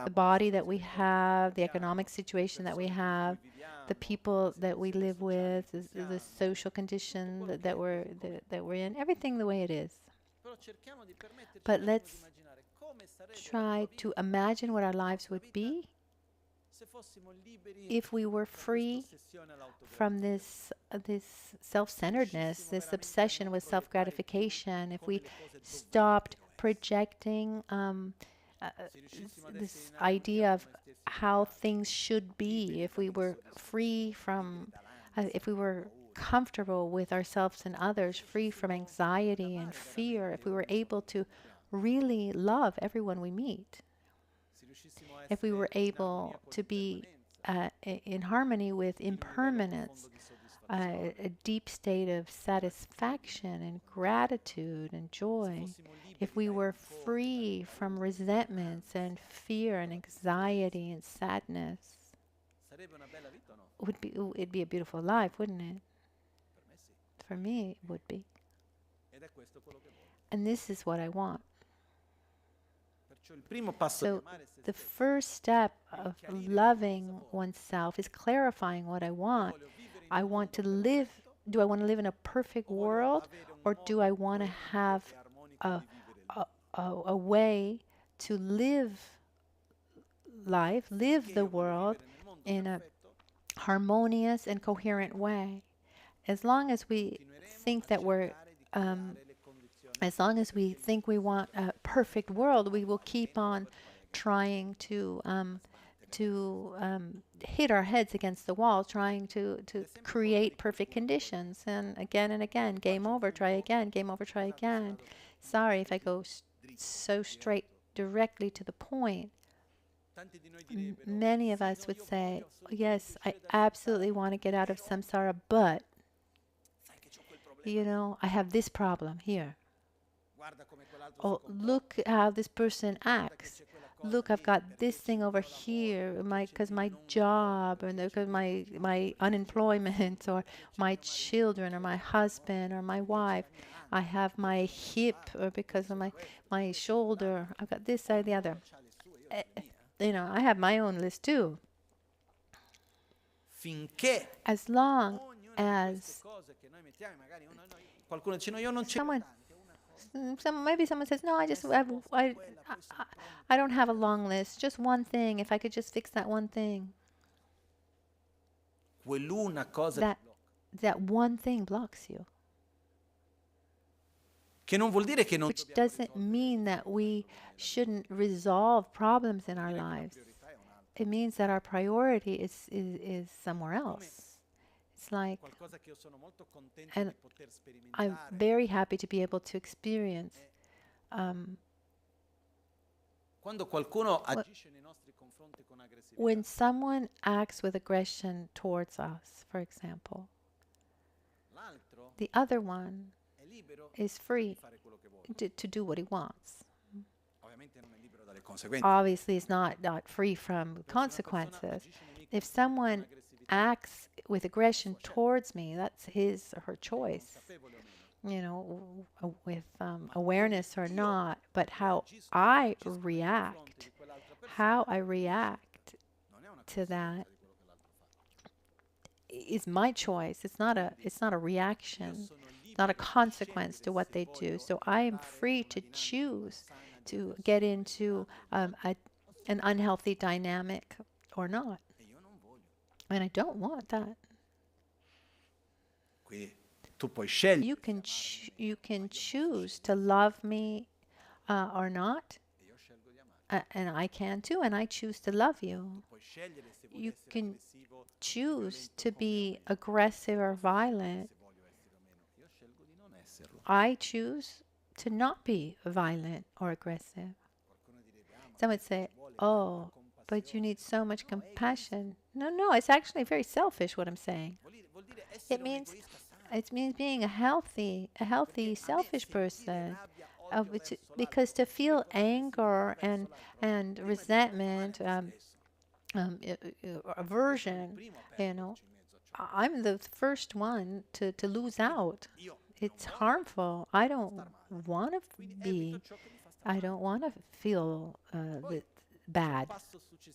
The body that we have, the economic situation that we have, the people that we live with, the social condition that we're in, everything the way it is. But let's try to imagine what our lives would be if we were free from this self-centeredness, this obsession with self-gratification, if we stopped projecting this idea of how things should be, if we were free from, if we were comfortable with ourselves and others, free from anxiety and fear, if we were able to really love everyone we meet, if we were able to be in harmony with impermanence, a deep state of satisfaction and gratitude and joy, if we were free from resentments and fear and anxiety and sadness, it'd be a beautiful life, wouldn't it? For me, it would be. And this is what I want. So the first step of loving oneself is clarifying what I want. I want to live, do I want to live in a perfect world, or do I want to have a way to live life, live the world in a harmonious and coherent way? As long as we think that we're as long as we think we want a perfect world, we will keep on trying to hit our heads against the wall, trying to create perfect conditions. And again, game over, try again, game over, try again. Sorry if I go so straight directly to the point. Many of us would say, yes, I absolutely want to get out of samsara, but, you know, I have this problem here. Oh, look how this person acts. Look, I've got this thing over here, because my job, or because my unemployment, or my children, or my husband, or my wife. I have my hip, or because of my shoulder. I've got this, that, the other. You know, I have my own list too. As long as maybe someone says, no, I don't have a long list, just one thing. If I could just fix that one thing. That one thing blocks you. Which doesn't mean that we shouldn't resolve problems in our lives. It means that our priority is somewhere else. It's like, and I'm very happy to be able to experience when someone acts with aggression towards us, for example, the other one is free to do what he wants. obviously is not free from consequences. If someone acts with aggression towards me, that's his or her choice, with awareness or not. But how I react to that is my choice. It's not a reaction, not a consequence to what they do. So I am free to choose to get into an unhealthy dynamic or not. And I don't want that. You can choose to love me or not, and I can too, and I choose to love you. You can choose to be aggressive or violent. I choose to not be violent or aggressive. Some would say, oh, but you need so much compassion. No, it's actually very selfish what I'm saying. It means being a healthy, selfish person. Because to feel anger and resentment, aversion, I'm the first one to lose out. It's harmful. I don't want to feel bad.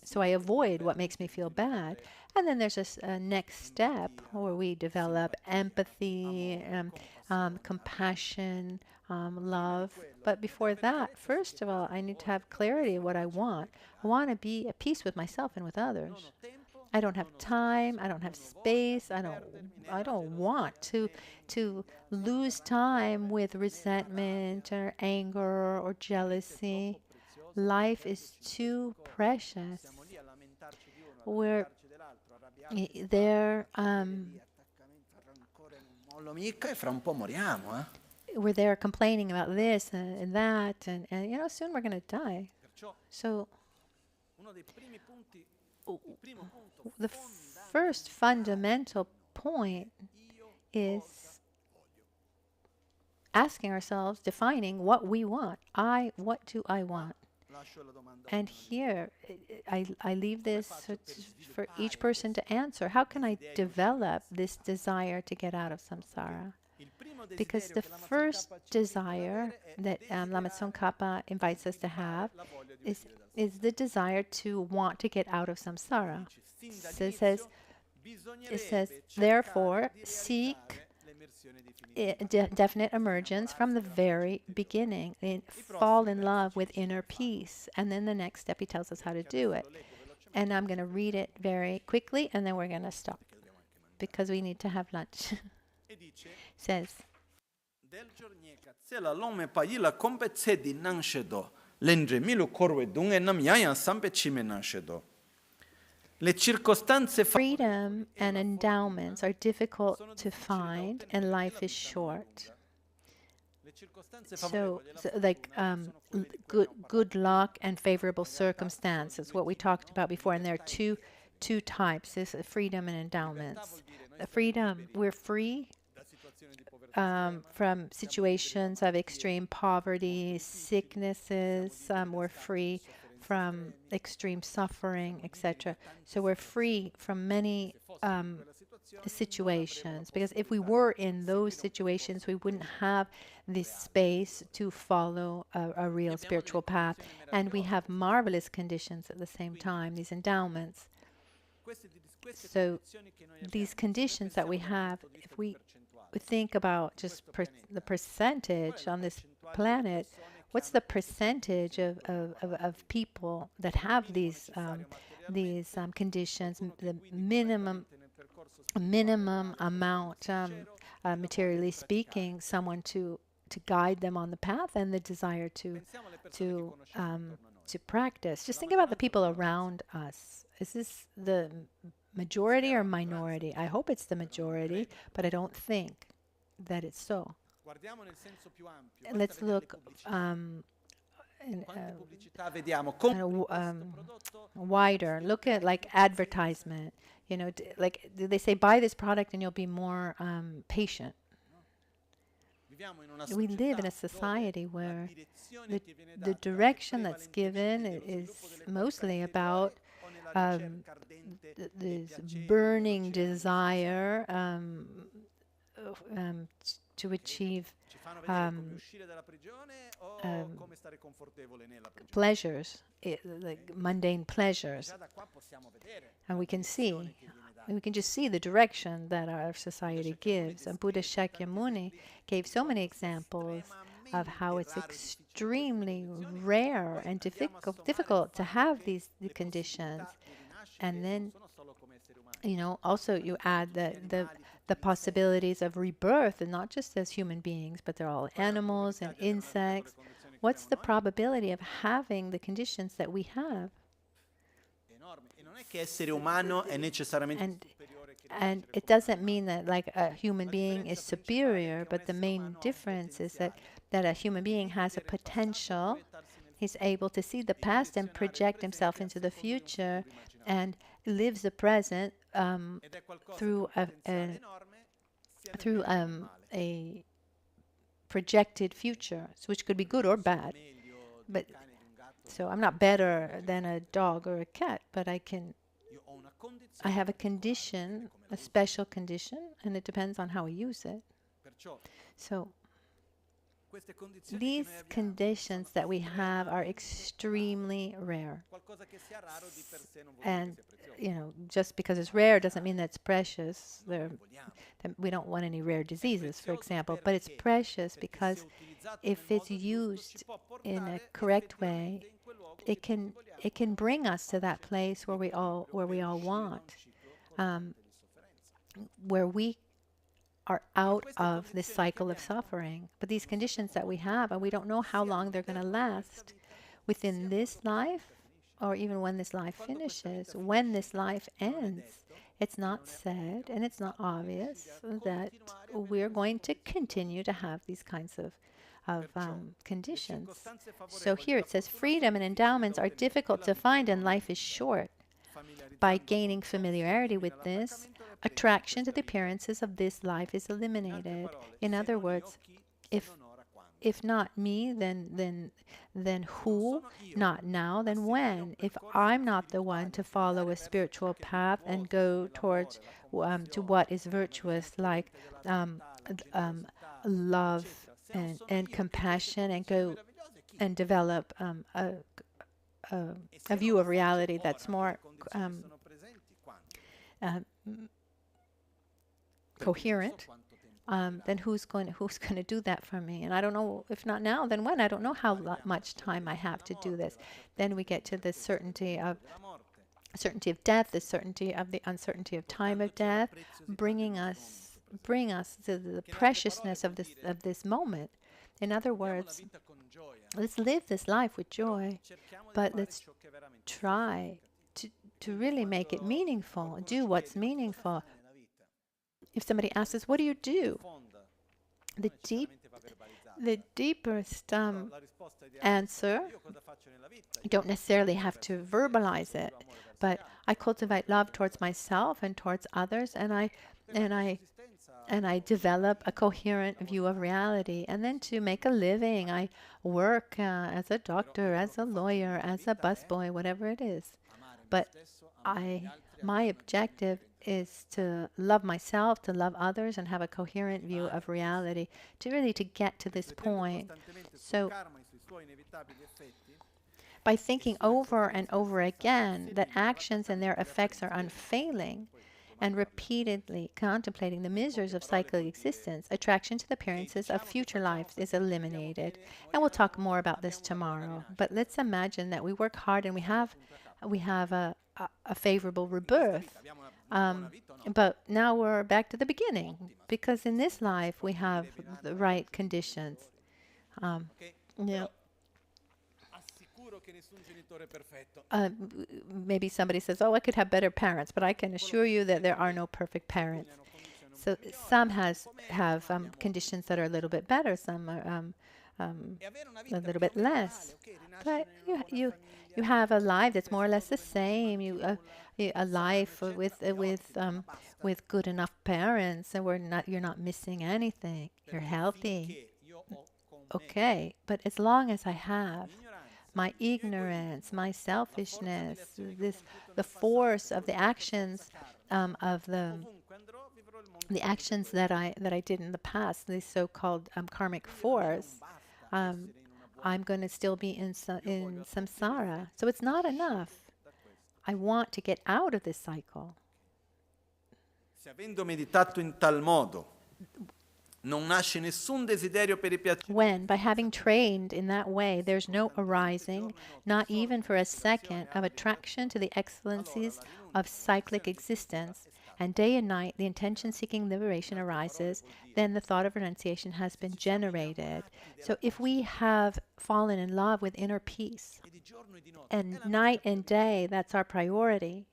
So I avoid what makes me feel bad. And then there's a next step where we develop empathy, compassion, love. But before that, first of all, I need to have clarity of what I want. I want to be at peace with myself and with others. I don't have time. I don't have space. I don't want to lose time with resentment or anger or jealousy. Life is too precious. We're there. We're there complaining about this and that, and soon we're going to die. So the first fundamental point is asking ourselves, defining what we want. What do I want? And here, I leave this for each person to answer. How can I develop this desire to get out of samsara? Because the first desire that Lama Tsong Khapa invites us to have is the desire to want to get out of samsara. So it says, therefore, seek definite emergence from the very beginning. Fall in love with inner peace. And then the next step, he tells us how to do it. And I'm going to read it very quickly, and then we're going to stop because we need to have lunch. It says, freedom and endowments are difficult to find, and life is short. So like good luck and favorable circumstances, what we talked about before, and there are two types: this freedom and endowments. The freedom, we're free from situations of extreme poverty, sicknesses. We're free from extreme suffering, etc. So we're free from many situations, because if we were in those situations, we wouldn't have this space to follow a real spiritual path. And we have marvelous conditions at the same time, these endowments. So these conditions that we have, if we think about just the percentage on this planet, what's the percentage of people that have these conditions? The minimum amount, materially speaking, someone to guide them on the path, and the desire to practice. Just think about the people around us. Is this the majority or minority? I hope it's the majority, but I don't think that it's so. Let's look wider. Look at like advertisement. Like they say, buy this product and you'll be more patient. we live in a society where the direction that's given is mostly about this burning desire to achieve pleasures, like mundane pleasures. And we can just see the direction that our society gives. And Buddha Shakyamuni gave so many examples of how it's extremely rare and difficult to have these conditions. And then, also you add the possibilities of rebirth, and not just as human beings, but they're all animals and insects. What's the probability of having the conditions that we have? And it doesn't mean that like a human being is superior, but the main difference is that a human being has a potential. He's able to see the past and project himself into the future, and lives the present through a projected future, which could be good or bad. But so I'm not better than a dog or a cat, but I have a condition, a special condition, and it depends on how we use it. So these conditions that we have are extremely rare. And, just because it's rare doesn't mean that it's precious. We don't want any rare diseases, for example, but it's precious because if it's used in a correct way, it can bring us to that place where we all want, where we are out of this cycle of suffering. But these conditions that we have, and we don't know how long they're going to last within this life, or even when this life finishes. When this life ends, it's not said and it's not obvious that we're going to continue to have these kinds of conditions. So here it says, freedom and endowments are difficult to find and life is short. By gaining familiarity with this, attraction to the appearances of this life is eliminated. In other words, if not me, then who? Not now, then when? If I'm not the one to follow a spiritual path and go towards to what is virtuous, like love and compassion, and go and develop a view of reality that's more coherent, then who's going to do that for me? And I don't know. If not now, then when? I don't know how much time I have to do this. Then we get to the certainty of death, the certainty of the uncertainty of time of death, bring us to the preciousness of this moment. In other words, let's live this life with joy, but let's try to really make it meaningful, do what's meaningful. If somebody asks us, what do you do? The deepest answer, you don't necessarily have to verbalize it, but I cultivate love towards myself and towards others, and I develop a coherent view of reality. And then to make a living, I work as a doctor, as a lawyer, as a busboy, whatever it is. But my objective is to love myself, to love others, and have a coherent view of reality, to get to this point. So by thinking over and over again that actions and their effects are unfailing, and repeatedly contemplating the miseries of cyclic existence, attraction to the appearances of future lives is eliminated. And we'll talk more about this tomorrow. But let's imagine that we work hard and we have a favorable rebirth. But now we're back to the beginning, because in this life we have the right conditions. Maybe somebody says, oh, I could have better parents, but I can assure you that there are no perfect parents. So some have conditions that are a little bit better, some are a little bit less. But you have a life that's more or less the same. A life with good enough parents, and you're not missing anything. You're healthy. Okay, but as long as I have my ignorance, my selfishness, the force of the actions of the actions that I did in the past, the so-called karmic force, I'm going to still be in samsara. So it's not enough. I want to get out of this cycle. Se avendo meditato in tal modo non nasce nessun desiderio per i piaceri. When, by having trained in that way, there's no arising, not even for a second, of attraction to the excellencies of cyclic existence, and day and night the intention-seeking liberation arises, then the thought of renunciation has been generated. So if we have fallen in love with inner peace, and night and day, that's our priority.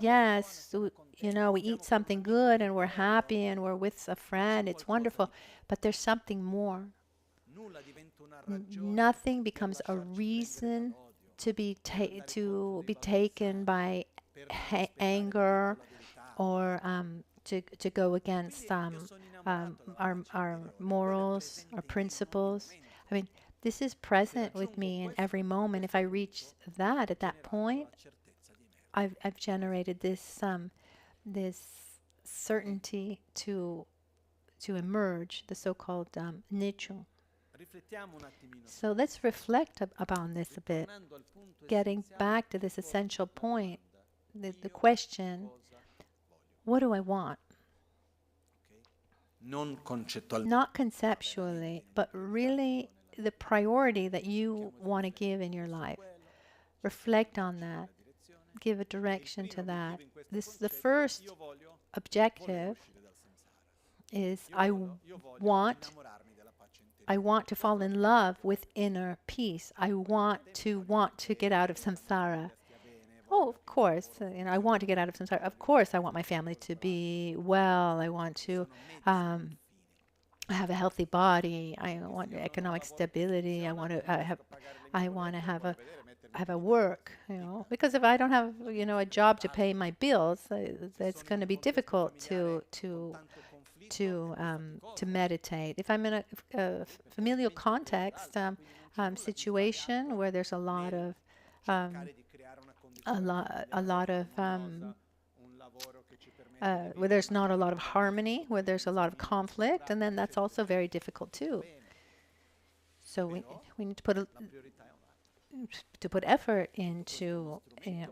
Yes, you know, we eat something good and we're happy and we're with a friend. It's wonderful, but there's something more. Nothing becomes a reason to be taken by anger or to go against our morals, our principles. I mean, this is present with me in every moment. If I reach that at that point, I've generated this certainty to emerge, the so-called nichu. So let's reflect upon this a bit, getting back to this essential point, the question, what do I want? Not conceptually, but really the priority that you want to give in your life. Reflect on that. Give a direction to that. The first objective is I want to fall in love with inner peace. I want to get out of samsara. Oh, of course, I want to get out of samsara. Of course, I want my family to be well. I want to have a healthy body. I want economic stability. I want to have a work, because if I don't have, a job to pay my bills, it's going to be difficult to meditate. If I'm in a familial context situation where there's a lot of where there's not a lot of harmony, where there's a lot of conflict, and then that's also very difficult too. So we need to put effort into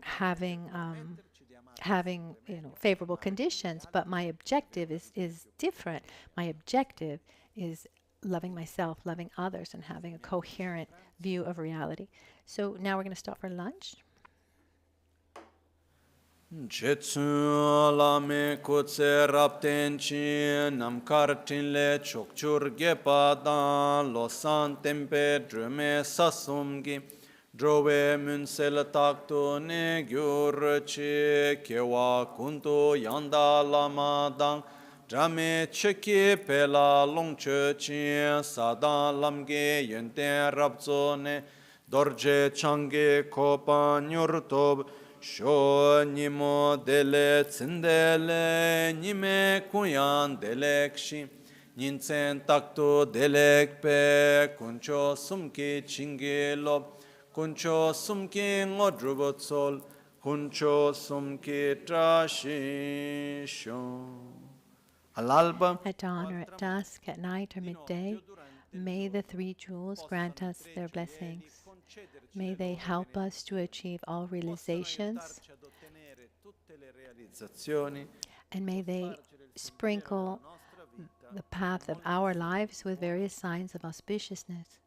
having favorable conditions, but my objective is different. My objective is loving myself, loving others, and having a coherent view of reality. So now we're going to stop for lunch. Jetsu lame kutse rapten chi nam kartin le chokchur gepa dan losan tempe drume sasumgi drove munsel takto ne gyur chi kewa kunto yanda lama dang drame cheki pela longche chi sadan lamge yenten rapzo ne dorje change kopa nyurtob Sho nimo dele tsindele nime kuyan delekshi Ninsen takto delekpe kuncho sumki chingi lob Kuncho sumki ngodrubotsol kuncho sumki trashi shon Al-alba At dawn or at dusk, at night or midday, may the three jewels grant us their blessings. May they help us to achieve all realizations, and may they sprinkle the path of our lives with various signs of auspiciousness.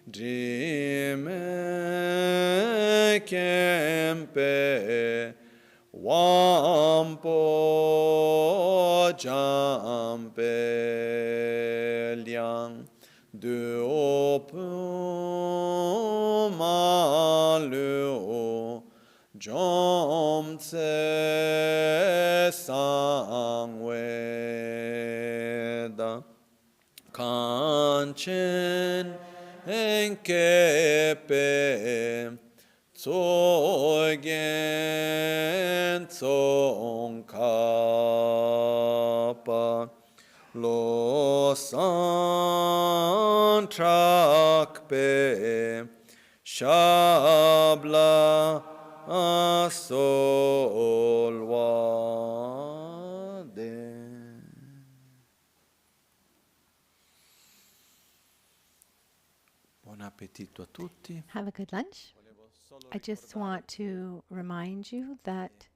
Dime kempe wampo jampe liang de opu malu jomtse sangweda kan enkepe tsogen Tsongkhapa lo san trakpe shabla asolwade. Buon appetito a tutti. Have a good lunch. I just want to remind you that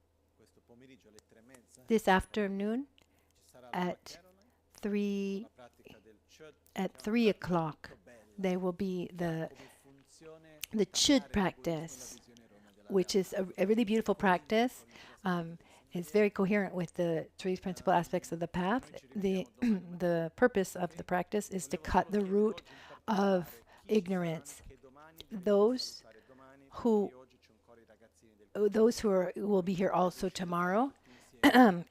this afternoon at 3 o'clock there will be the chud practice, which is a really beautiful practice. It's very coherent with the three principal aspects of the path. The purpose of the practice is to cut the root of ignorance. Those who will be here also tomorrow,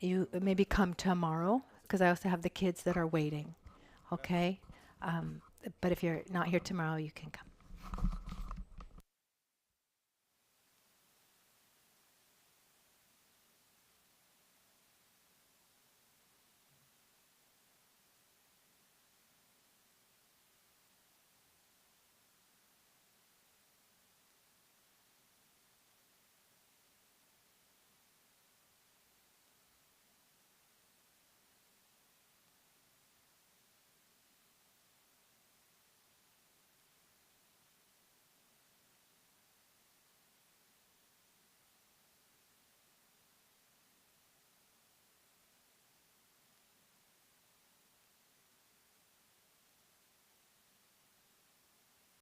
you maybe come tomorrow, because I also have the kids that are waiting. Okay, but if you're not here tomorrow, you can come.